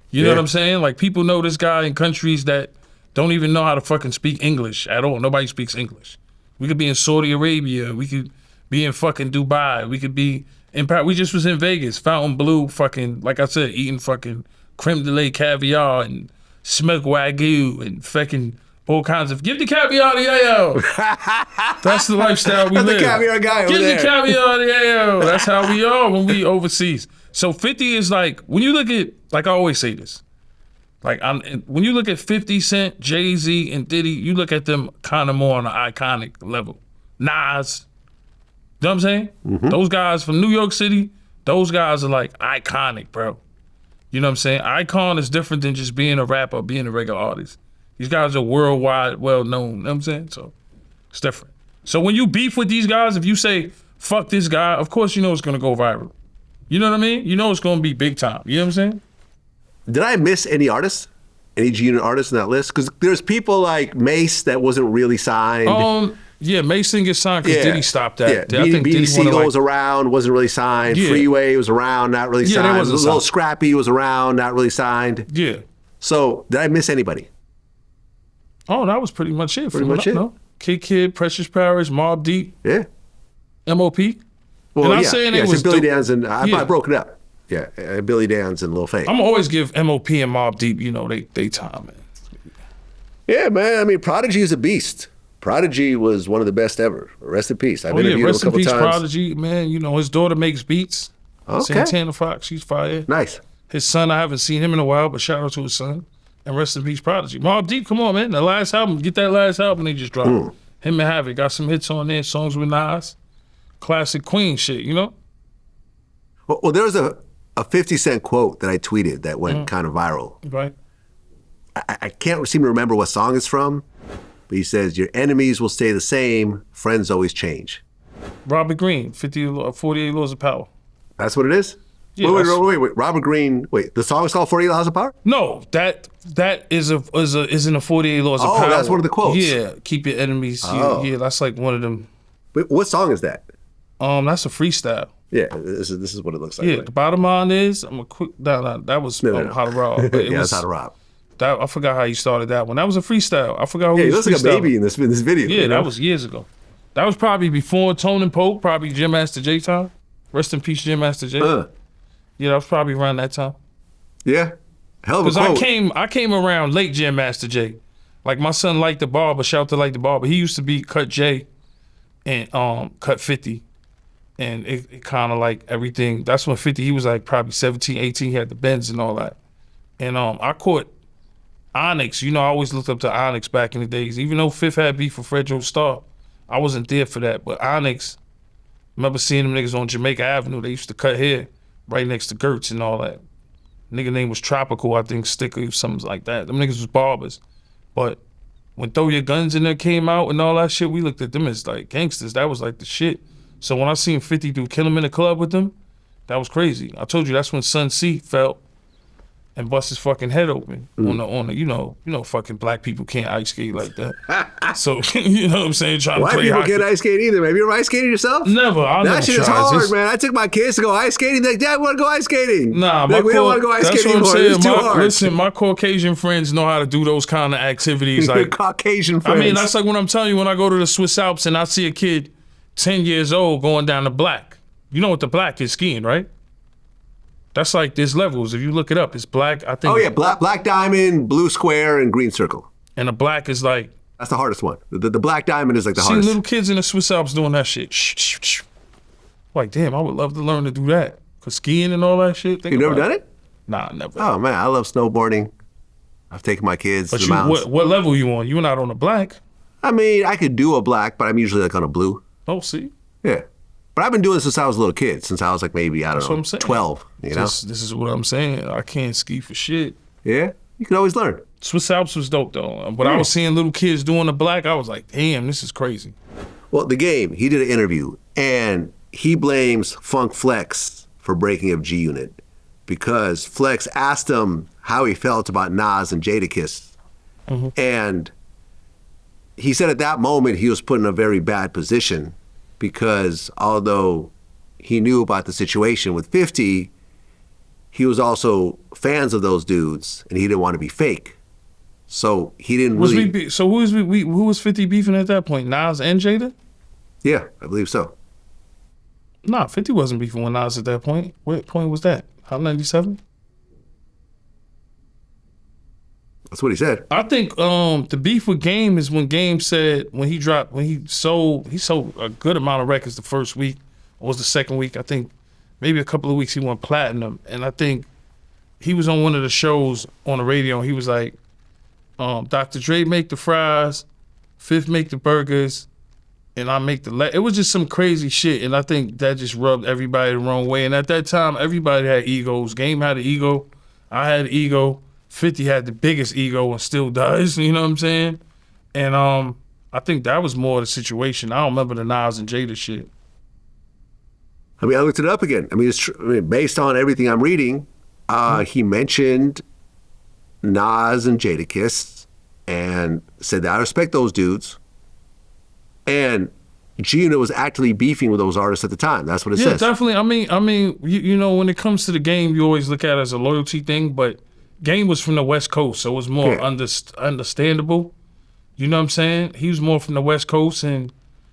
You know what I'm saying? Like, people know this guy in countries that don't even know how to fucking speak English at all. Nobody speaks English. We could be in Saudi Arabia. We could be in fucking Dubai. We could be in Paris. We just was in Vegas, Fontainebleau, fucking, like I said, eating fucking creme de la caviar and smoked Wagyu and fucking all kinds of, give the caviar to Yayo. That's the lifestyle we live. The caviar guy over Give there. the caviar to Yayo. That's how we are when we overseas. So 50 is like, when you look at, like I always say this, like when you look at 50 Cent, Jay-Z, and Diddy, you look at them kind of more on an iconic level. Nas, you know what I'm saying? Mm-hmm. Those guys from New York City, those guys are like iconic, bro. You know what I'm saying? Icon is different than just being a rapper or being a regular artist. These guys are worldwide well-known, you know what I'm saying? So it's different. So when you beef with these guys, if you say, fuck this guy, of course you know it's gonna go viral. You know what I mean? You know it's gonna be big time. You know what I'm saying? Did I miss any artists? Any G-Unit artists in that list? Because there's people like Mace that wasn't really signed. Yeah, Mace didn't get signed because Diddy stopped that. Yeah, I think Diddy Diddy was around, wasn't really signed. Yeah. Freeway was around, not really Yeah, signed. they wasn't Little signed. Scrappy was around, not really signed. Yeah. So did I miss anybody? Oh, that was pretty much it. Pretty much it. No. Kid, Precious Parish, Mobb Deep, Yeah. MOP. Well, And I'm yeah. saying yeah, it it's was Billy dope. Danze and Yeah. I broke it up. Yeah, Billy Danze and Lil Fame. I'm always give MOP and Mobb Deep, you know, they time, man. Yeah, man. I mean, Prodigy is a beast. Prodigy was one of the best ever. Rest in peace. I've Oh yeah, interviewed him a rest in couple peace, times. Prodigy, man. You know, his daughter makes beats. Okay. Santana Fox, she's fire. Nice. His son, I haven't seen him in a while, but shout out to his son. And rest in peace, Prodigy. Mobb Deep, come on, man. The last album, get that last album they just dropped. Him and Havoc got some hits on there, songs with Nas. Classic Queen shit, you know? Well, there was a 50 Cent quote that I tweeted that went kind of viral. Right. I can't seem to remember what song it's from, but he says, your enemies will stay the same, friends always change. Robert Greene, 48 Laws of Power. That's what it is? Yeah, wait. Robert Greene, the song is called 48 Laws of Power? No, that is in the 48 Laws of Power. Oh, that's one of the quotes. Yeah, keep your enemies. Oh. Yeah, that's like one of them. Wait, what song is that? That's a freestyle. Yeah, this is what it looks like. Yeah, right? the bottom line is, I'm a quick. No, that was No. How to Rob. But it Yeah, was, that's How to Rob. That, I forgot how you started that one. That was a freestyle. I forgot who Yeah, he was looks like a freestyling. baby in this video. Yeah, you know? that was years ago. That was probably before Tone and Poke, probably Jim Master J time. Rest in peace, Jim Master J. Yeah, that was probably around that time. Yeah, hell of a Because quote. I came around late Jam Master J. Like my son liked the barber, shout out to Like the Barber. He used to be Cut J and Cut 50. And it kind of like everything. That's when 50, he was like probably 17, 18. He had the Benz and all that. And I caught Onyx. You know, I always looked up to Onyx back in the days. Even though Fifth had beef for Fredro Starr, I wasn't there for that. But Onyx, remember seeing them niggas on Jamaica Avenue. They used to cut hair right next to Gertz and all that. Nigga name was Tropical, I think, Sticker, something like that. Them niggas was barbers. But when Throw Your Guns in there came out and all that shit, we looked at them as like gangsters. That was like the shit. So when I seen 50 do Kill 'Em in the Club with them, that was crazy. I told you that's when Sun C felt and bust his fucking head open on the you know fucking black people can't ice skate like that. So you know what I'm saying? Trying White to play people hockey. can't ice skate either, man. Have you ever ice skated yourself? Never. I That never shit is tried. hard, Just- man. I took my kids to go ice skating. They're like, Dad, we want to go ice skating. Nah, Like, we don't want to go ice that's skating what I'm anymore. It's saying. too hard. Listen, my Caucasian friends know how to do those kind of activities. Like Caucasian I friends. mean, that's like when I'm telling you when I go to the Swiss Alps and I see a kid 10 years old going down the black. You know what the black is skiing, right? That's like there's levels. If you look it up, it's black. I think. Oh yeah, black diamond, blue square, and green circle. And the black is like. That's the hardest one. The black diamond is like the See hardest. little kids in the Swiss Alps doing that shit. Shh. Like, damn, I would love to learn to do that. Cause skiing and all that shit. You never done it? Nah, never. Oh man, I love snowboarding. I've taken my kids But to the mountains. what level you on? You not on the black? I mean, I could do a black, but I'm usually like on a blue. Oh, see. Yeah. But I've been doing this since I was a little kid, since I was like maybe, I don't That's know, what I'm saying. 12, you know? This is what I'm saying. I can't ski for shit. Yeah, you can always learn. Swiss Alps was dope though. But I was seeing little kids doing the black. I was like, damn, this is crazy. Well, The Game, he did an interview, and he blames Funk Flex for breaking up G-Unit because Flex asked him how he felt about Nas and Jadakiss. And he said at that moment he was put in a very bad position because although he knew about the situation with 50, he was also fans of those dudes and he didn't want to be fake. So he didn't really... So who was 50 beefing at that point? Nas and Jada? Yeah, I believe so. Nah, 50 wasn't beefing with Nas at that point. What point was that? Hot 97? That's what he said. I think the beef with Game is when Game said when he sold a good amount of records the first week, or was the second week, I think maybe a couple of weeks he went platinum. And I think he was on one of the shows on the radio and he was like, Dr. Dre make the fries, Fifth make the burgers, and I make the it was just some crazy shit. And I think that just rubbed everybody the wrong way. And at that time, everybody had egos. Game had an ego. I had an ego. 50 had the biggest ego and still does, you know what I'm saying? And I think that was more the situation. I don't remember the Nas and Jada shit. I mean, I looked it up again. I mean, based on everything I'm reading, he mentioned Nas and Jadakiss and said that I respect those dudes. And G-Unit was actually beefing with those artists at the time. That's what it says. Yeah, definitely. I mean, you know, when it comes to the Game, you always look at it as a loyalty thing, but Game was from the West Coast, so it was more understandable. You know what I'm saying? He was more from the West Coast and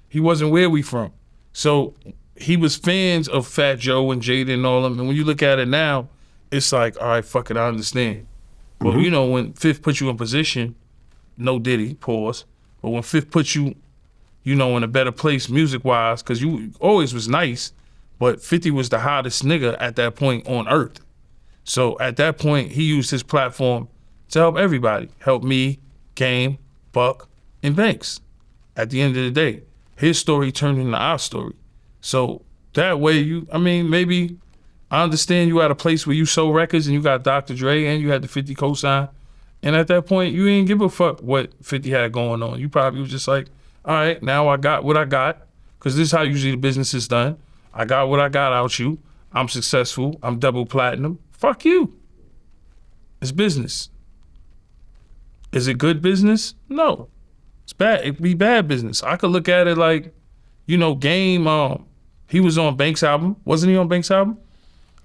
he wasn't where we from. So he was fans of Fat Joe and Jada and all them. And when you look at it now, it's like, all right, fuck it, I understand. But you know, when Fifth put you in position, no Diddy, pause. But when Fifth put you, you know, in a better place music-wise, because you always was nice, but 50 was the hottest nigga at that point on earth. So at that point, he used his platform to help everybody. Help me, Game, Buck, and Banks. At the end of the day, his story turned into our story. So that way, maybe I understand you at a place where you sold records and you got Dr. Dre and you had the 50 cosign. And at that point, you didn't give a fuck what 50 had going on. You probably was just like, all right, now I got what I got, because this is how usually the business is done. I got what I got out you. I'm successful. I'm double platinum. Fuck you. It's business. Is it good business? No. It's bad. It'd be bad business. I could look at it like, you know, Game, he was on Banks' album. Wasn't he on Banks' album?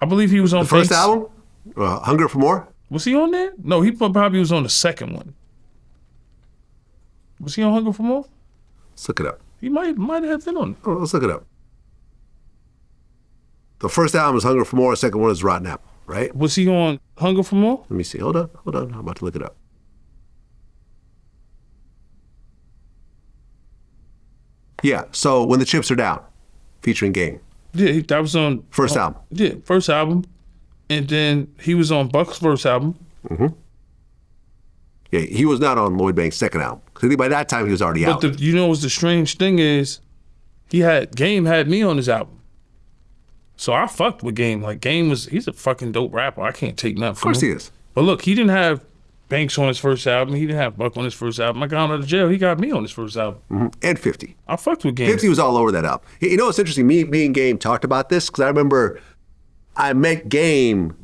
I believe he was on the first Banks' album? Hunger for More? Was he on there? No, he probably was on the second one. Was he on Hunger for More? Let's look it up. He might have been on it. Oh, let's look it up. The first album is Hunger for More, the second one is Rotten Apple, right? Was he on Hunger for More? Let me see. Hold on. I'm about to look it up. Yeah, so When the Chips Are Down, featuring Game. Yeah, that was on... First album. Yeah, first album. And then he was on Buck's first album. Yeah, he was not on Lloyd Banks' second album. Because by that time, he was already out. But you know what's the strange thing is, Game had me on his album. So I fucked with Game. Like, he's a fucking dope rapper. I can't take nothing from him. Of course he is. But look, he didn't have Banks on his first album. He didn't have Buck on his first album. I got out of jail. He got me on his first album. And 50. I fucked with Game. 50 was all over that album. You know what's interesting? Me and Game talked about this because I remember I met Game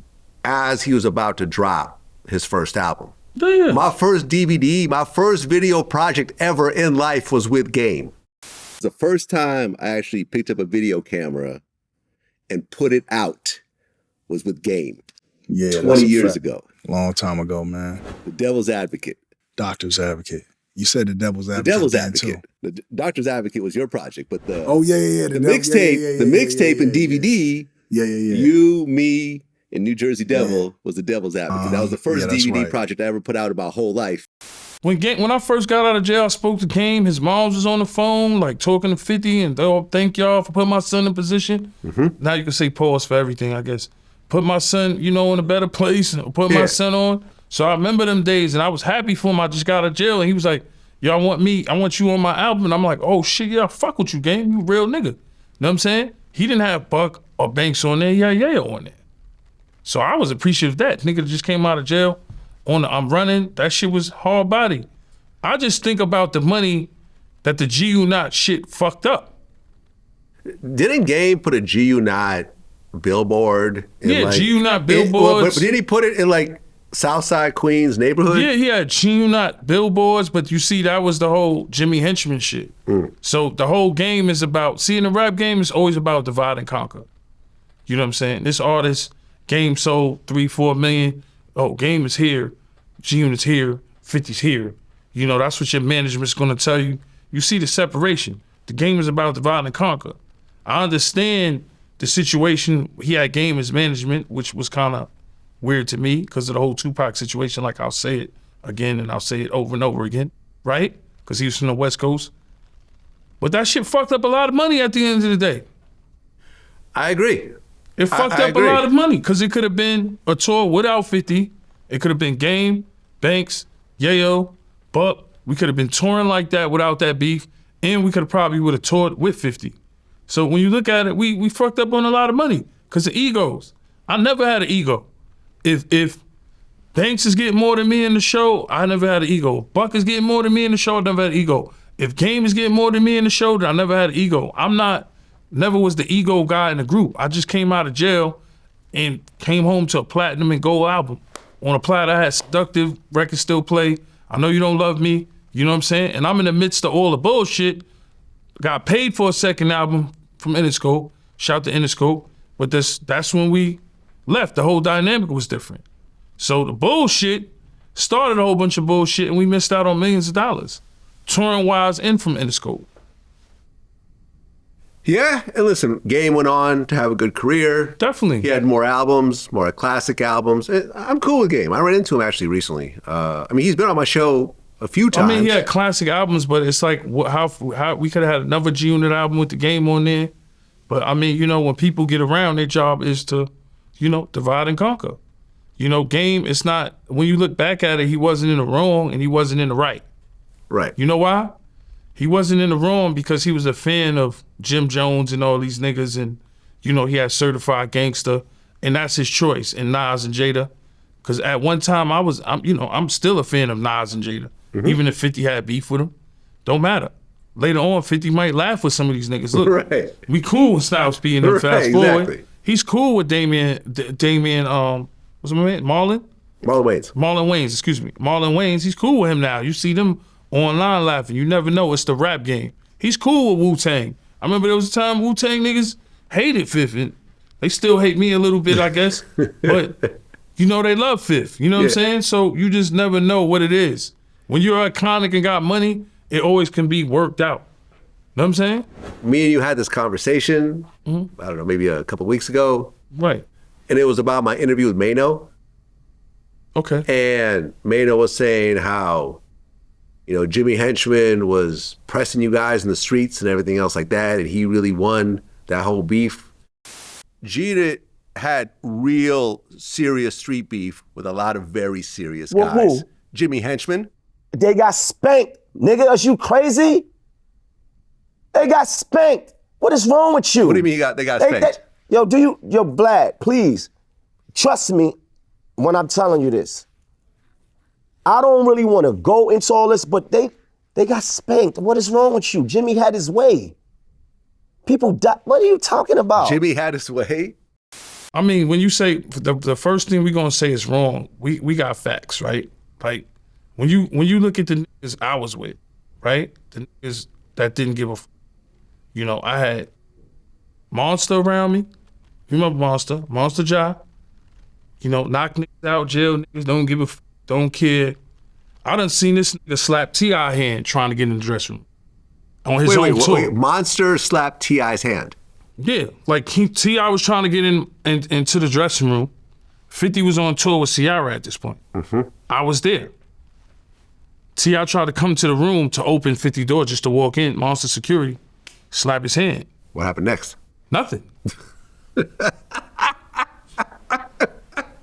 as he was about to drop his first album. Yeah. My first DVD, my first video project ever in life was with Game. It's the first time I actually picked up a video camera and put it out was with Game. Yeah, 20 years ago. Long time ago, man. The Devil's Advocate. Doctor's Advocate. You said the Devil's Advocate. The Devil's then, Advocate. Too. The Doctor's Advocate was your project, but the the mixtape, the mixtape and DVD. You, me, and New Jersey Devil was the Devil's Advocate. That was the first DVD project I ever put out in my whole life. When I first got out of jail, I spoke to Game. His mom was on the phone, like talking to 50, and thank y'all for putting my son in position. Now you can say pause for everything, I guess. Put my son, you know, in a better place, and put my son on. So I remember them days, and I was happy for him. I just got out of jail, and he was like, y'all want me, I want you on my album. And I'm like, oh shit, yeah, I fuck with you, Game. You a real nigga. You know what I'm saying? He didn't have Buck or Banks on there, he had Yayo on there. So I was appreciative of that. Nigga just came out of jail on the I'm Running. That shit was hard body. I just think about the money that the G-Unit shit fucked up. Didn't Game put a G-Unit billboard in G-Unit billboards. But did he put it in like Southside Queens neighborhood? Yeah, he had G-Unit billboards, but you see that was the whole Jimmy Henchman shit. So the whole game is about, in the rap game, it's always about divide and conquer. You know what I'm saying? This artist, Game sold 3-4 million. Oh, Game is here, G-Unit's here, 50's here. You know, that's what your management's gonna tell you. You see the separation. The game is about divide and conquer. I understand the situation. He had Game as management, which was kind of weird to me because of the whole Tupac situation. Like, I'll say it again and I'll say it over and over again, right? Because he was from the West Coast. But that shit fucked up a lot of money at the end of the day. I agree. It fucked up a lot of money because it could have been a tour without 50. It could have been Game, Banks, Yayo, Buck. We could have been touring like that without that beef, and we could have probably would have toured with 50. So when you look at it, we fucked up on a lot of money because of egos. I never had an ego. If Banks is getting more than me in the show, I never had an ego. Buck is getting more than me in the show, I never had an ego. If Game is getting more than me in the show, then I never had an ego. Never was the ego guy in the group. I just came out of jail and came home to a platinum and gold album. On a platter, I had Seductive, record still play. I Know You Don't Love Me, you know what I'm saying? And I'm in the midst of all the bullshit. Got paid for a second album from Interscope. Shout to Interscope. But that's when we left. The whole dynamic was different. So the bullshit started a whole bunch of bullshit and we missed out on millions of dollars. touring-wise and from Interscope. Yeah, and listen, Game went on to have a good career. Definitely. He had more albums, more classic albums. I'm cool with Game. I ran into him actually recently. I mean, he's been on my show a few times. I mean, he had classic albums, but it's like how we could have had another G-Unit album with the Game on there. But I mean, you know, when people get around, their job is to, you know, divide and conquer. You know, Game, it's not, when you look back at it, he wasn't in the wrong and he wasn't in the right. Right. You know why? He wasn't in the wrong because he was a fan of Jim Jones and all these niggas, and, you know, he had Certified Gangster, and that's his choice, and Nas and Jada. Because at one time I'm still a fan of Nas and Jada, even if 50 had beef with him. Don't matter. Later on, 50 might laugh with some of these niggas. Look, right. We cool with Styles P and them. Right, Fast forward, exactly. he's cool with Damian, what's my man, Marlon Wayans, Marlon Wayans, he's cool with him now. You see them online laughing. You never know. It's the rap game. He's cool with Wu-Tang. I remember there was a time Wu-Tang niggas hated Fifth, and they still hate me a little bit, I guess. But, you know, they love Fifth. You know what I'm saying? So you just never know what it is. When you're iconic and got money, it always can be worked out. Know what I'm saying? Me and you had this conversation, I don't know, maybe a couple weeks ago. Right. And it was about my interview with Mano. Okay. And Mano was saying how, you know, Jimmy Henchman was pressing you guys in the streets and everything else like that, and he really won that whole beef. G-Unit had real serious street beef with a lot of very serious guys. Who? Jimmy Henchman. They got spanked. Nigga, are you crazy? They got spanked. What is wrong with you? What do you mean they got spanked? Yo, Vlad, please, trust me when I'm telling you this. I don't really want to go into all this, but they got spanked. What is wrong with you? Jimmy had his way. People died. What are you talking about? Jimmy had his way? I mean, when you say, the first thing we're going to say is wrong, we got facts, right? Like, when you look at the niggas I was with, right? The niggas that didn't give a f. You know, I had Monster around me. You remember Monster? Monster Ja. You know, knock niggas out, jail niggas, don't give a f, don't care. I done seen this nigga slap T.I. hand trying to get in the dressing room. On his own tour. Wait, Monster slapped T.I.'s hand? Yeah, like T.I. was trying to get into the dressing room. 50 was on tour with Ciara at this point. I was there. T.I. tried to come to the room to open 50 door just to walk in. Monster security, slap his hand. What happened next? Nothing.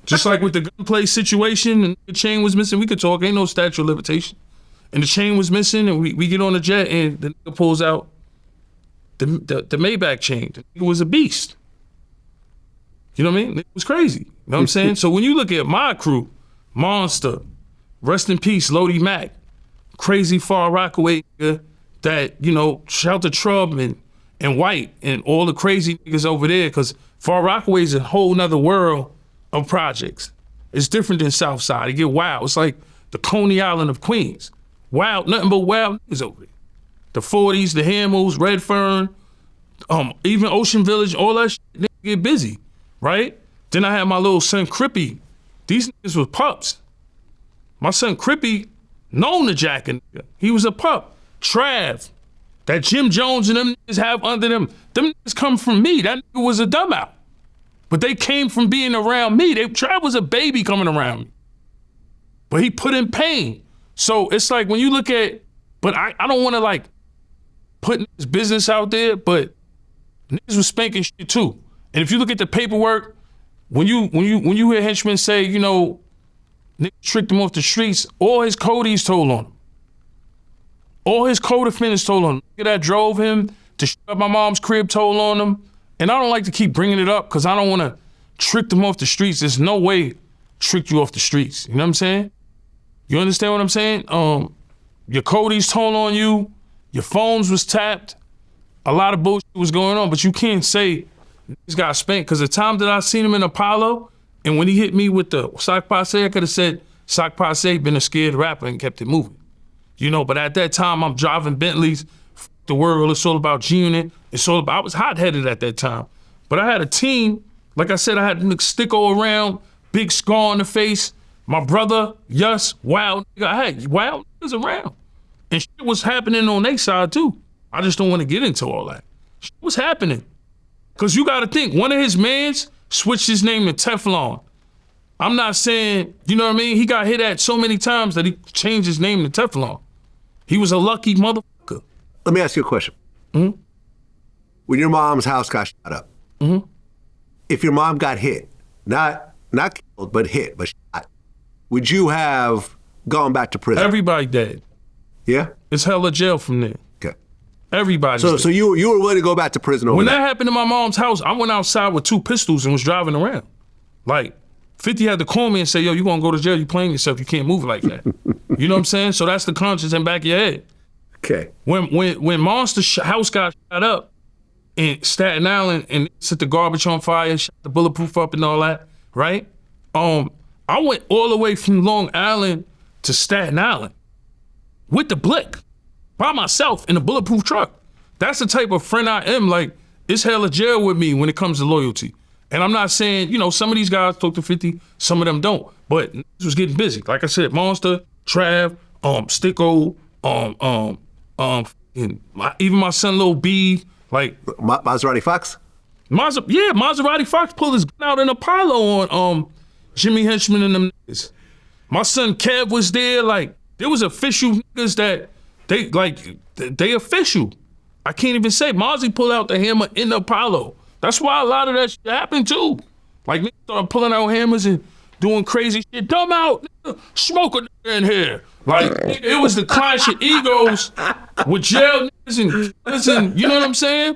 Just like with the gunplay situation, and the chain was missing, we could talk, ain't no statute of limitation. And the chain was missing, and we get on the jet, and the nigga pulls out the Maybach chain. The nigga was a beast. You know what I mean? It was crazy. You know what I'm saying? So when you look at my crew, Monster, rest in peace, Lodi Mac, crazy Far Rockaway nigga that, you know, shout to Trub and White and all the crazy niggas over there, because Far Rockaway is a whole nother world of projects. It's different than Southside. It get wild. It's like the Coney Island of Queens. Wild, nothing but wild niggas over there. The 40s, the Hamels, Redfern, even Ocean Village, all that shit, niggas get busy, right? Then I had my little son Crippy. These niggas was pups. My son Crippy, known to Jack a nigga. He was a pup. Trav, that Jim Jones and them niggas have under them niggas come from me. That nigga was a dumb out. But they came from being around me. Trav was a baby coming around me. But he put in pain. So it's like when you look at, but I don't want to like put his business out there, but niggas was spanking shit too. And if you look at the paperwork, when you hear henchmen say, you know, niggas tricked him off the streets, all his codies told on him. All his co-defendants told on him. Nigga that drove him to shoot up my mom's crib told on him. And I don't like to keep bringing it up because I don't want to trick them off the streets. There's no way trick you off the streets. You know what I'm saying? You understand what I'm saying? Your codies told on you, your phones was tapped, a lot of bullshit was going on, but you can't say niggas got spanked, because the time that I seen him in Apollo, and when he hit me with the Sock Passe, I could have said Sock Passe been a scared rapper and kept it moving. You know, but at that time I'm driving Bentleys, the world, it's all about G-Unit, I was hot-headed at that time. But I had a team, like I said, I had Sticko around, big scar on the face, my brother, Yus, wild nigga, I had wild niggas around. And shit was happening on their side too. I just don't want to get into all that. Shit was happening. Cause you gotta think, one of his mans switched his name to Teflon. I'm not saying, you know what I mean? He got hit at so many times that he changed his name to Teflon. He was a lucky motherfucker. Let me ask you a question. Mm-hmm. When your mom's house got shot up, Mm-hmm. if your mom got hit, not killed, but hit, but shot, would you have gone back to prison? Everybody dead. Yeah? It's hella jail from there. Okay. Everybody. So you were willing to go back to prison over When that? that happened in my mom's house, I went outside with 2 pistols and was driving around. Like, 50 had to call me and say, yo, you gonna go to jail, you playing yourself, you can't move like that. You know what I'm saying? So that's the conscience in the back of your head. Okay. When Monster's house got shot up in Staten Island and set the garbage on fire, shot the bulletproof up and all that, right? I went all the way from Long Island to Staten Island with the blick by myself in a bulletproof truck. That's the type of friend I am. Like, it's hella jail with me when it comes to loyalty. And I'm not saying, you know, some of these guys talk to 50, some of them don't. But this was getting busy. Like I said, Monster, Trav, Sticko, even my son Lil B, like Maserati Fox? Maserati Fox pulled his gun out in Apollo on Jimmy Henchman and them niggas. My son Kev was there. Like, there was official niggas that they official. I can't even say. Mozzie pulled out the hammer in the Apollo. That's why a lot of that shit happened too. Like, niggas started pulling out hammers and doing crazy shit. Dumb out, nigga, smoke a nigga in here. Like, it was the clash of egos with jail niggas and you know what I'm saying?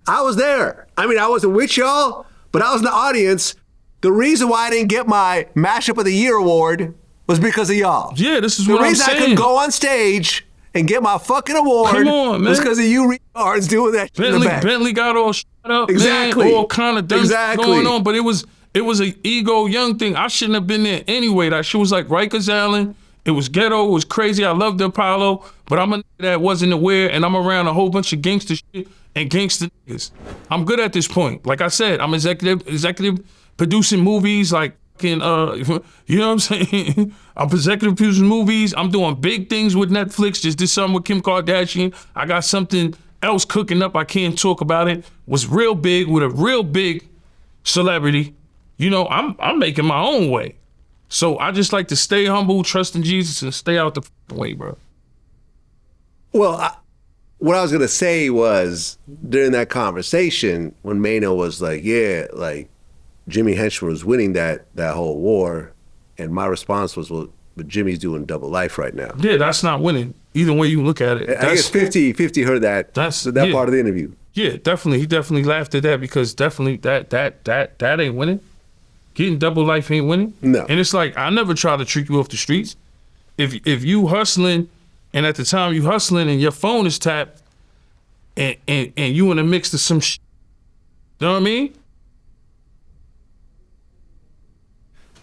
I was there. I mean, I wasn't with y'all, but I was in the audience. The reason why I didn't get my Mashup of the Year award was because of y'all. Yeah, this is what I'm saying. The reason I couldn't go on stage and get my fucking award Come on, man. was because of you retards doing that shit in the back. Bentley got all shut up, Exactly. man, all kind of dumb shit going on, but it was an ego young thing. I shouldn't have been there anyway. That shit was like Rikers Island. It was ghetto, it was crazy. I loved the Apollo, but I'm a nigga that wasn't aware, and I'm around a whole bunch of gangster shit and gangster niggas. I'm good at this point. Like I said, I'm executive producing movies, like fucking, you know what I'm saying? I'm executive producing movies. I'm doing big things with Netflix. Just did something with Kim Kardashian. I got something else cooking up. I can't talk about it. Was real big with a real big celebrity. You know, I'm making my own way. So I just like to stay humble, trust in Jesus, and stay out the way, bro. Well, what I was going to say was, during that conversation, when Mano was like, yeah, like, Jimmy Henchman was winning that whole war, and my response was, well, but Jimmy's doing double life right now. Yeah, that's not winning. Either way you look at it. I guess 50 heard that part of the interview. Yeah, definitely. He definitely laughed at that, because definitely that ain't winning. Getting double life ain't winning. No. And it's like, I never try to trick you off the streets. If you hustling, and at the time you hustling and your phone is tapped, and you in the mix of some shit, you know what I mean?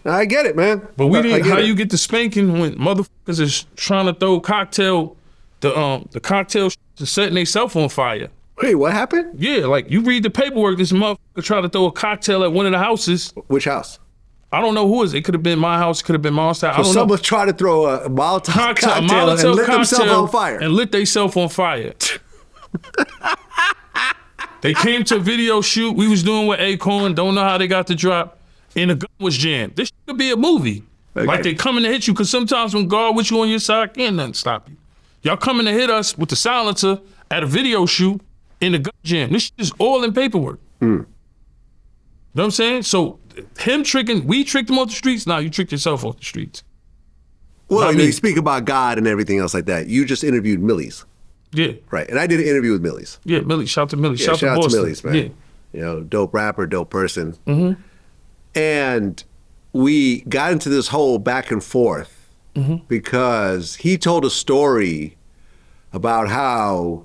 I get it, man. But we didn't. How you get the spanking when motherfuckers is trying to throw the cocktail and setting themselves on fire? Wait, what happened? Yeah, like, you read the paperwork. This motherfucker tried to throw a cocktail at one of the houses. Which house? I don't know who it is. It could have been my house. It could have been Mom's house. I don't know. Someone tried to throw a Molotov cocktail and lit themselves on fire. And lit themselves on fire. They came to a video shoot we was doing with Acorn. Don't know how they got the drop. And the gun was jammed. This could be a movie. Okay. Like, they coming to hit you, because sometimes when God with you on your side, can't nothing stop you. Y'all coming to hit us with the silencer at a video shoot in the gun jam. This shit is all in paperwork. You know what I'm saying? So we tricked him off the streets. Now you tricked yourself off the streets. Well, you speak about God and everything else like that. You just interviewed Millie's. Yeah. Right. And I did an interview with Millie's. Yeah, Millie. Shout out to Millie. Yeah, shout out Boston. to Millie's, man. Yeah. You know, dope rapper, dope person. Mm-hmm. And we got into this whole back and forth because he told a story about how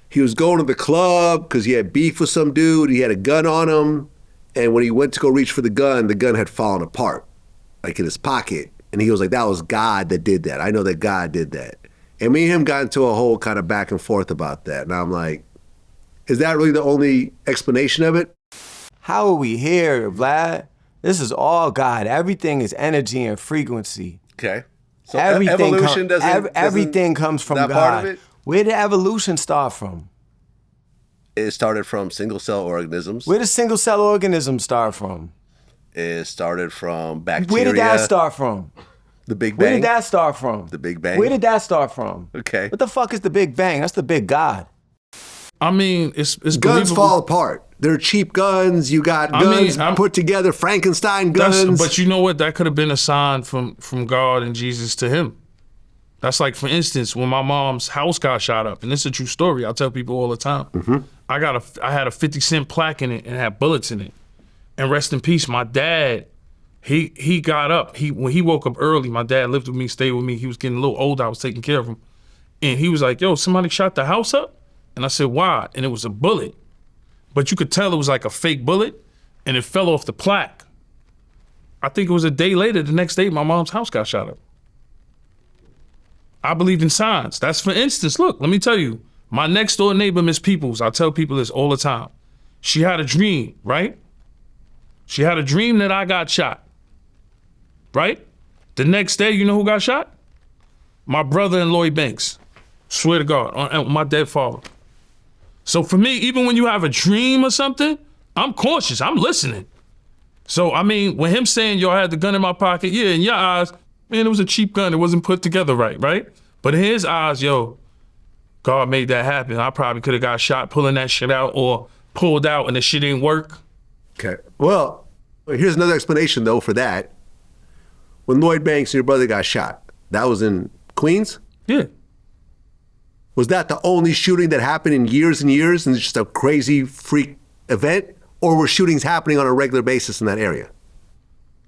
he was going to the club because he had beef with some dude. He had a gun on him. And when he went to go reach for the gun had fallen apart, like in his pocket. And he was like, that was God that did that. I know that God did that. And me and him got into a whole kind of back and forth about that. And I'm like, is that really the only explanation of it? How are we here, Vlad? This is all God. Everything is energy and frequency. Okay. So everything evolution everything comes from that God. part of it? Where did evolution start from? It started from single cell organisms. Where did single cell organisms start from? It started from bacteria. Where did that start from? The Big Bang. Where did that start from? The Big Bang. Where did that start from? Okay. What the fuck is the Big Bang? That's the big God. I mean, it's Guns believable. fall apart. They're cheap guns. You got guns put together, Frankenstein guns. But you know what? That could have been a sign from God and Jesus to him. That's like, for instance, when my mom's house got shot up, and this is a true story. I tell people all the time. Mm-hmm. I had a 50-cent plaque in it and had bullets in it. And rest in peace, my dad. He got up. When he woke up early, my dad lived with me, stayed with me. He was getting a little older. I was taking care of him, and he was like, "Yo, somebody shot the house up." And I said, "Why?" And it was a bullet, but you could tell it was like a fake bullet, and it fell off the plaque. I think it was a day later. The next day, my mom's house got shot up. I believed in signs. That's, for instance, look, let me tell you, my next door neighbor, Miss Peoples, I tell people this all the time. She had a dream, right? She had a dream that I got shot, right? The next day, you know who got shot? My brother and Lloyd Banks. Swear to God, on my dead father. So for me, even when you have a dream or something, I'm cautious, I'm listening. So, I mean, when him saying, yo, I had the gun in my pocket, yeah, in your eyes, man, it was a cheap gun. It wasn't put together right? But in his eyes, yo, God made that happen. I probably could have got shot pulling that shit out or pulled out and the shit didn't work. Okay. Well, here's another explanation, though, for that. When Lloyd Banks and your brother got shot, that was in Queens? Yeah. Was that the only shooting that happened in years and years and it's just a crazy freak event? Or were shootings happening on a regular basis in that area?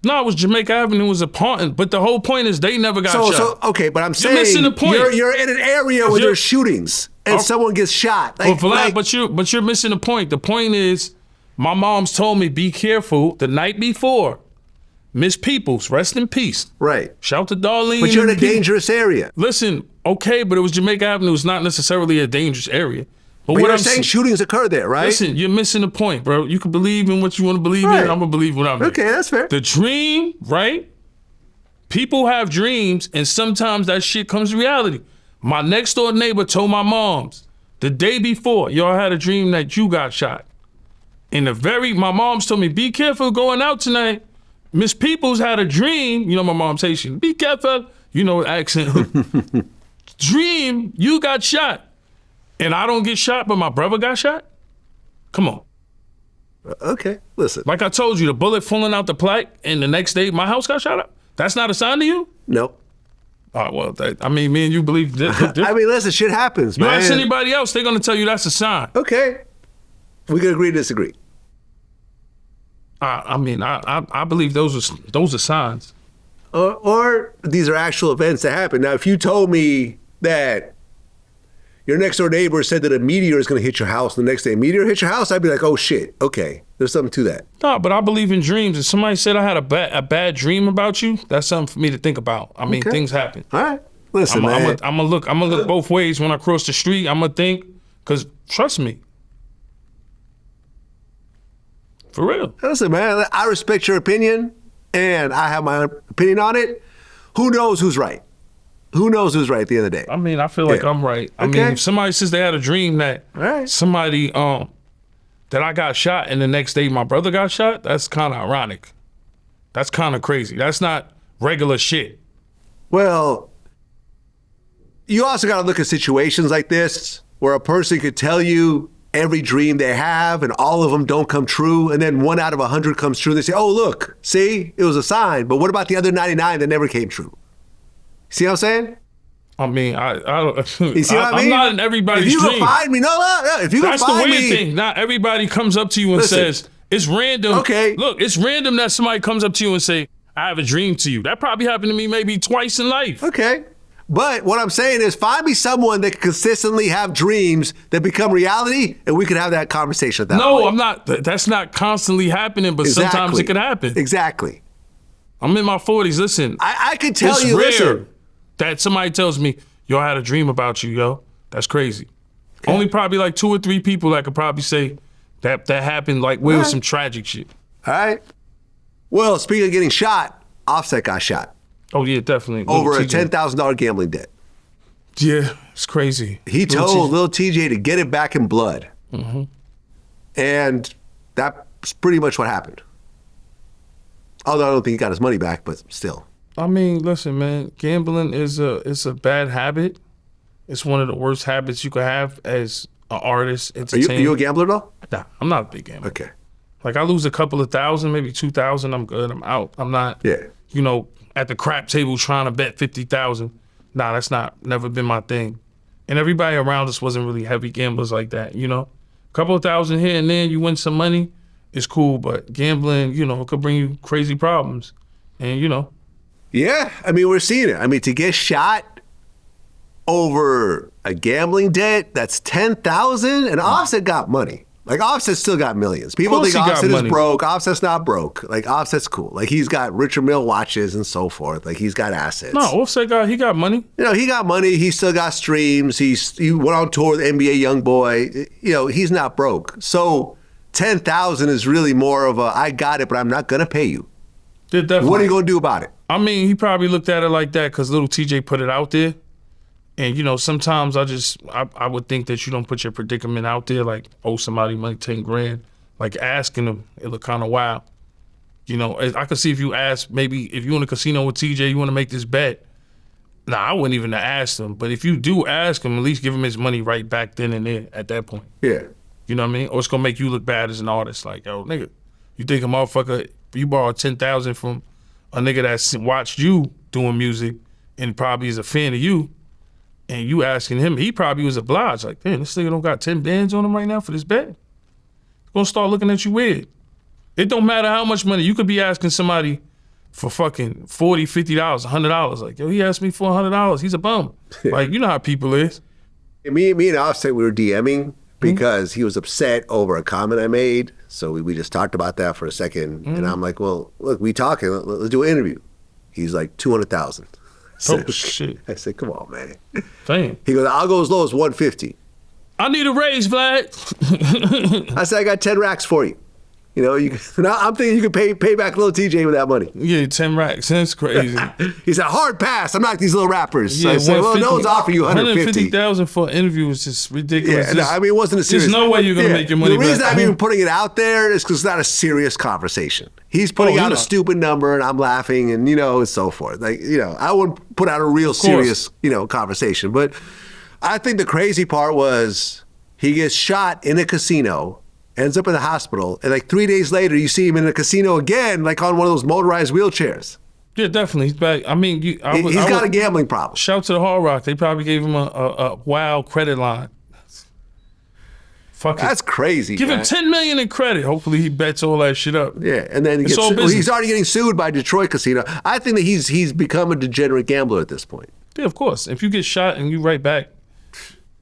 No, it was Jamaica Avenue was a part, but the whole point is they never got shot. So, okay, but I'm saying you're missing the point. You're in an area where there's shootings and someone gets shot. Like, but you're missing the point. The point is, my mom's told me, be careful the night before. Miss Peoples, rest in peace. Right. Shout to Darlene. But you're in a dangerous area. Listen, okay, but it was Jamaica Avenue. It's not necessarily a dangerous area. But what I'm saying, shootings occur there, right? Listen, you're missing the point, bro. You can believe in what you want to believe in. I'm going to believe what I'm in. Okay, that's fair. The dream, right? People have dreams, and sometimes that shit comes to reality. My next door neighbor told my moms the day before, y'all had a dream that you got shot. My moms told me, be careful going out tonight. Miss Peoples had a dream. You know my mom's Haitian. Be careful. You know accent. Dream, you got shot. And I don't get shot, but my brother got shot? Come on. Okay, listen. Like I told you, the bullet falling out the plaque, and the next day my house got shot up. That's not a sign to you? No. Oh, well, I mean, me and you believe different. I mean, listen, shit happens, you man. ask anybody else, they're going to tell you that's a sign. Okay. We can agree to disagree. I mean, I believe those are signs. Or these are actual events that happen. Now, if you told me that your next door neighbor said that a meteor is going to hit your house, and the next day a meteor hit your house, I'd be like, oh shit, okay, there's something to that. No, but I believe in dreams. If somebody said I had a bad dream about you, that's something for me to think about. I mean, things happen. All right, listen, man. I'm gonna look both ways when I cross the street. I'm gonna think, because trust me. For real. Listen, man, I respect your opinion, and I have my own opinion on it. Who knows who's right? Who knows who's right at the end of the day? I mean, I feel like I'm right. I mean, if somebody says they had a dream that somebody, that I got shot and the next day my brother got shot, that's kind of ironic. That's kind of crazy. That's not regular shit. Well, you also got to look at situations like this where a person could tell you every dream they have and all of them don't come true, and then 1 out of 100 comes true. They say, oh, look, see, it was a sign. But what about the other 99 that never came true? See what I'm saying? I mean, you see what I mean? I'm not in everybody's dream. If you can find me, if you can that's find me. That's the weird thing. Not everybody comes up to you and says, it's random. Okay. Look, it's random that somebody comes up to you and say, I have a dream to you. That probably happened to me maybe twice in life. Okay. But what I'm saying is find me someone that can consistently have dreams that become reality, and we could have that conversation at that point. I'm not. That's not constantly happening, but sometimes it can happen. Exactly. I'm in my 40s. Listen. I can tell it's you, rare listen. That somebody tells me, yo, I had a dream about you, yo. That's crazy. Okay. Only probably like 2 or 3 people that could probably say that happened, like where was some tragic shit. All right. Well, speaking of getting shot, Offset got shot. Oh yeah, definitely. Over a TJ. $10,000 gambling debt. Yeah, it's crazy. He told Lil TJ to get it back in blood. Mm-hmm. And that's pretty much what happened. Although I don't think he got his money back, but still. I mean, listen, man, gambling is a bad habit. It's one of the worst habits you could have as an artist, entertainer. Are you a gambler though? Nah, I'm not a big gambler. Okay. Like I lose a couple of thousand, maybe 2,000, I'm good. I'm out. I'm not, you know, at the crap table trying to bet 50,000. Nah, that's never been my thing. And everybody around us wasn't really heavy gamblers like that, you know? A couple of thousand here and there, you win some money, it's cool, but gambling, you know, it could bring you crazy problems. And, you know. Yeah, I mean, we're seeing it. I mean, to get shot over a gambling debt, that's 10,000, and Offset got money. Like, Offset still got millions. People think Offset is broke. Offset's not broke. Like, Offset's cool. Like, he's got Richard Mille watches and so forth. Like, he's got assets. No, Offset he got money. You know, he got money. He still got streams. He went on tour with NBA YoungBoy. You know, he's not broke. So 10,000 is really more of a, I got it, but I'm not going to pay you. Yeah, definitely. What are you going to do about it? I mean, he probably looked at it like that because little TJ put it out there. And, you know, sometimes I would think that you don't put your predicament out there, like owe somebody money, 10 grand. Like asking them, it look kind of wild. You know, I could see if you ask, maybe if you in a casino with TJ, you want to make this bet. Nah, I wouldn't even ask him. But if you do ask him, at least give him his money right back then and there at that point. Yeah. You know what I mean? Or it's going to make you look bad as an artist. Like, yo, nigga, you think a motherfucker, you borrowed 10,000 from a nigga that's watched you doing music and probably is a fan of you, and you asking him, he probably was obliged. Like, damn, this nigga don't got 10 bands on him right now for this bet. He's gonna start looking at you weird. It don't matter how much money. You could be asking somebody for fucking $40, $50, $100. Like, yo, he asked me for $100. He's a bum. Like, you know how people is. Me and Offset, we were DMing because he was upset over a comment I made. So we just talked about that for a second. And I'm like, well, look, we talking. Let's do an interview. He's like, 200,000. Oh, shit. I said, come on, man. Damn. He goes, I'll go as low as 150. I need a raise, Vlad. I said, I got 10 racks for you. You know, I'm thinking you could pay back Lil TJ with that money. Yeah, 10 racks. That's crazy. He said, hard pass. I'm not these little rappers. Yeah, so I said, well, no one's offering you 150. 150,000 for an interview is just ridiculous. Yeah, no, I mean, it wasn't a serious. There's no way you're going to make your money back. The reason I'm even putting it out there is because it's not a serious conversation. He's putting out a stupid number and I'm laughing and, you know, and so forth. Like, you know, I wouldn't put out a real serious, you know, conversation. But I think the crazy part was he gets shot in a casino, ends up in the hospital, and like 3 days later, you see him in a casino again, like on one of those motorized wheelchairs. Yeah, definitely. He's back. I mean, he's got a gambling problem. Shout to the Hard Rock. They probably gave him a wild credit line. Fuck it. That's crazy. Give him $10 million in credit. Hopefully he bets all that shit up. Yeah, and then he's already getting sued by Detroit Casino. I think that he's become a degenerate gambler at this point. Yeah, of course. If you get shot and you right back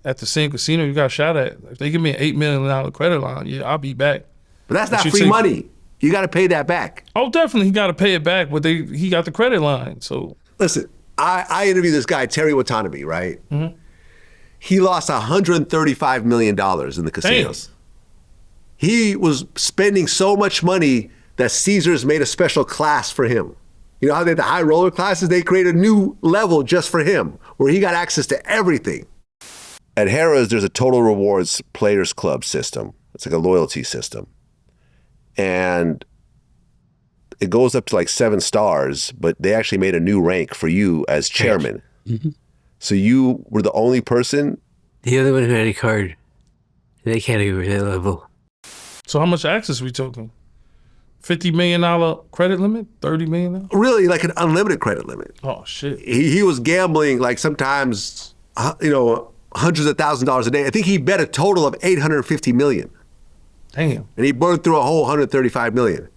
at the same casino you got shot at, if they give me an $8 million credit line, yeah, I'll be back. But that's not free money. You got to pay that back. Oh, definitely, he got to pay it back. But he got the credit line. So listen, I interviewed this guy Terry Watanabe, right? Mm-hmm. He lost $135 million in the casinos. Damn. He was spending so much money that Caesars made a special class for him. You know how they had the high roller classes? They created a new level just for him, where he got access to everything. At Harrah's, there's a total rewards players club system. It's like a loyalty system. And it goes up to like 7 stars, but they actually made a new rank for you as chairman. Mm-hmm. So you were the only person? The other one who had a card. They can't agree that level. So how much access we talking? $50 million credit limit? $30 million? Really, like an unlimited credit limit. Oh, shit. He was gambling like sometimes, you know, hundreds of $1,000s a day. I think he bet a total of $850 million. Damn. And he burned through a whole $135 million.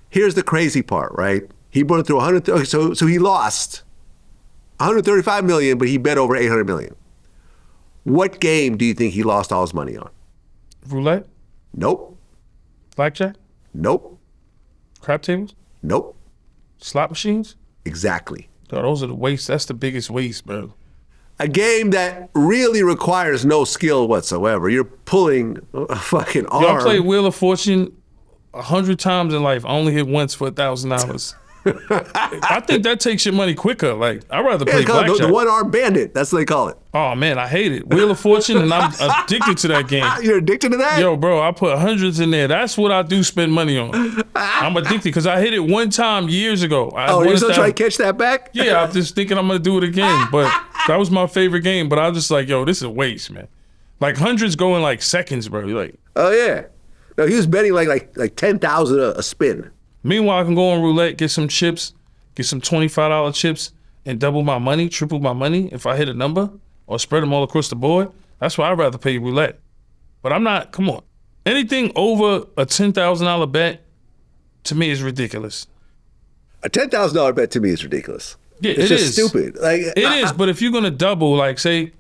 Here's the crazy part, right? He burned through so he lost $135 million, but he bet over $800 million. What game do you think he lost all his money on? Roulette? Nope. Blackjack? Nope. Crap tables? Nope. Slot machines? Exactly. Oh, those are the waste. That's the biggest waste, bro. A game that really requires no skill whatsoever. You're pulling a fucking arm. Yo, I played Wheel of Fortune 100 times in life. I only hit once for $1,000. I think that takes your money quicker. Like, I'd rather play blackjack. The one-armed bandit. That's what they call it. Oh, man, I hate it. Wheel of Fortune, and I'm addicted to that game. You're addicted to that? Yo, bro, I put hundreds in there. That's what I do spend money on. I'm addicted because I hit it one time years ago. You're still trying to catch that back? Yeah, I'm just thinking I'm going to do it again. But that was my favorite game. But I was just like, yo, this is a waste, man. Like, hundreds go in like seconds, bro. You're like, oh, yeah. No, he was betting like 10,000 a spin. Meanwhile, I can go on roulette, get some chips, get some $25 chips, and double my money, triple my money if I hit a number, or spread them all across the board. That's why I'd rather pay roulette. But I'm not, come on. Anything over a $10,000 bet, to me, is ridiculous. A $10,000 bet to me is ridiculous. Yeah, it's just stupid. Like, it is, but if you're going to double, like, say,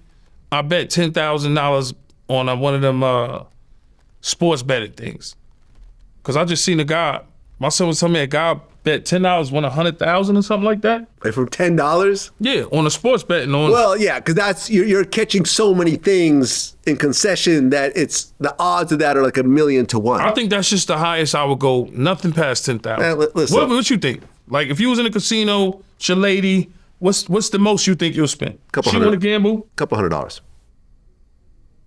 I bet $10,000 on one of them sports betting things. Because I just seen a guy, my son was telling me a guy bet $10 won $100,000 or something like that. Like from $10? Yeah, on a sports betting. Well, yeah, because that's you're catching so many things in concession that it's the odds of that are like 1,000,000 to 1. I think that's just the highest I would go. Nothing past 10,000. Listen. What you think? Like if you was in a casino, it's your lady. What's the most you think you'll spend? She want to gamble? Couple $100.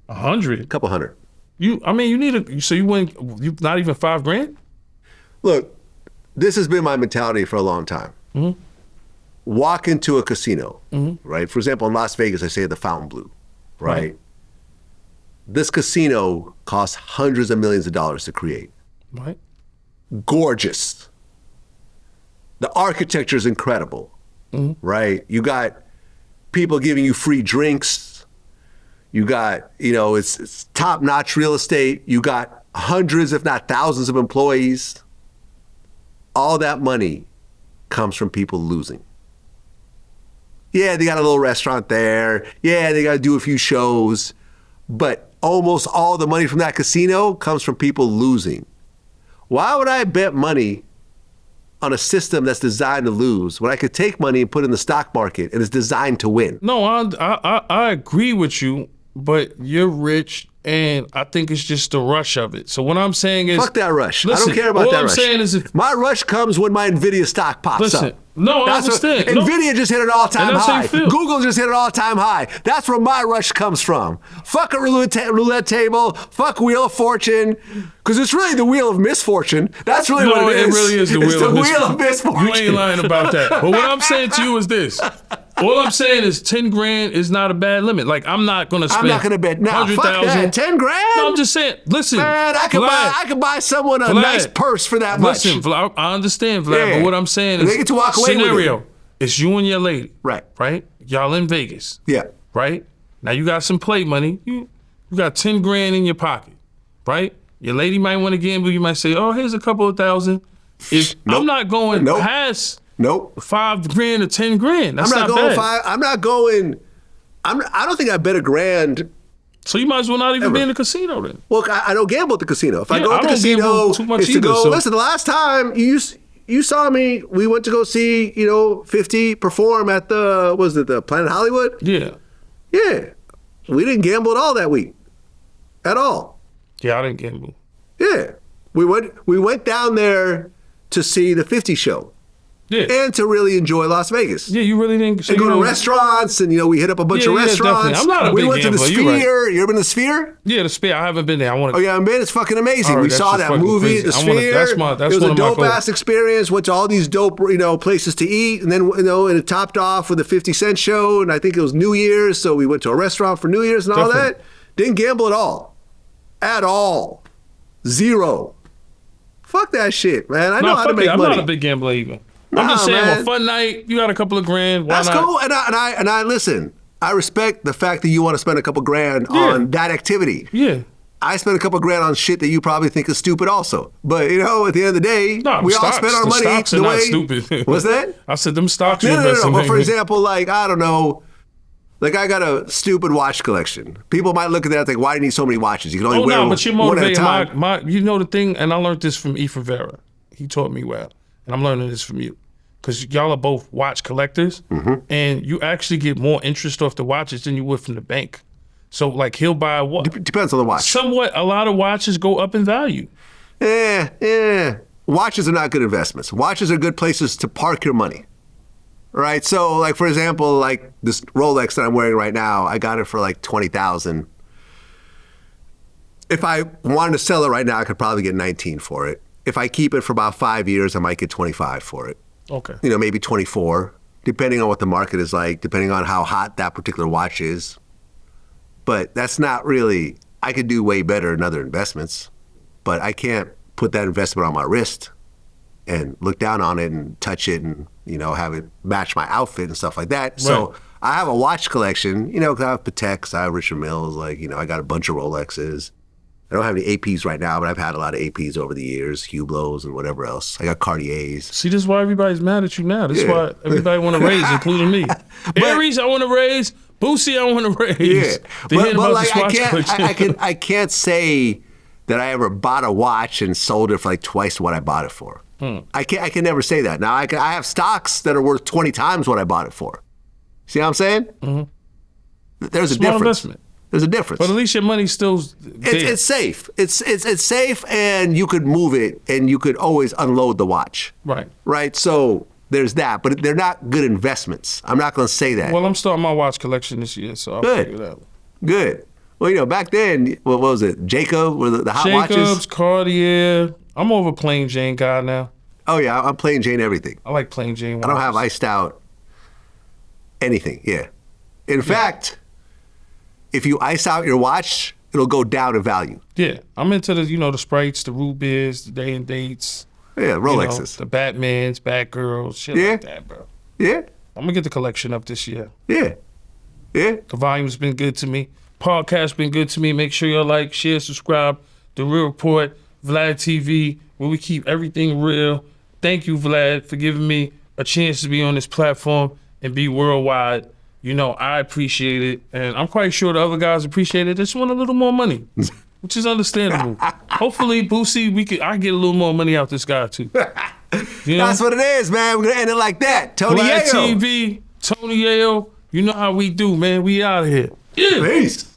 100? Couple $100. You need so you win. You not even $5,000? Look, this has been my mentality for a long time. Mm-hmm. Walk into a casino, right? For example, in Las Vegas, I say the Fontainebleau, right? This casino costs hundreds of millions of dollars to create. Right. Gorgeous. The architecture is incredible, right? You got people giving you free drinks. You got, it's top-notch real estate. You got hundreds, if not thousands of employees. All that money comes from people losing. Yeah, they got a little restaurant there. Yeah, they got to do a few shows. But almost all the money from that casino comes from people losing. Why would I bet money on a system that's designed to lose when I could take money and put it in the stock market and it's designed to win? No, I agree with you, but you're rich, and I think it's just the rush of it. So what I'm saying is... Fuck that rush. Listen, I don't care about that rush. All I'm saying is... My rush comes when my NVIDIA stock pops up. No, I understand. NVIDIA just hit an all-time high. Google just hit an all-time high. That's where my rush comes from. Fuck a roulette table. Fuck Wheel of Fortune. Because it's really the Wheel of Misfortune. That's really what it is. It really is the Wheel of Misfortune. You ain't lying about that. But what I'm saying to you is this. All I'm saying is $10,000 is not a bad limit. Like, I'm not going to spend I'm not going to bet. Nah, fuck that. $10,000? No, I'm just saying. Listen. Man, I could buy someone a nice purse for that much. Listen, Vlad, I understand, Vlad, but what I'm saying is... They get to walk away scenario. with it. It's you and your lady. Right. Right? Y'all in Vegas. Yeah. Right? Now you got some play money. You got $10,000 in your pocket. Right? Your lady might want to gamble. You might say, oh, here's a couple of thousand. I'm not going past... $5,000 or $10,000. That's not going bad. I'm not going. I don't think I bet $1,000. So you might as well not even be in the casino then. Well, I don't gamble at the casino. If I go to the casino, too much it's to go. Listen, the last time you saw me, we went to go see 50 perform at the Planet Hollywood. Yeah. Yeah. We didn't gamble at all that week, at all. Yeah, I didn't gamble. Yeah. We went down there to see the 50 show. Yeah. And to really enjoy Las Vegas. Yeah, you really didn't. So and go to restaurants, and we hit up a bunch of restaurants. Definitely. I'm not a big went gambler. to the Sphere. You ever been to the Sphere? Yeah, the Sphere. I haven't been there. I want to. Oh yeah, man, it's fucking amazing. Right, we saw that movie, The Sphere. That's it was one a of my dope ass experience. Went to all these dope places to eat, and then and it topped off with a 50 Cent show, and I think it was New Year's, so we went to a restaurant for New Year's and all that. Didn't gamble at all, zero. Fuck that shit, man. I know how to make money. I'm not a big gambler either. I'm just saying, a fun night, you got a couple of grand. That's cool. And I listen, I respect the fact that you want to spend a couple grand on that activity. Yeah. I spend a couple grand on shit that you probably think is stupid also. But, at the end of the day, we all spend our money stocks the are way... not stupid. What's that? I said them stocks are No. But for example, I don't know, I got a stupid watch collection. People might look at that and think, why do you need so many watches? You can only wear but you're one at a motivated. time. You know the thing, and I learned this from E. Vera. He taught me well, and I'm learning this from you. Because y'all are both watch collectors, and you actually get more interest off the watches than you would from the bank. So, he'll buy what? Depends on the watch. Somewhat, a lot of watches go up in value. Yeah. watches are not good investments. Watches are good places to park your money. Right? So, like, for example, like this Rolex that I'm wearing right now, I got it for like $20,000. If I wanted to sell it right now, I could probably get 19 for it. If I keep it for about 5 years, I might get 25 for it. Okay. You know, maybe 24, depending on what the market is like, depending on how hot that particular watch is. But that's not really, I could do way better in other investments, but I can't put that investment on my wrist and look down on it and touch it and, you know, have it match my outfit and stuff like that. Right. So I have a watch collection, you know, because I have Pateks, I have Richard Milles, like, you know, I got a bunch of Rolexes. I don't have any APs right now, but I've had a lot of APs over the years, Hublots and whatever else. I got Cartiers. See, this is why everybody's mad at you now. This is why everybody want to raise, including me. Aries, I want to raise. Boosie, I want to raise. Yeah, but like I can't say that I ever bought a watch and sold it for like twice what I bought it for. I can never say that. Now I have stocks that are worth 20 times what I bought it for. See what I'm saying? Mm-hmm. There's a difference. Investment. There's a difference. But at least your money's still there. It's safe. It's safe, and you could move it, and you could always unload the watch. Right. Right. So there's that, but they're not good investments. I'm not going to say that. Well, I'm starting my watch collection this year, so I'll figure it out. Good. Well, you know, back then, what was it? Jacob were the hot watches. Jacobs, Cartier. I'm over plain Jane guy now. Oh yeah, I'm plain Jane everything. I like plain Jane watches. I don't have iced out anything. Yeah. In fact, if you ice out your watch, it'll go down in value. Yeah, I'm into the, you know, the Sprites, the root beers, the day and dates. Yeah, Rolexes. You know, the Batmans, Batgirls, shit like that, bro. Yeah. I'm gonna get the collection up this year. Yeah. Yeah. The volume's been good to me. Podcast's been good to me. Make sure y'all like, share, subscribe. The Real Report, Vlad TV, where we keep everything real. Thank you, Vlad, for giving me a chance to be on this platform and be worldwide. You know, I appreciate it, and I'm quite sure the other guys appreciate it. They just want a little more money, which is understandable. Hopefully, Boosie, I get a little more money out this guy too. You know? That's what it is, man. We're gonna end it like that. Tony Vlad Yayo. TV, Tony Yayo. You know how we do, man. We out of here. Yeah. Peace.